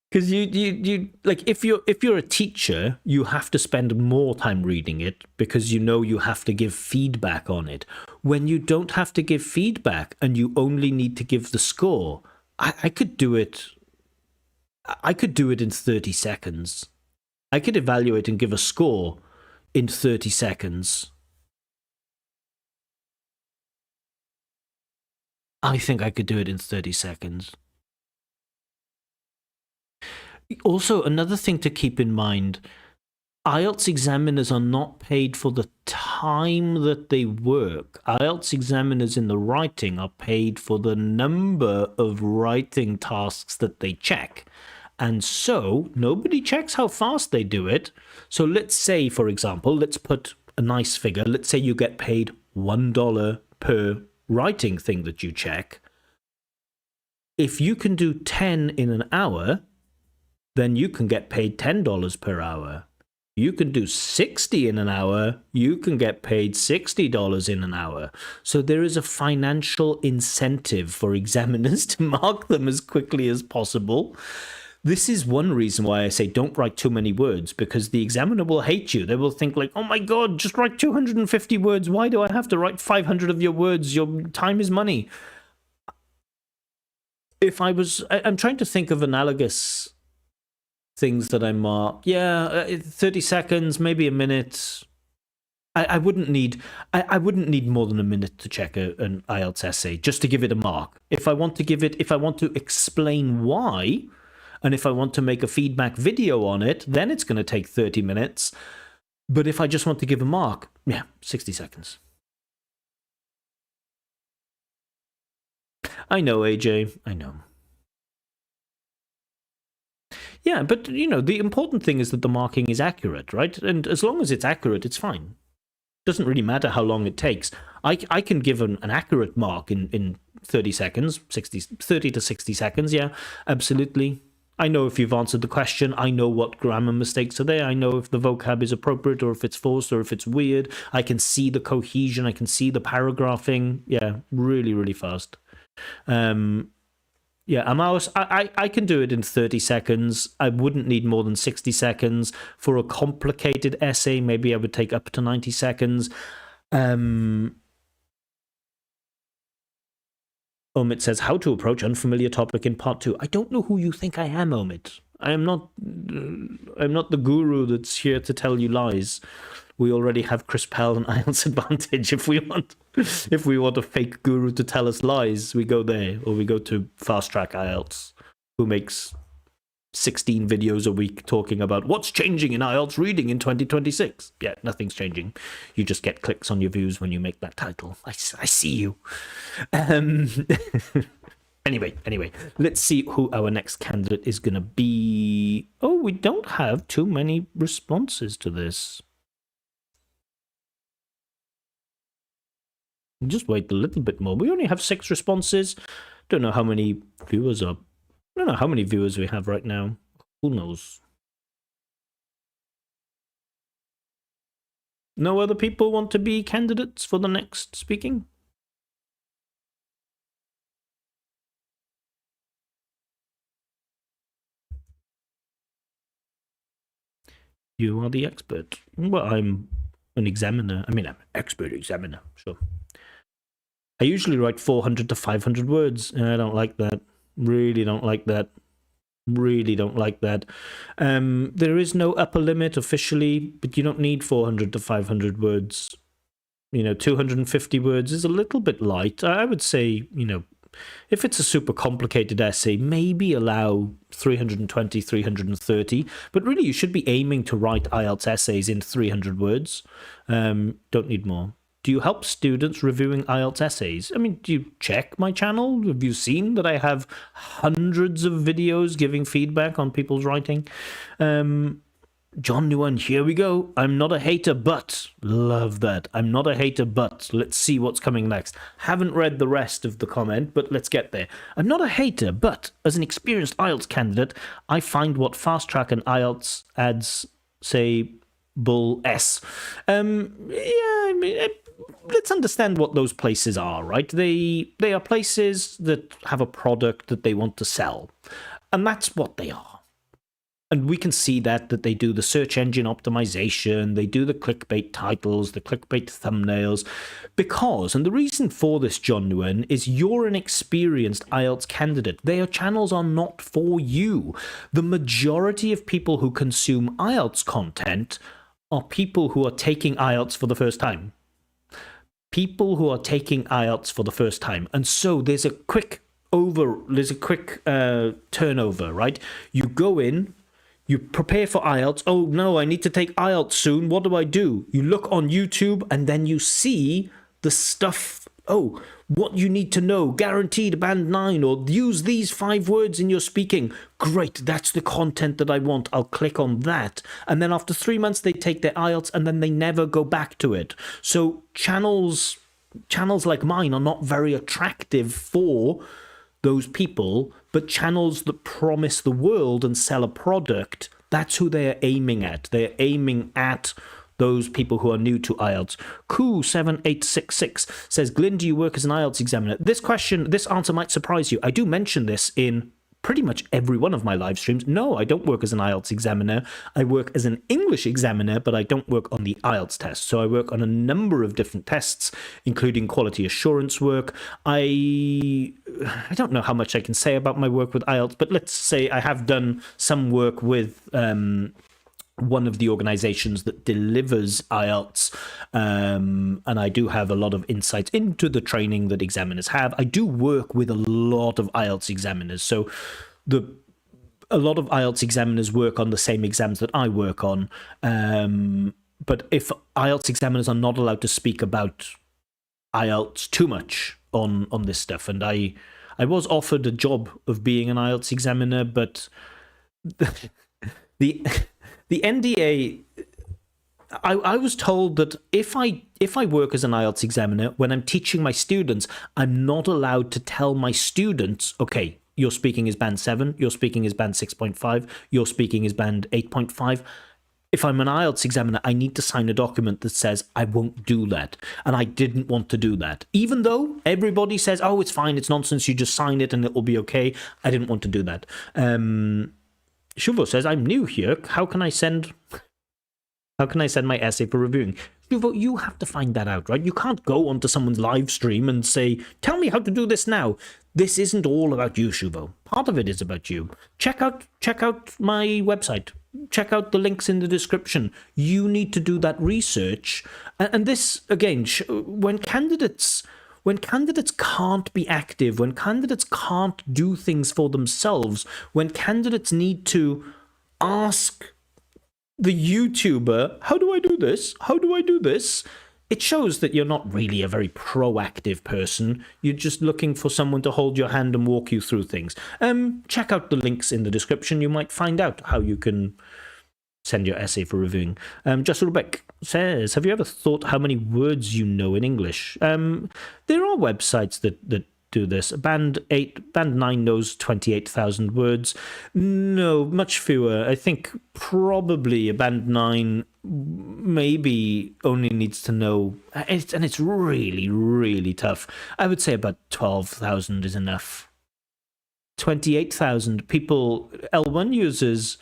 Speaker 1: Because you like, if you're a teacher, you have to spend more time reading it because you know you have to give feedback on it. When you don't have to give feedback and you only need to give the score, I could do it. I could do it in 30 seconds. I could evaluate and give a score in 30 seconds. I think I could do it in 30 seconds. Also, another thing to keep in mind, IELTS examiners are not paid for the time that they work. IELTS examiners in the writing are paid for the number of writing tasks that they check. And so nobody checks how fast they do it. So let's say, for example, let's put a nice figure. Let's say you get paid $1 per writing thing that you check. If you can do 10 in an hour, then you can get paid $10 per hour. You can do 60 in an hour, you can get paid $60 in an hour. So there is a financial incentive for examiners to mark them as quickly as possible. This is one reason why I say don't write too many words, because the examiner will hate you. They will think like, oh my God, just write 250 words. Why do I have to write 500 of your words? Your time is money. I'm trying to think of analogous things that I mark. Yeah, 30 seconds, maybe a minute. I wouldn't need more than a minute to check an IELTS essay just to give it a mark. If I want to explain why, and if I want to make a feedback video on it, then it's going to take 30 minutes. But if I just want to give a mark, yeah, 60 seconds. I know, AJ, I know. Yeah, but, you know, the important thing is that the marking is accurate, right? And as long as it's accurate, it's fine. Doesn't really matter how long it takes. I can give an accurate mark in 30 seconds, 30 to 60 seconds, yeah, absolutely. I know if you've answered the question. I know what grammar mistakes are there. I know if the vocab is appropriate or if it's forced or if it's weird. I can see the cohesion. I can see the paragraphing. Yeah, really, really fast. Yeah, Amos, I can do it in 30 seconds. I wouldn't need more than 60 seconds. For a complicated essay, maybe I would take up to 90 seconds. Omid says, how to approach unfamiliar topic in part 2. I don't know who you think I am, Omid. I'm not the guru that's here to tell you lies. We already have Chris Pell and IELTS Advantage. If we want a fake guru to tell us lies, we go there, or we go to Fast Track IELTS, who makes 16 videos a week talking about what's changing in IELTS reading in 2026. Yeah, nothing's changing. You just get clicks on your views when you make that title. I see you. Anyway, let's see who our next candidate is going to be. Oh, we don't have too many responses to this. Just wait a little bit more. We only have 6 responses. Don't know how many viewers are. I don't know how many viewers we have right now. Who knows? No other people want to be candidates for the next speaking? You are the expert. Well, I'm an examiner. I mean, I'm an expert examiner, sure. I usually write 400 to 500 words. I don't like that. Really don't like that. Really don't like that. There is no upper limit officially, but you don't need 400 to 500 words. 250 words is a little bit light. I would say, if it's a super complicated essay, maybe allow 320, 330. But really, you should be aiming to write IELTS essays in 300 words. Don't need more. Do you help students reviewing IELTS essays? I mean, do you check my channel? Have you seen that I have hundreds of videos giving feedback on people's writing? John Nguyen, here we go. I'm not a hater, but... Love that. I'm not a hater, but... Let's see what's coming next. Haven't read the rest of the comment, but let's get there. I'm not a hater, but as an experienced IELTS candidate, I find what Fast Track and IELTS ads say... Bull S. Let's understand what those places are, right? They are places that have a product that they want to sell. And that's what they are. And we can see that they do the search engine optimization, they do the clickbait titles, the clickbait thumbnails, because, and the reason for this, John Nguyen, is you're an experienced IELTS candidate. Their channels are not for you. The majority of people who consume IELTS content are people who are taking IELTS for the first time. People who are taking IELTS for the first time. And so there's a quick turnover, right? You go in, you prepare for IELTS. Oh no, I need to take IELTS soon. What do? You look on YouTube and then you see the stuff. Oh, what you need to know, guaranteed band 9, or use these 5 words in your speaking. Great, that's the content that I want. I'll click on that. And then after 3 months, they take their IELTS and then they never go back to it. So channels like mine are not very attractive for those people, but channels that promise the world and sell a product, that's who they're aiming at. They're aiming at those people who are new to IELTS. Koo7866 says, Glyn, do you work as an IELTS examiner? This answer might surprise you. I do mention this in pretty much every one of my live streams. No, I don't work as an IELTS examiner. I work as an English examiner, but I don't work on the IELTS test. So I work on a number of different tests, including quality assurance work. I don't know how much I can say about my work with IELTS, but let's say I have done some work with one of the organizations that delivers IELTS, and I do have a lot of insights into the training that examiners have. I do work with a lot of IELTS examiners, so a lot of IELTS examiners work on the same exams that I work on, but if IELTS examiners are not allowed to speak about IELTS too much on this stuff, and I was offered a job of being an IELTS examiner, but the NDA, I was told that if I work as an IELTS examiner, when I'm teaching my students, I'm not allowed to tell my students, okay, your speaking is band 7, your speaking is band 6.5, your speaking is band 8.5. If I'm an IELTS examiner, I need to sign a document that says I won't do that. And I didn't want to do that. Even though everybody says, oh, it's fine, it's nonsense, you just sign it and it will be okay. I didn't want to do that. Shuvo says, I'm new here. How can I send my essay for reviewing? Shuvo, you have to find that out, right? You can't go onto someone's live stream and say, tell me how to do this now. This isn't all about you, Shuvo. Part of it is about you. Check out my website. Check out the links in the description. You need to do that research. And this, again, when candidates can't be active, when candidates can't do things for themselves, when candidates need to ask the YouTuber, how do I do this? How do I do this? It shows that you're not really a very proactive person. You're just looking for someone to hold your hand and walk you through things. Check out the links in the description. You might find out how you can send your essay for reviewing. Jasulbek says, have you ever thought how many words you know in English? There are websites that do this. Band 9 knows 28,000 words. No, much fewer. I think probably a band 9 maybe only needs to know, and it's really, really tough. I would say about 12,000 is enough. 28,000 people, L1 users.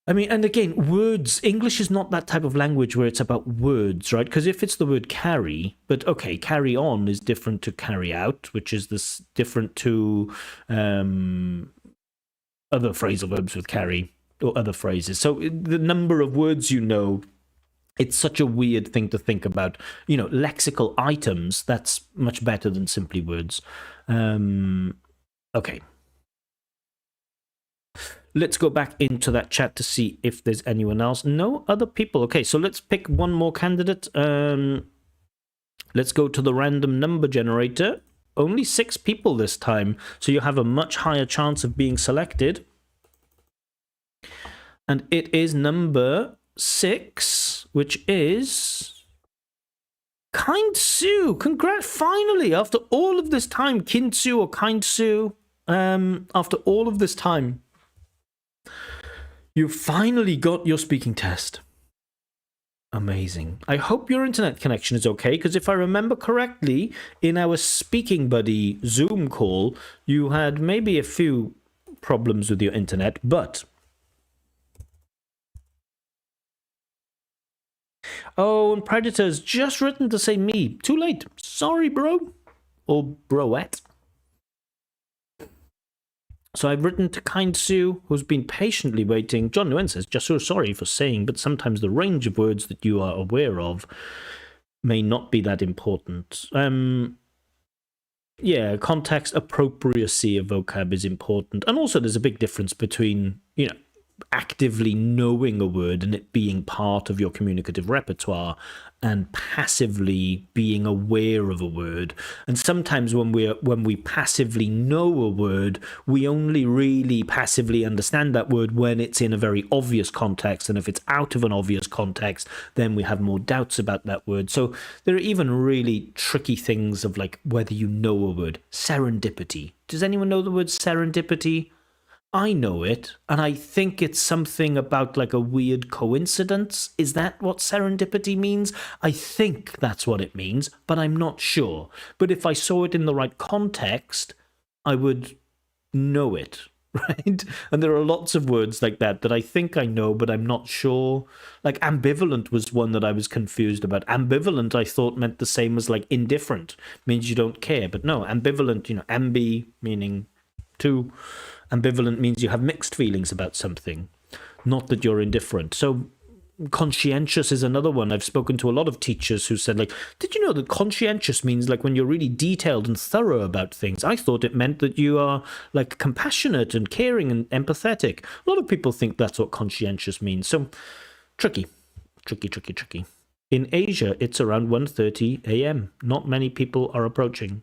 Speaker 1: I mean, and again, words, English is not that type of language where it's about words, right? Because if it's the word carry, but okay, carry on is different to carry out, which is this different to other phrasal verbs with carry or other phrases. So the number of words you know, it's such a weird thing to think about. You know, lexical items, that's much better than simply words. Okay. Let's go back into that chat to see if there's anyone else. No other people. Okay, so let's pick one more candidate. Let's go to the random number generator. Only 6 people this time, so you have a much higher chance of being selected. And it is number 6, which is Kind Sue. Congrats, finally, after all of this time, Kin Sue or Kind Sue, after all of this time, you finally got your speaking test. Amazing. I hope your internet connection is okay, because if I remember correctly, in our Speaking Buddy Zoom call, you had maybe a few problems with your internet, but... Oh, and Predator's just written to say me. Too late. Sorry, bro. Or broette. So I've written to Kind Sue, who's been patiently waiting. John Nguyen says, just so sorry for saying, but sometimes the range of words that you are aware of may not be that important. Yeah, context appropriacy of vocab is important. And also there's a big difference between, you know, actively knowing a word and it being part of your communicative repertoire and passively being aware of a word. And sometimes when we passively know a word, we only really passively understand that word when it's in a very obvious context, and if it's out of an obvious context, then we have more doubts about that word. So there are even really tricky things of like whether you know a word. Serendipity. Does anyone know the word serendipity? I know it, and I think it's something about like a weird coincidence. Is that what serendipity means? I think that's what it means, but I'm not sure. But if I saw it in the right context, I would know it, right? And there are lots of words like that I think I know, but I'm not sure. Like ambivalent was one that I was confused about. Ambivalent I thought meant the same as like indifferent, means you don't care. But no, ambivalent, you know, ambi meaning two. Ambivalent means you have mixed feelings about something, not that you're indifferent. So conscientious is another one. I've spoken to a lot of teachers who said, like, did you know that conscientious means like when you're really detailed and thorough about things? I thought it meant that you are like compassionate and caring and empathetic. A lot of people think that's what conscientious means. So tricky. In Asia, it's around 1:30 a.m. Not many people are approaching.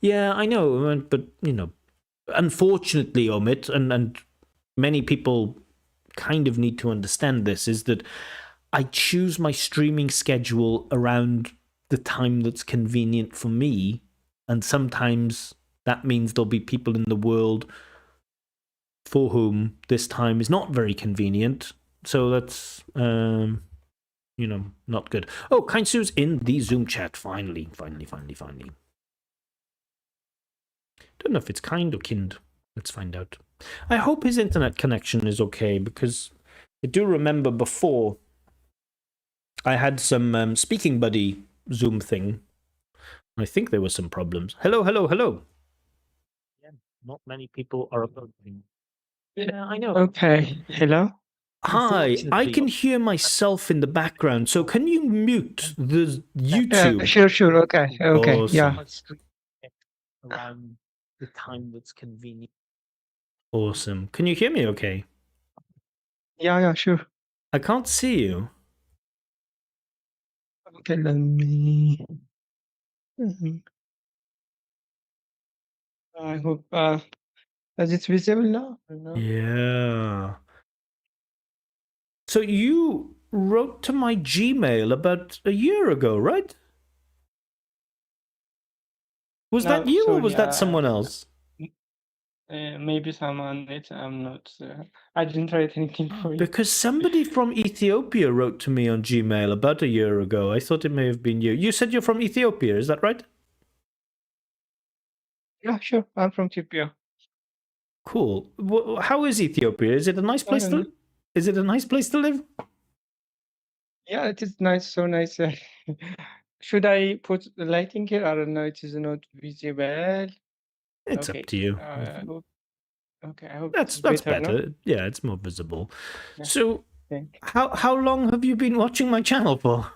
Speaker 1: Yeah, I know, but, you know, unfortunately, Omid, and many people kind of need to understand this, is that I choose my streaming schedule around the time that's convenient for me, and sometimes that means there'll be people in the world for whom this time is not very convenient. So that's, not good. Oh, Kainsu's in the Zoom chat. Finally. Don't know if it's kind or kind. Let's find out. I hope his internet connection is okay, because I do remember before I had some speaking buddy Zoom thing. I think there were some problems. Hello. Yeah, not many people are uploading. Yeah, I know.
Speaker 4: Okay, hello.
Speaker 1: Hi, I can hear myself in the background, so can you mute the YouTube?
Speaker 4: Sure. Okay. Yeah.
Speaker 1: Awesome. Around the time that's convenient. Awesome. Can you hear me okay?
Speaker 4: Yeah, sure.
Speaker 1: I can't see you.
Speaker 4: Okay, let me. I hope is it visible now? Or no?
Speaker 1: Yeah. So you wrote to my Gmail about a year ago, right? Was
Speaker 4: No,
Speaker 1: that you or
Speaker 4: sorry,
Speaker 1: was that someone else?
Speaker 4: Maybe someone else. I'm not. I didn't write anything for you.
Speaker 1: Because somebody from Ethiopia wrote to me on Gmail about a year ago. I thought it may have been you. You said you're from Ethiopia, is that right?
Speaker 4: Yeah, sure. I'm from Ethiopia.
Speaker 1: Cool. How is Ethiopia? Is it a nice place to? Is it a nice place to live?
Speaker 4: Yeah, it is nice. So nice. Should I put the lighting here? I don't know. It is not visible.
Speaker 1: It's
Speaker 4: Okay.
Speaker 1: up to you.
Speaker 4: I hope
Speaker 1: That's
Speaker 4: it's better,
Speaker 1: better.
Speaker 4: no?
Speaker 1: Yeah, it's more visible.
Speaker 4: Yeah.
Speaker 1: So,
Speaker 4: Thank
Speaker 1: how long have you been watching my channel for?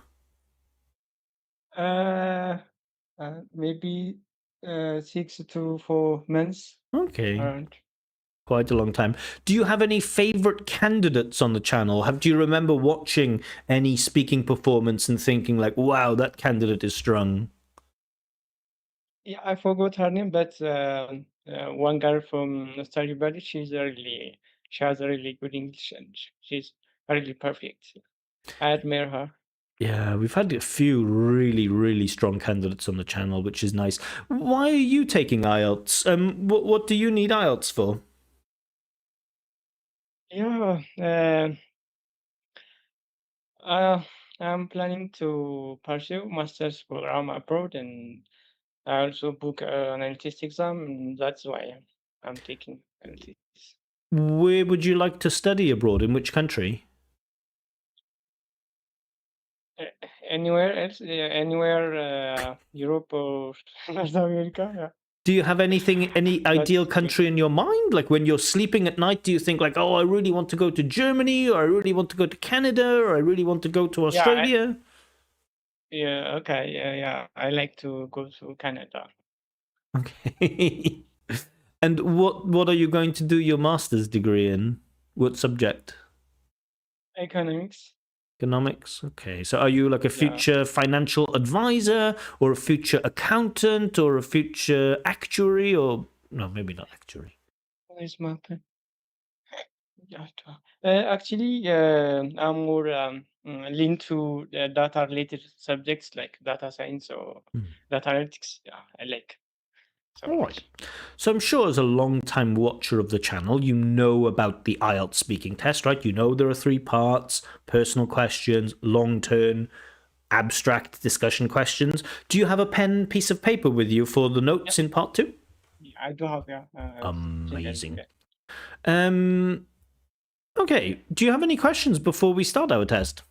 Speaker 4: Maybe 6 to 4 months
Speaker 1: Okay,
Speaker 4: around.
Speaker 1: quite a long time. Do you have any favorite candidates on the channel? Do you remember watching any speaking performance and thinking like, "Wow, that candidate is strong"?
Speaker 4: Yeah, I forgot her name, but one girl from Study Valley, she has a really good English and she's really perfect. I admire her.
Speaker 1: Yeah, we've had a few really, really strong candidates on the channel, which is nice. Why are you taking IELTS? What do you need IELTS for?
Speaker 4: Yeah, I'm planning to pursue master's program abroad, and I also book an IELTS exam, and that's why I'm taking IELTS.
Speaker 1: Where would you like to study abroad? In which country?
Speaker 4: Anywhere else, anywhere, Europe or North America. Yeah.
Speaker 1: Do you have any ideal country in your mind? Like when you're sleeping at night, do you think like, oh, I really want to go to Germany, or I really want to go to Canada, or I really want to go to Australia?
Speaker 4: Okay, yeah. I like to go to Canada.
Speaker 1: Okay. And what are you going to do your master's degree in? What subject?
Speaker 4: Economics.
Speaker 1: Economics. Okay. So are you like a
Speaker 4: Yeah.
Speaker 1: future financial advisor, or a future accountant, or a future actuary, or no, maybe not actuary.
Speaker 4: Where's my pen? Yeah. Actually, I'm more lean to data related subjects like data science or data analytics. Yeah, I like so
Speaker 1: All
Speaker 4: much.
Speaker 1: right. So I'm sure as a long-time watcher of the channel, you know about the IELTS speaking test, right? You know there are 3 parts: personal questions, long-term, abstract discussion questions. Do you have a pen, piece of paper with you for the notes in part 2?
Speaker 4: Yeah, I do have, yeah.
Speaker 1: Amazing.
Speaker 4: Yeah.
Speaker 1: Okay. Do you have any questions before we start our test?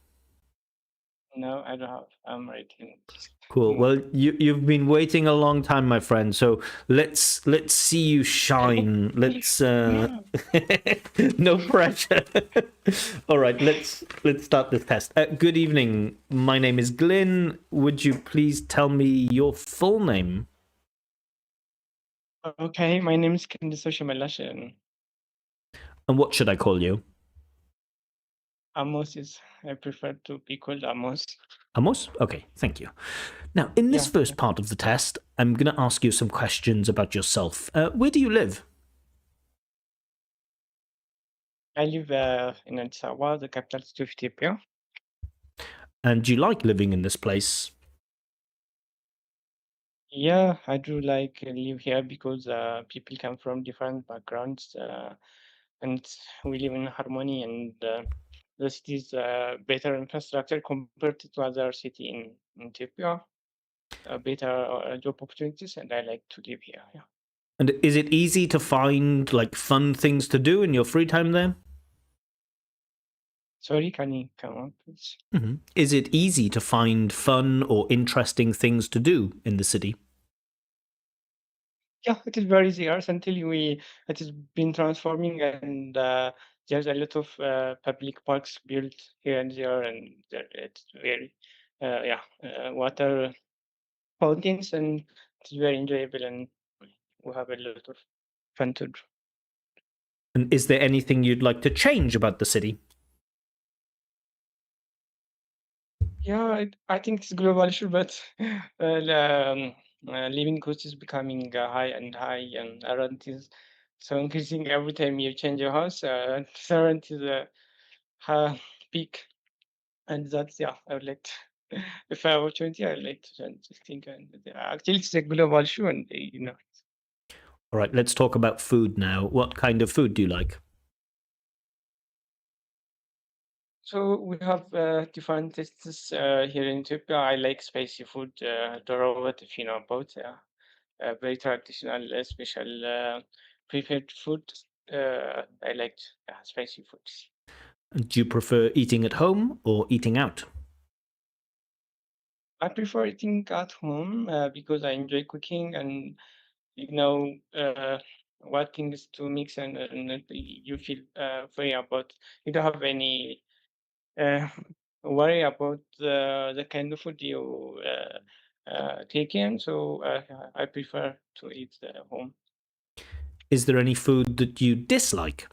Speaker 4: No, I don't have. I'm writing.
Speaker 1: Cool. Well, you've been waiting a long time, my friend. So let's see you shine. Let's no pressure. All right, let's start this test. Good evening. My name is Glyn. Would you please tell me your full name?
Speaker 4: Okay, my name is Sasha,
Speaker 1: And what should I call you?
Speaker 4: Amos is. I prefer to be called Amos.
Speaker 1: Amos? Okay, thank you. Now, in this
Speaker 4: Yeah.
Speaker 1: first part of the test, I'm going to ask you some questions about yourself. Where do you live?
Speaker 4: I live in Addis Ababa, the capital city of Ethiopia.
Speaker 1: And do you like living in this place?
Speaker 4: Yeah, I do like live here because people come from different backgrounds, and we live in harmony. And the city is better infrastructure compared to other city in Ethiopia. Better job opportunities, and I like to live here. Yeah.
Speaker 1: And is it easy to find like fun things to do in your free time there?
Speaker 4: Sorry, can you come on, please?
Speaker 1: Is it easy to find fun or interesting things to do in the city?
Speaker 4: Yeah, it is very scarce until it has been transforming, and there's a lot of public parks built here and there, and it's very water fountains, and it's very enjoyable, and we have a lot of fun to do.
Speaker 1: And is there anything you'd like to change about the city?
Speaker 4: Yeah, I think it's global issue, but living cost is becoming high and high, and rent is so increasing every time you change your house. The rent is peak, and that's yeah. I would like to, if I have opportunity, I would like to change this thing. And actually, it's a global issue, and
Speaker 1: All right, let's talk about food now. What kind of food do you like?
Speaker 4: So we have different tastes here in Ethiopia. I like spicy food, Dorovat, if you know about. Yeah. Very traditional, special prepared food. I like spicy foods.
Speaker 1: Do you prefer eating at home or eating out?
Speaker 4: I prefer eating at home because I enjoy cooking, and you know what things to mix, and you feel free about. You don't have any uh, worry about the kind of food you take in. So I prefer to eat at home.
Speaker 1: Is there any food that you dislike?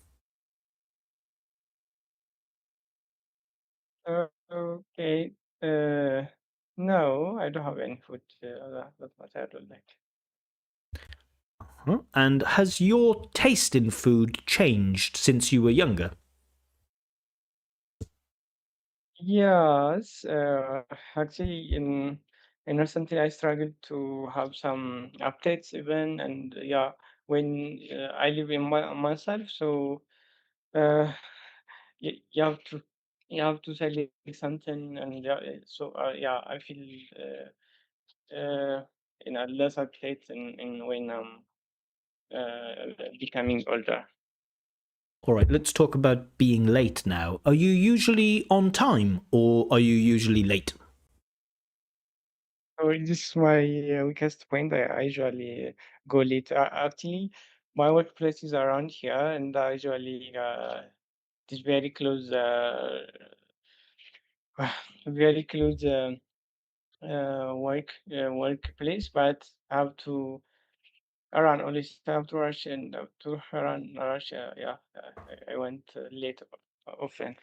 Speaker 4: Okay. Uh, no, I don't have any food that much I don't like.
Speaker 1: Huh? And has your taste in food changed since you were younger?
Speaker 4: Yes, actually, in recently I struggled to have some updates even, and yeah, when I live in myself, so uh, you have to select something, and so yeah, I feel less updates in when I'm becoming older.
Speaker 1: All right, let's talk about being late now. Are you usually on time or are you usually late?
Speaker 4: So this is my weakest point. I usually go late. Actually, my workplace is around here, and I usually it is very close, very close workplace. But I have to run always. I have to rush and have to run rush. Yeah, I went late often.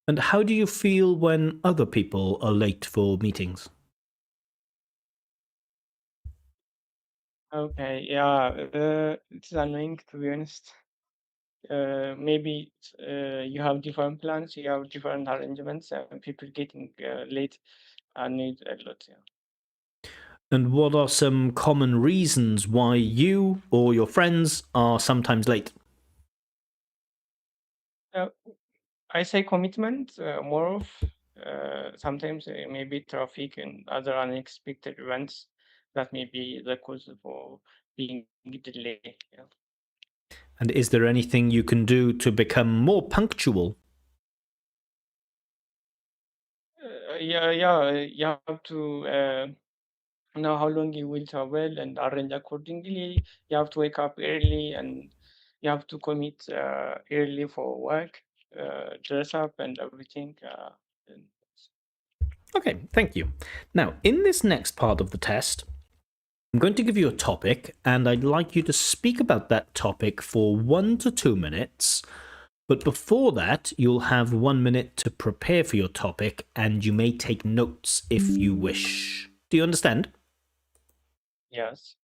Speaker 1: And how do you feel when other people are late for meetings?
Speaker 4: Okay, yeah, it's annoying to be honest. Maybe you have different plans, you have different arrangements, and people getting late and need a lot. Yeah.
Speaker 1: And what are some common reasons why you or your friends are sometimes late?
Speaker 4: Uh, I say commitment more of sometimes maybe traffic and other unexpected events that may be the cause for being delayed. Yeah.
Speaker 1: And is there anything you can do to become more punctual?
Speaker 4: You have to know how long you will travel and arrange accordingly. You have to wake up early, and you have to commit early for work, dress up and everything. And
Speaker 1: Okay, thank you. Now, in this next part of the test, I'm going to give you a topic, and I'd like you to speak about that topic for 1 to 2 minutes. But before that, you'll have 1 minute to prepare for your topic, and you may take notes if you wish. Do you understand?
Speaker 4: yes,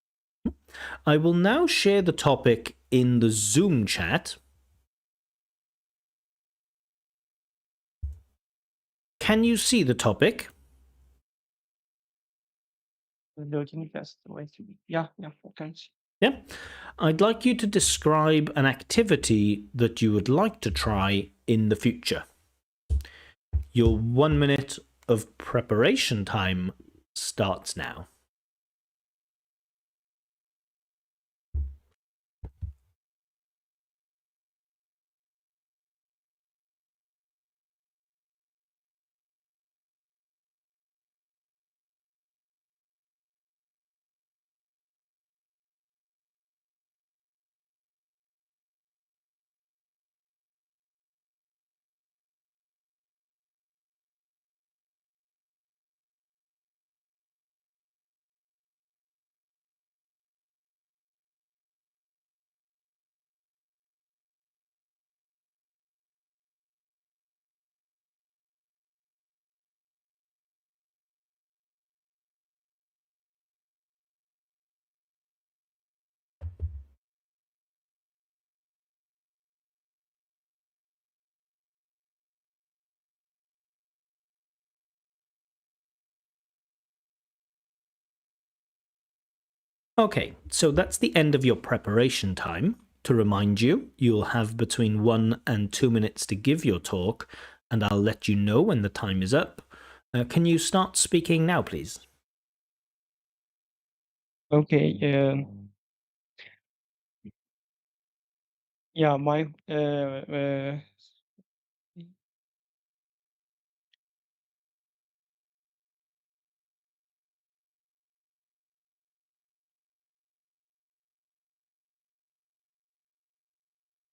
Speaker 1: I will now share the topic in the Zoom chat. Can you see the topic?
Speaker 4: loading fast. Wait, yeah, I can see.
Speaker 1: Yeah. I'd like you to describe an activity that you would like to try in the future. Your 1 minute of preparation time starts now. Okay, so that's the end of your preparation time. To remind you, you'll have between 1 and 2 minutes to give your talk, and I'll let you know when the time is up. Can you start speaking now, please?
Speaker 4: Okay. Yeah, my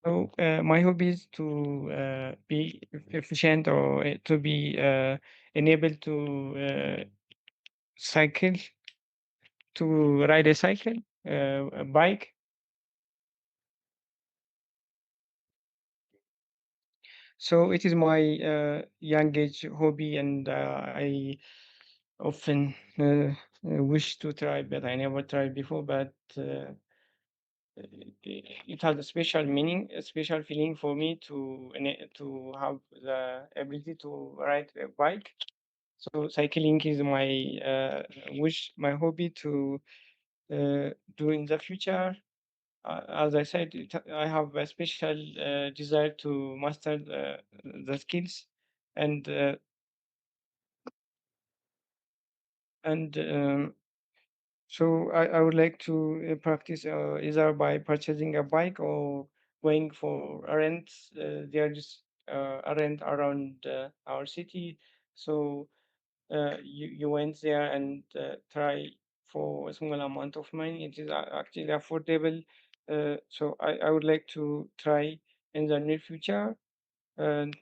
Speaker 4: so my hobby is to be efficient, or to be enabled to cycle, to ride a cycle, a bike. So it is my young age hobby, and I often wish to try, but I never tried before. But it has a special meaning, a special feeling for me to have the ability to ride a bike. So cycling is my wish, my hobby to do in the future. As I said, I have a special desire to master the skills, and and so I would like to practice either by purchasing a bike or going for a rent. They are just a rent around our city. So you went there and try for a small amount of money. It is actually affordable. So I would like to try in the near future, and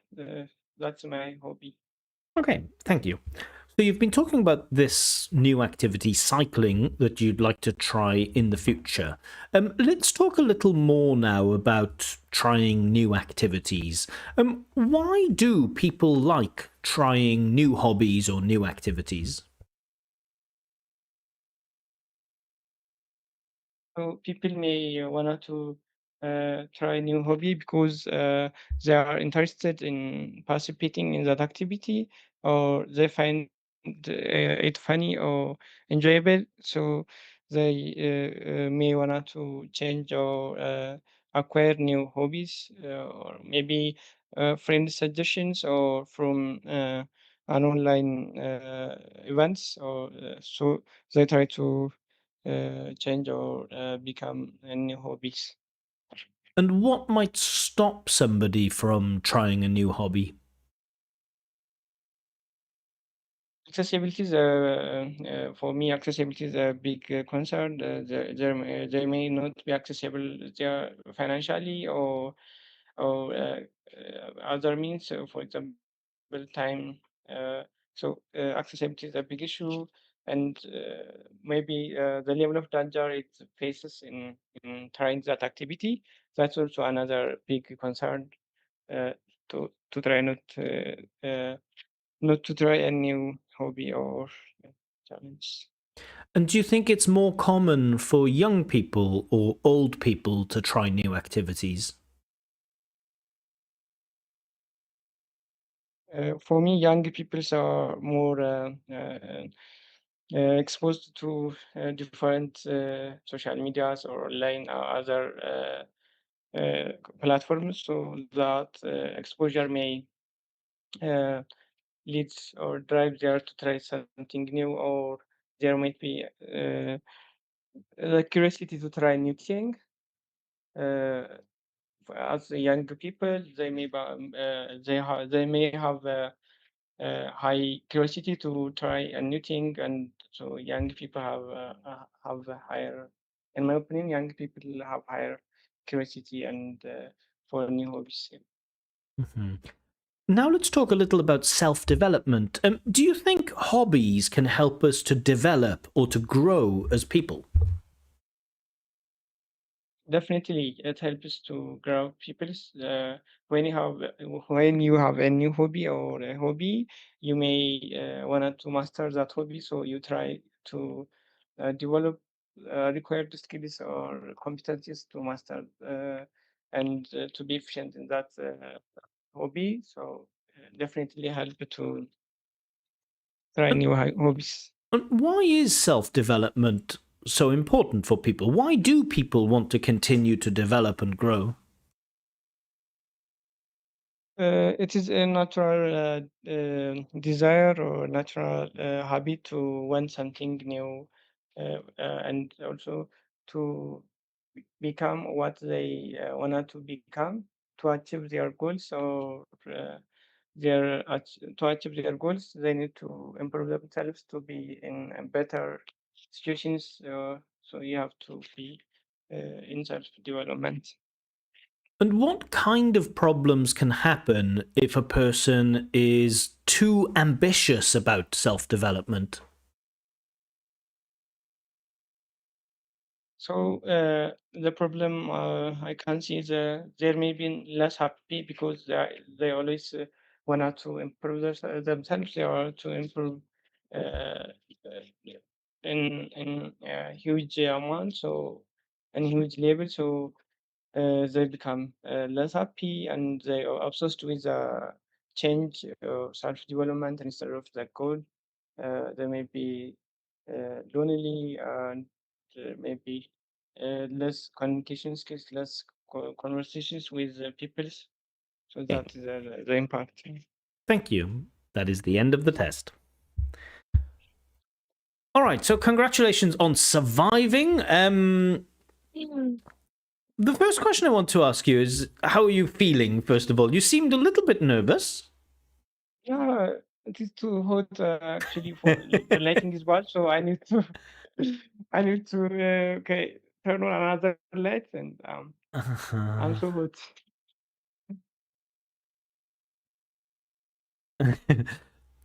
Speaker 4: that's my hobby.
Speaker 1: Okay, thank you. So you've been talking about this new activity, cycling, that you'd like to try in the future. Let's talk a little more now about trying new activities. Why do people like trying new hobbies or new activities?
Speaker 4: So people may want to try new hobby because they are interested in participating in that activity, or they find it funny or enjoyable. So they may want to change or acquire new hobbies, or maybe friend suggestions, or from an online events, or so they try to change or become new hobbies.
Speaker 1: And what might stop somebody from trying a new hobby?
Speaker 4: Accessibility is for me, accessibility is a big concern. They may not be accessible there financially, or other means. For example, time. Uh, so accessibility is a big issue, and maybe the level of danger it faces in trying that activity. That's also another big concern. Uh, to try not to try a new hobby or challenge.
Speaker 1: And do you think it's more common for young people or old people to try new activities?
Speaker 4: For me, young people are more exposed to different social medias or online or other platforms, so that exposure may leads or drive there to try something new, or there might be the curiosity to try new thing. As younger people, they may have high curiosity to try a new thing, and so young people have a higher, in my opinion, young people have higher curiosity and for new hobbies.
Speaker 1: Mhm. Now let's talk a little about self-development. Do you think hobbies can help us to develop or to grow as people?
Speaker 4: Definitely, it helps to grow people's. When you have a new hobby or a hobby, you may want to master that hobby, so you try to develop required skills or competencies to master and to be efficient in that hobby. So definitely help to try new hobbies.
Speaker 1: And why is self-development so important for people? Why do people want to continue to develop and grow?
Speaker 4: It is a natural desire or natural habit to want something new, and also to become what they wanted to become, to achieve their goals, or to achieve their goals, they need to improve themselves to be in a better situations. So you have to be in self development.
Speaker 1: And what kind of problems can happen if a person is too ambitious about self-development?
Speaker 4: So the problem I can see is they may be less happy because they always want to improve themselves. They are to improve in huge amount, so in huge level. So they become less happy, and they are obsessed with change or self development instead of the goal. They may be lonely, and maybe less communication skills, less conversations with people. So
Speaker 1: Okay.
Speaker 4: that is the impact.
Speaker 1: Thank you. That is the end of the test. All right, so congratulations on surviving. The first question I want to ask you is, how are you feeling, first of all? You seemed a little bit nervous.
Speaker 4: Yeah, it is too hot actually for the lighting is bad, so I need to I need to okay turn on another light, and I'm so hot.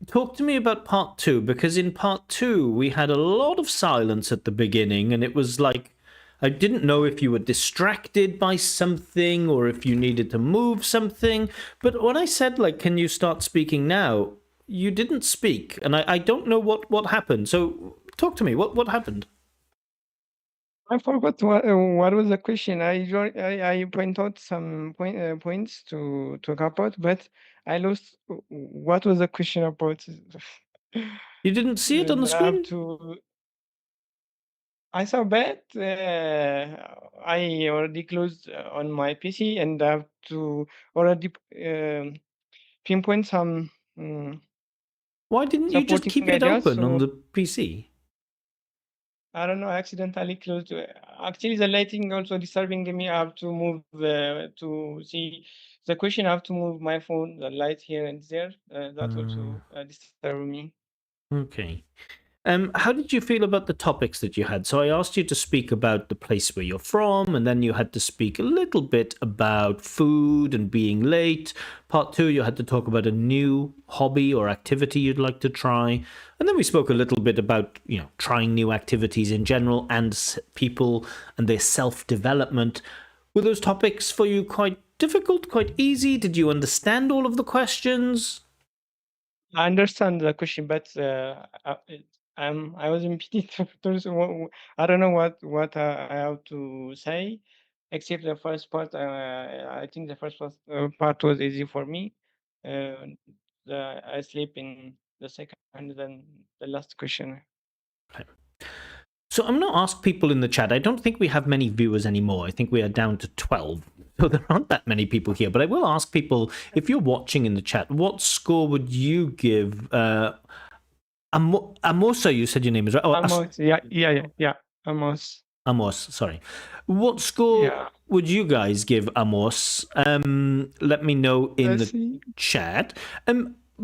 Speaker 1: Talk to me about part two, because in part two, we had a lot of silence at the beginning, and it was like, I didn't know if you were distracted by something or if you needed to move something. But when I said, like, can you start speaking now? You didn't speak, and I don't know what happened. So talk to me. What happened?
Speaker 4: I forgot what was the question. I point out some points to talk about, but I lost what was the question about.
Speaker 1: You didn't see it on the
Speaker 4: I have
Speaker 1: screen?
Speaker 4: to. I saw that I already closed on my PC, and I have to already pinpoint some
Speaker 1: Why didn't you just
Speaker 4: supporting
Speaker 1: keep it
Speaker 4: ideas.
Speaker 1: open on
Speaker 4: So
Speaker 1: the PC?
Speaker 4: I don't know, I accidentally closed. Actually, the lighting also disturbing me. I have to move to see the question. I have to move my phone, the light here and there. That also disturb me.
Speaker 1: Okay. How did you feel about the topics that you had? So I asked you to speak about the place where you're from, and then you had to speak a little bit about food and being late. Part two, you had to talk about a new hobby or activity you'd like to try. And then we spoke a little bit about, trying new activities in general and people and their self-development. Were those topics for you quite difficult, quite easy? Did you understand all of the questions?
Speaker 4: I understand the question, but I was impeded. So I don't know what I have to say, except the first part. I think the first part was easy for me. Uh, I sleep in the second, then the last question.
Speaker 1: So I'm going to ask people in the chat. I don't think we have many viewers anymore. I think we are down to 12. So there aren't that many people here. But I will ask people, if you're watching in the chat, what score would you give? Amosa, you said your name is right. Oh,
Speaker 4: Amos, yeah. Amos.
Speaker 1: Amos, sorry. What score would you guys give Amos? Let me know in the chat.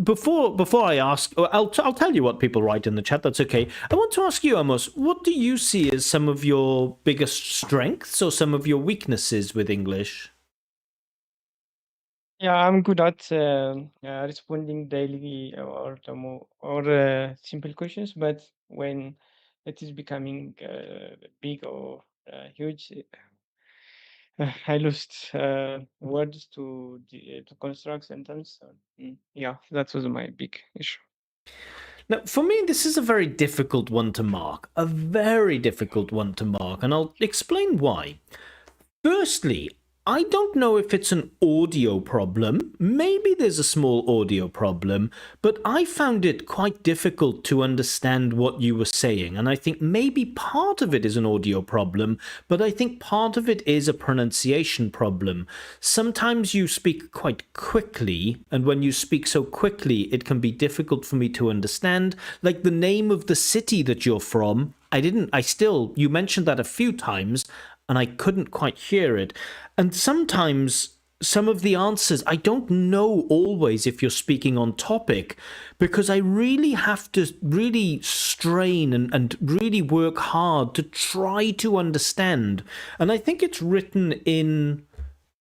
Speaker 1: Before I ask, I'll tell you what people write in the chat. That's okay. I want to ask you, Amos, what do you see as some of your biggest strengths or some of your weaknesses with English?
Speaker 4: Yeah, I'm good at responding daily or simple questions, but when it is becoming big or huge, I lost words to construct sentence. Yeah, that was my big issue.
Speaker 1: Now, for me, this is a very difficult one to mark. A very difficult one to mark, and I'll explain why. Firstly, I don't know if it's an audio problem. Maybe there's a small audio problem, but I found it quite difficult to understand what you were saying. And I think maybe part of it is an audio problem, but I think part of it is a pronunciation problem. Sometimes you speak quite quickly, and when you speak so quickly, it can be difficult for me to understand. Like the name of the city that you're from, you mentioned that a few times, and I couldn't quite hear it. And sometimes some of the answers, I don't know always if you're speaking on topic, because I really have to really strain and really work hard to try to understand. And I think it's written in,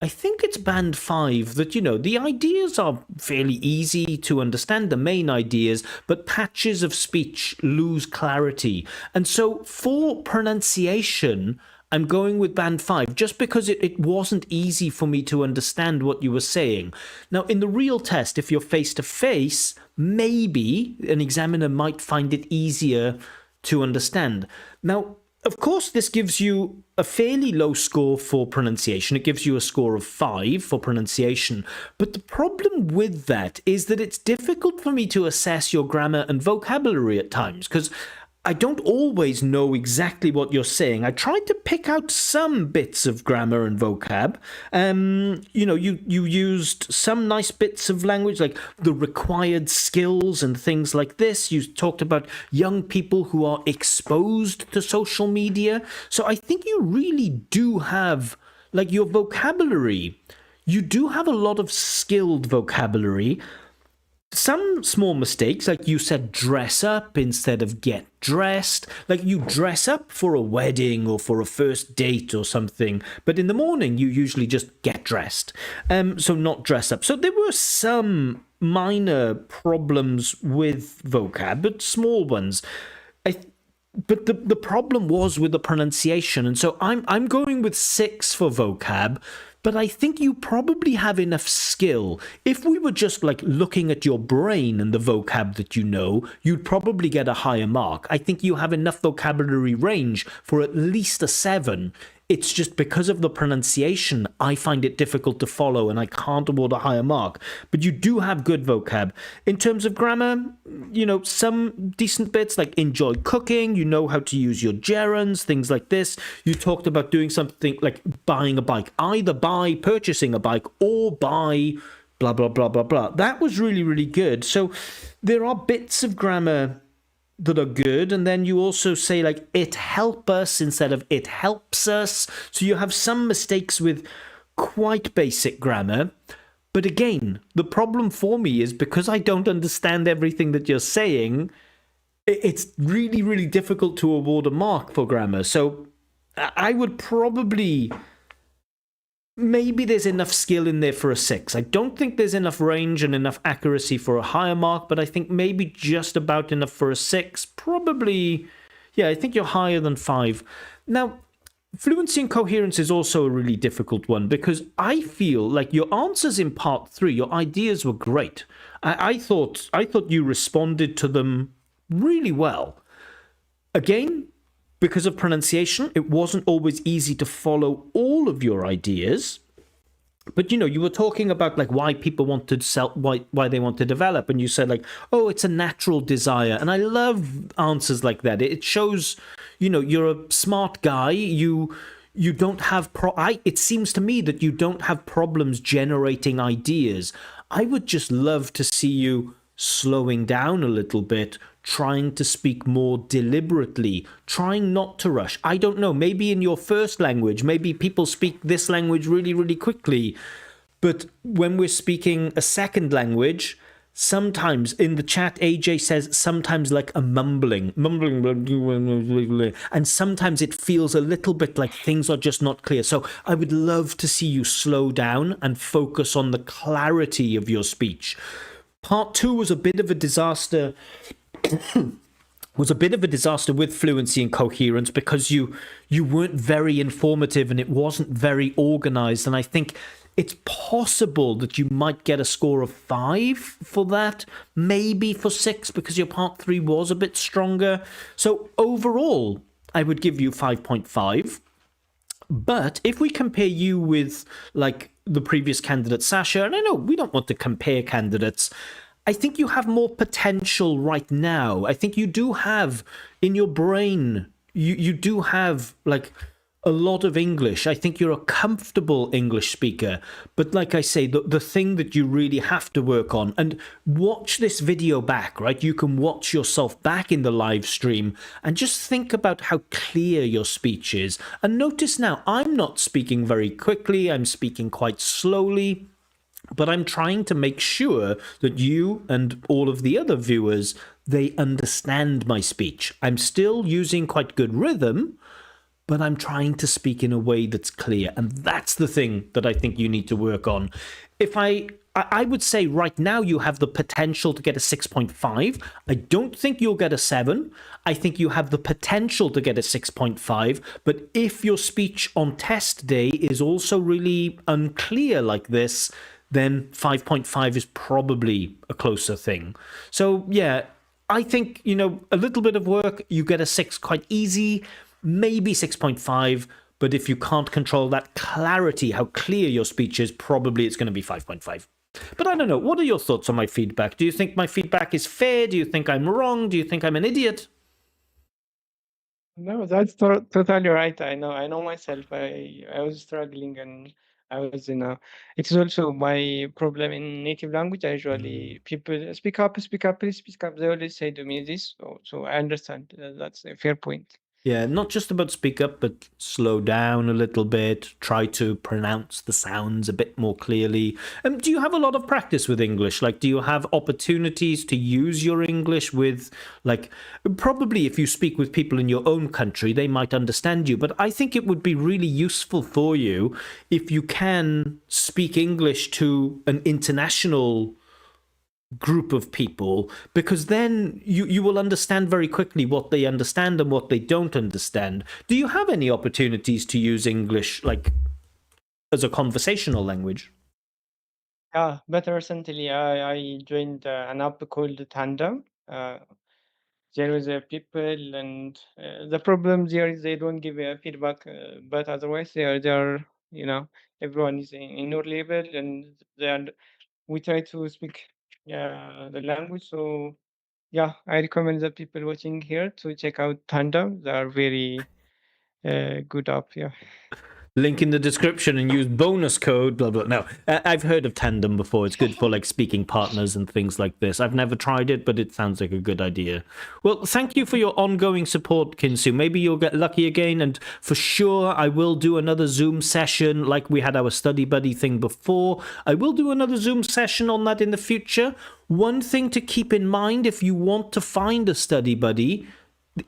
Speaker 1: I think it's band 5 that, the ideas are fairly easy to understand, the main ideas, but patches of speech lose clarity. And so for pronunciation, I'm going with band 5 just because it wasn't easy for me to understand what you were saying. Now, in the real test, if you're face to face, maybe an examiner might find it easier to understand. Now, of course, this gives you a fairly low score for pronunciation. It gives you a score of 5 for pronunciation. But the problem with that is that it's difficult for me to assess your grammar and vocabulary at times, because I don't always know exactly what you're saying. I tried to pick out some bits of grammar and vocab. You used some nice bits of language, like the required skills and things like this. You talked about young people who are exposed to social media. So I think you really do have, like, your vocabulary. You do have a lot of skilled vocabulary. Some small mistakes, like you said dress up instead of get dressed. Like you dress up for a wedding or for a first date or something, but in the morning you usually just get dressed. So not dress up. So there were some minor problems with vocab, but small ones. But the problem was with the pronunciation, and so I'm going with 6 for vocab. But I think you probably have enough skill. If we were just like looking at your brain and the vocab that you know, you'd probably get a higher mark. I think you have enough vocabulary range for at least a 7. It's just because of the pronunciation, I find it difficult to follow and I can't award a higher mark. But you do have good vocab. In terms of grammar, some decent bits, like enjoy cooking, you know how to use your gerunds, things like this. You talked about doing something like buying a bike, either by purchasing a bike or by blah, blah, blah, blah, blah. That was really, really good. So there are bits of grammar that are good, and then you also say like it help us instead of it helps us. So you have some mistakes with quite basic grammar. But again, the problem for me is because I don't understand everything that you're saying, it's really, really difficult to award a mark for grammar. So I would probably, maybe there's enough skill in there for a 6. I don't think there's enough range and enough accuracy for a higher mark, but I think maybe just about enough for a 6. Probably, yeah, I think you're higher than 5. Now, fluency and coherence is also a really difficult one because I feel like your answers in part 3, your ideas were great. I thought you responded to them really well. Again, because of pronunciation, it wasn't always easy to follow all of your ideas. But you were talking about like why people want to why they want to develop, and you said like, oh, it's a natural desire, and I love answers like that. It shows, you're a smart guy. You don't have it seems to me that you don't have problems generating ideas. I would just love to see you slowing down a little bit, trying to speak more deliberately, trying not to rush. I don't know, maybe in your first language, maybe people speak this language really, really quickly. But when we're speaking a second language, sometimes in the chat, AJ says sometimes like a mumbling, and sometimes it feels a little bit like things are just not clear. So I would love to see you slow down and focus on the clarity of your speech. Part 2 was a bit of a disaster. With fluency and coherence because you weren't very informative and it wasn't very organized. And I think it's possible that you might get a score of 5 for that, maybe for 6 because your part 3 was a bit stronger. So overall, I would give you 5.5. But if we compare you with like the previous candidate, Sasha, and I know we don't want to compare candidates, I think you have more potential right now. I think you do have in your brain, you do have like a lot of English. I think you're a comfortable English speaker. But like I say, the thing that you really have to work on, and watch this video back, right? You can watch yourself back in the live stream and just think about how clear your speech is. And notice now, I'm not speaking very quickly. I'm speaking quite slowly. But I'm trying to make sure that you and all of the other viewers, they understand my speech. I'm still using quite good rhythm, but I'm trying to speak in a way that's clear. And that's the thing that I think you need to work on. If I would say right now you have the potential to get a 6.5. I don't think you'll get a 7. I think you have the potential to get a 6.5. But if your speech on test day is also really unclear like this, then 5.5 is probably a closer thing. So yeah, I think, a little bit of work, you get a 6 quite easy, maybe 6.5. But if you can't control that clarity, how clear your speech is, probably it's going to be 5.5. But I don't know. What are your thoughts on my feedback? Do you think my feedback is fair? Do you think I'm wrong? Do you think I'm an idiot?
Speaker 4: No, that's totally right. I know myself. I was struggling and I was it is also my problem in native language. I usually people speak up, please speak up. They always say to me this, so I understand. That's a fair point.
Speaker 1: Yeah, not just about speak up, but slow down a little bit. Try to pronounce the sounds a bit more clearly. Do you have a lot of practice with English? Like, do you have opportunities to use your English with, like, probably if you speak with people in your own country, they might understand you. But I think it would be really useful for you if you can speak English to an international group of people, because then you will understand very quickly what they understand and what they don't understand. Do you have any opportunities to use English like as a conversational language?
Speaker 4: Yeah, but recently I joined an app called Tandem. There is people, and the problem there is they don't give feedback, but otherwise they are everyone is in your level, and we try to speak the language. So yeah, I recommend the people watching here to check out Tandem. They are very good app. Yeah.
Speaker 1: Link in the description and use bonus code blah blah. No, I've heard of Tandem before. It's good for like speaking partners and things like this. I've never tried it, but it sounds like a good idea. Well, thank you for your ongoing support, Kinsu. Maybe you'll get lucky again, and for sure I will do another Zoom session like we had our study buddy thing before. I will do another Zoom session on that in the future. One thing to keep in mind, if you want to find a study buddy,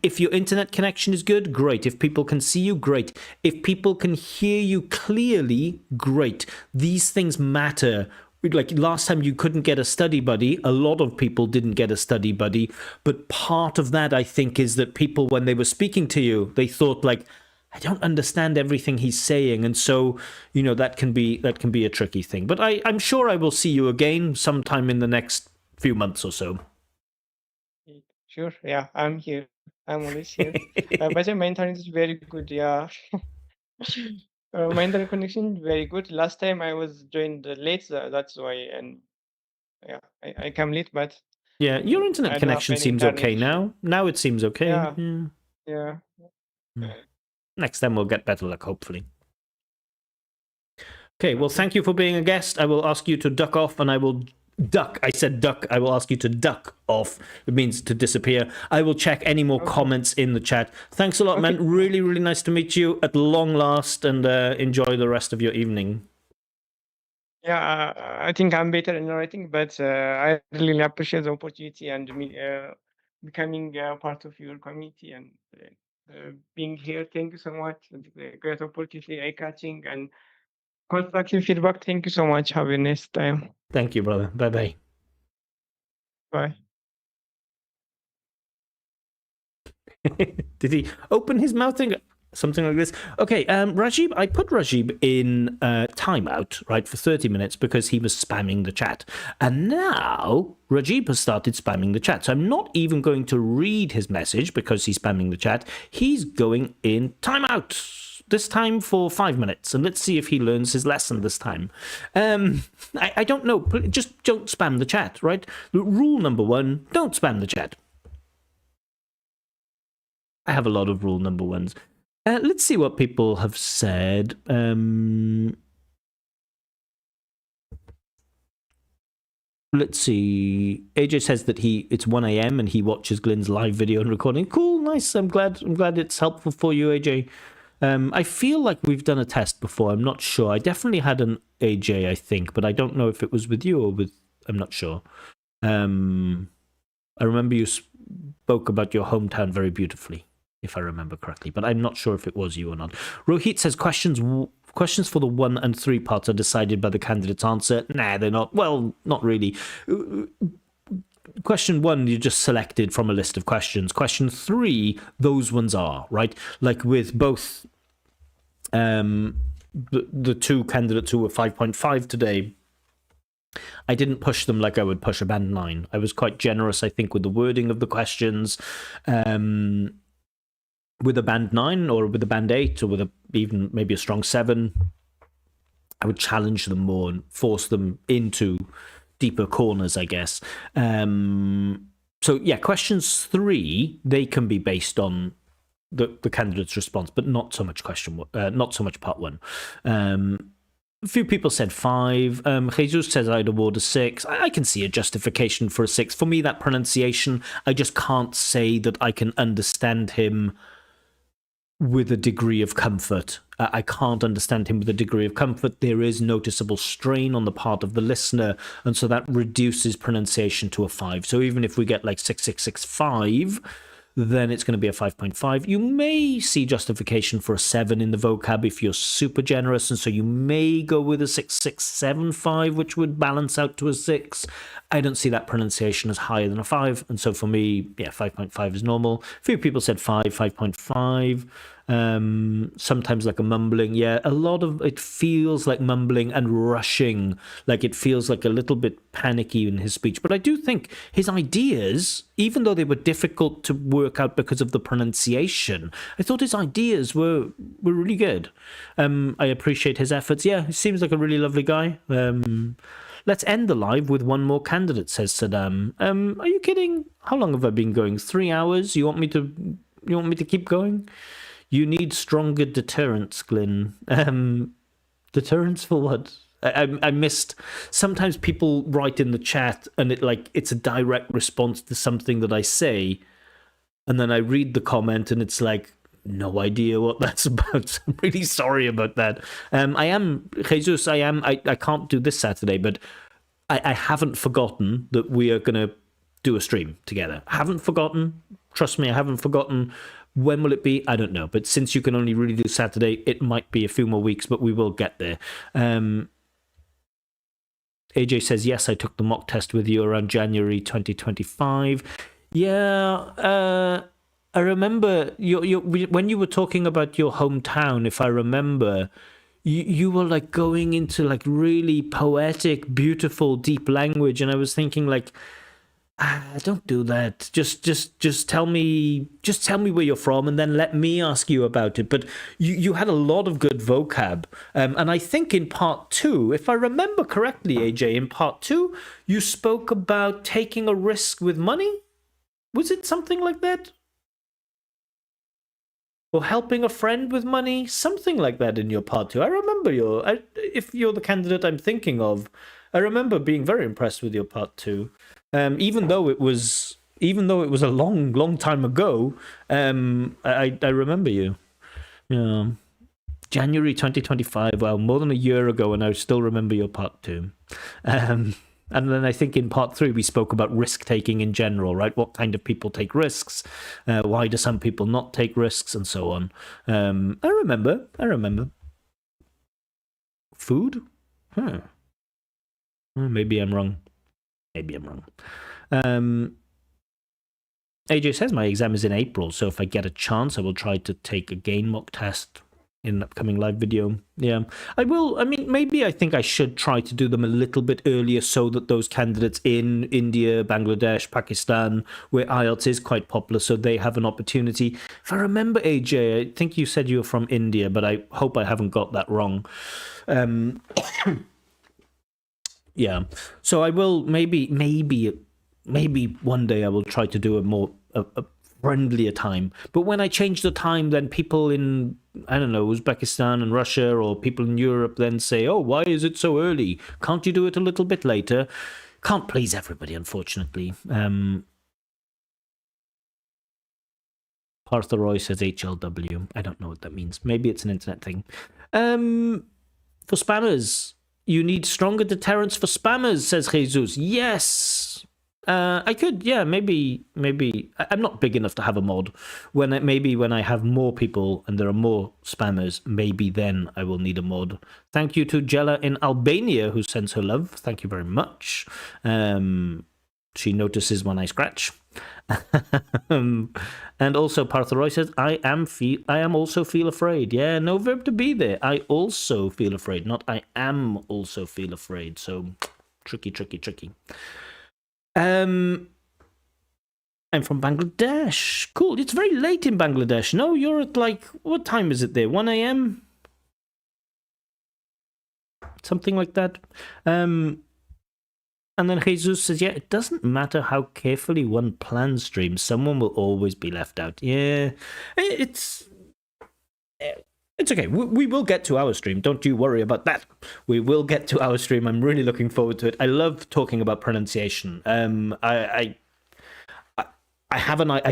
Speaker 1: if your internet connection is good, great. If people can see you, great. If people can hear you clearly, great. These things matter. Like last time you couldn't get a study buddy, a lot of people didn't get a study buddy. But part of that, I think, is that people, when they were speaking to you, they thought like, I don't understand everything he's saying. And so, that can be a tricky thing. But I'm sure I will see you again sometime in the next few months or so.
Speaker 4: Sure. Yeah, I'm here. I'm always here. But my internet is very good. Yeah. My internet connection very good. Last time I was joined late, that's why, and yeah, I come late, but
Speaker 1: Yeah, your internet
Speaker 4: I don't have
Speaker 1: connection
Speaker 4: any
Speaker 1: seems
Speaker 4: internet
Speaker 1: okay
Speaker 4: issue.
Speaker 1: now. Now it seems okay.
Speaker 4: Yeah,
Speaker 1: Yeah.
Speaker 4: yeah.
Speaker 1: Next time we'll get better luck, hopefully. Okay, well, thank you for being a guest. I will ask you to duck off, and I will duck. I said duck. I will ask you to duck off. It means to disappear. I will check any more
Speaker 4: Okay.
Speaker 1: comments in the chat. Thanks a lot, man.
Speaker 4: Okay.
Speaker 1: Really, really nice to meet you at long last, and enjoy the rest of your evening.
Speaker 4: Yeah, I think I'm better in writing, but I really appreciate the opportunity and becoming part of your community and being here. Thank you so much. It's a great opportunity, eye-catching and constructive feedback. Thank you so much. Have a nice time.
Speaker 1: Thank you, brother. Bye-bye.
Speaker 4: Bye.
Speaker 1: Did he open his mouth and something like this? Okay, Rajib, I put Rajib in timeout, right, for 30 minutes because he was spamming the chat. And now Rajib has started spamming the chat. So I'm not even going to read his message because he's spamming the chat. He's going in timeout. This time for 5 minutes, and let's see if he learns his lesson this time. I don't know. Just don't spam the chat, right? Rule number 1, don't spam the chat. I have a lot of rule number 1s. Let's see what people have said. Let's see. AJ says that it's 1 a.m. and he watches Glyn's live video and recording. Cool, nice. I'm glad it's helpful for you, AJ. I feel like we've done a test before. I'm not sure. I definitely had an AJ, I think, but I don't know if it was with you or with. I'm not sure. I remember you spoke about your hometown very beautifully, if I remember correctly, but I'm not sure if it was you or not. Rohit says questions for the 1 and 3 parts are decided by the candidate's answer. Nah, they're not. Well, not really. Question 1, you just selected from a list of questions. Question 3, those ones are, right? Like with both the 2 candidates who were 5.5 today, I didn't push them like I would push a band 9. I was quite generous, I think, with the wording of the questions. With a band 9 or with a band 8 or with even maybe a strong 7, I would challenge them more and force them into deeper corners, I guess. So yeah, questions 3, they can be based on the candidate's response, but not so much not so much part 1. A few people said 5. Jesus says I'd award a 6. I can see a justification for a 6. For me, that pronunciation, I just can't say that I can understand him with a degree of comfort. I can't understand him with a degree of comfort. There is noticeable strain on the part of the listener, and so that reduces pronunciation to a 5. So even if we get like 6665, then it's going to be a 5.5. You may see justification for a 7 in the vocab if you're super generous, and so you may go with a 6675, which would balance out to a 6. I don't see that pronunciation as higher than a 5, and so for me, yeah, 5.5 is normal. A few people said 5.5. Sometimes like a mumbling. Yeah, a lot of it feels like mumbling and rushing, like it feels like a little bit panicky in his speech. But I do think his ideas, even though they were difficult to work out because of the pronunciation, I thought his ideas were really good. I appreciate his efforts. Yeah, he seems like a really lovely guy. Let's end the live with one more candidate, says Saddam. Are you kidding? How long have I been going? 3 hours? You want me to keep going? You need stronger deterrence, Glyn. Deterrence for what? I missed. Sometimes people write in the chat and it's a direct response to something that I say, and then I read the comment and it's like, no idea what that's about. I'm really sorry about that. Jesus, I can't do this Saturday, but I haven't forgotten that we are going to do a stream together. I haven't forgotten. Trust me, I haven't forgotten. When will it be? I don't know. But since you can only really do Saturday, it might be a few more weeks, but we will get there. AJ says, yes, I took the mock test with you around January 2025. Yeah, I remember when you were talking about your hometown, if I remember, you were like going into like really poetic, beautiful, deep language. And I was thinking like, Don't do that. Just tell me where you're from, and then let me ask you about it. But you had a lot of good vocab, and I think in part 2, if I remember correctly, AJ, in part 2, you spoke about taking a risk with money. Was it something like that? Or helping a friend with money, something like that in your part 2. I remember if you're the candidate I'm thinking of, I remember being very impressed with your part 2. Even though it was a long time ago, I remember you. Yeah. January 2025, well, more than a year ago, and I still remember your part 2. And then I think in part 3, we spoke about risk-taking in general, right? What kind of people take risks? Why do some people not take risks? And so on. I remember. Food? Maybe I'm wrong. AJ says my exam is in April, so if I get a chance, I will try to take a gain mock test in an upcoming live video. Yeah, I will. I mean, maybe I think I should try to do them a little bit earlier so that those candidates in India, Bangladesh, Pakistan, where IELTS is quite popular, so they have an opportunity. If I remember, AJ, I think you said you were from India, but I hope I haven't got that wrong. Yeah, so I will maybe one day I will try to do a friendlier time. But when I change the time, then people in, I don't know, Uzbekistan and Russia, or people in Europe then say, oh, why is it so early? Can't you do it a little bit later? Can't please everybody, unfortunately. Arthur Roy says HLW. I don't know what that means. Maybe it's an internet thing. For spammers, you need stronger deterrence for spammers, says Jesus. Yes. I could, yeah, maybe I'm not big enough to have a mod. Maybe when I have more people and there are more spammers, maybe then I will need a mod. Thank you to Jella in Albania who sends her love. Thank you very much. She notices when I scratch. And also Partharoy says, I am also feel afraid. Yeah, no verb to be there. I also feel afraid, not I am also feel afraid. So tricky. I'm from Bangladesh. Cool. It's very late in Bangladesh. No, you're at like, what time is it there? 1 a.m.? Something like that. And then Jesus says, yeah, it doesn't matter how carefully one plans streams, someone will always be left out. Yeah, it's okay. We will get to our stream. Don't you worry about that. We will get to our stream. I'm really looking forward to it. I love talking about pronunciation. I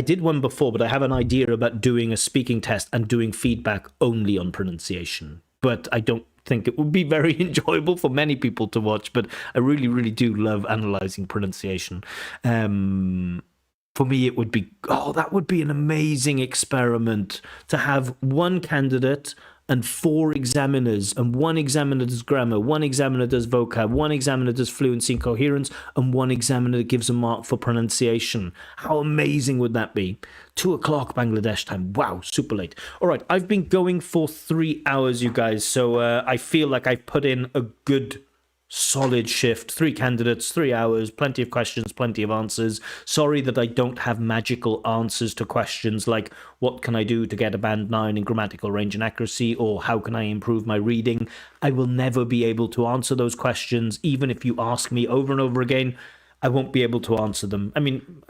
Speaker 1: did one before, but I have an idea about doing a speaking test and doing feedback only on pronunciation. But I don't think it would be very enjoyable for many people to watch. But I really, really do love analyzing pronunciation. For me, it would be, that would be an amazing experiment to have one candidate and 4 examiners, and one examiner does grammar, one examiner does vocab, one examiner does fluency and coherence, and one examiner gives a mark for pronunciation. How amazing would that be? 2 o'clock Bangladesh time. Wow, super late. All right, I've been going for 3 hours, you guys, so I feel like I've put in a good solid shift. 3 candidates, 3 hours, plenty of questions, plenty of answers. Sorry that I don't have magical answers to questions like what can I do to get a band 9 in grammatical range and accuracy, or how can I improve my reading. I will never be able to answer those questions. Even if you ask me over and over again, I won't be able to answer them. I mean,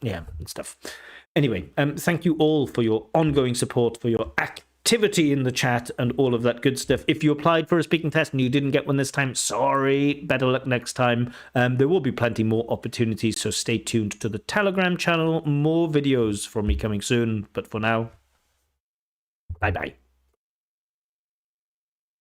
Speaker 1: yeah, and stuff. Anyway, thank you all for your ongoing support, for your activity in the chat and all of that good stuff. If you applied for a speaking test and you didn't get one this time, sorry, better luck next time. There will be plenty more opportunities, so stay tuned to the Telegram channel. More videos from me coming soon, but for now, bye-bye.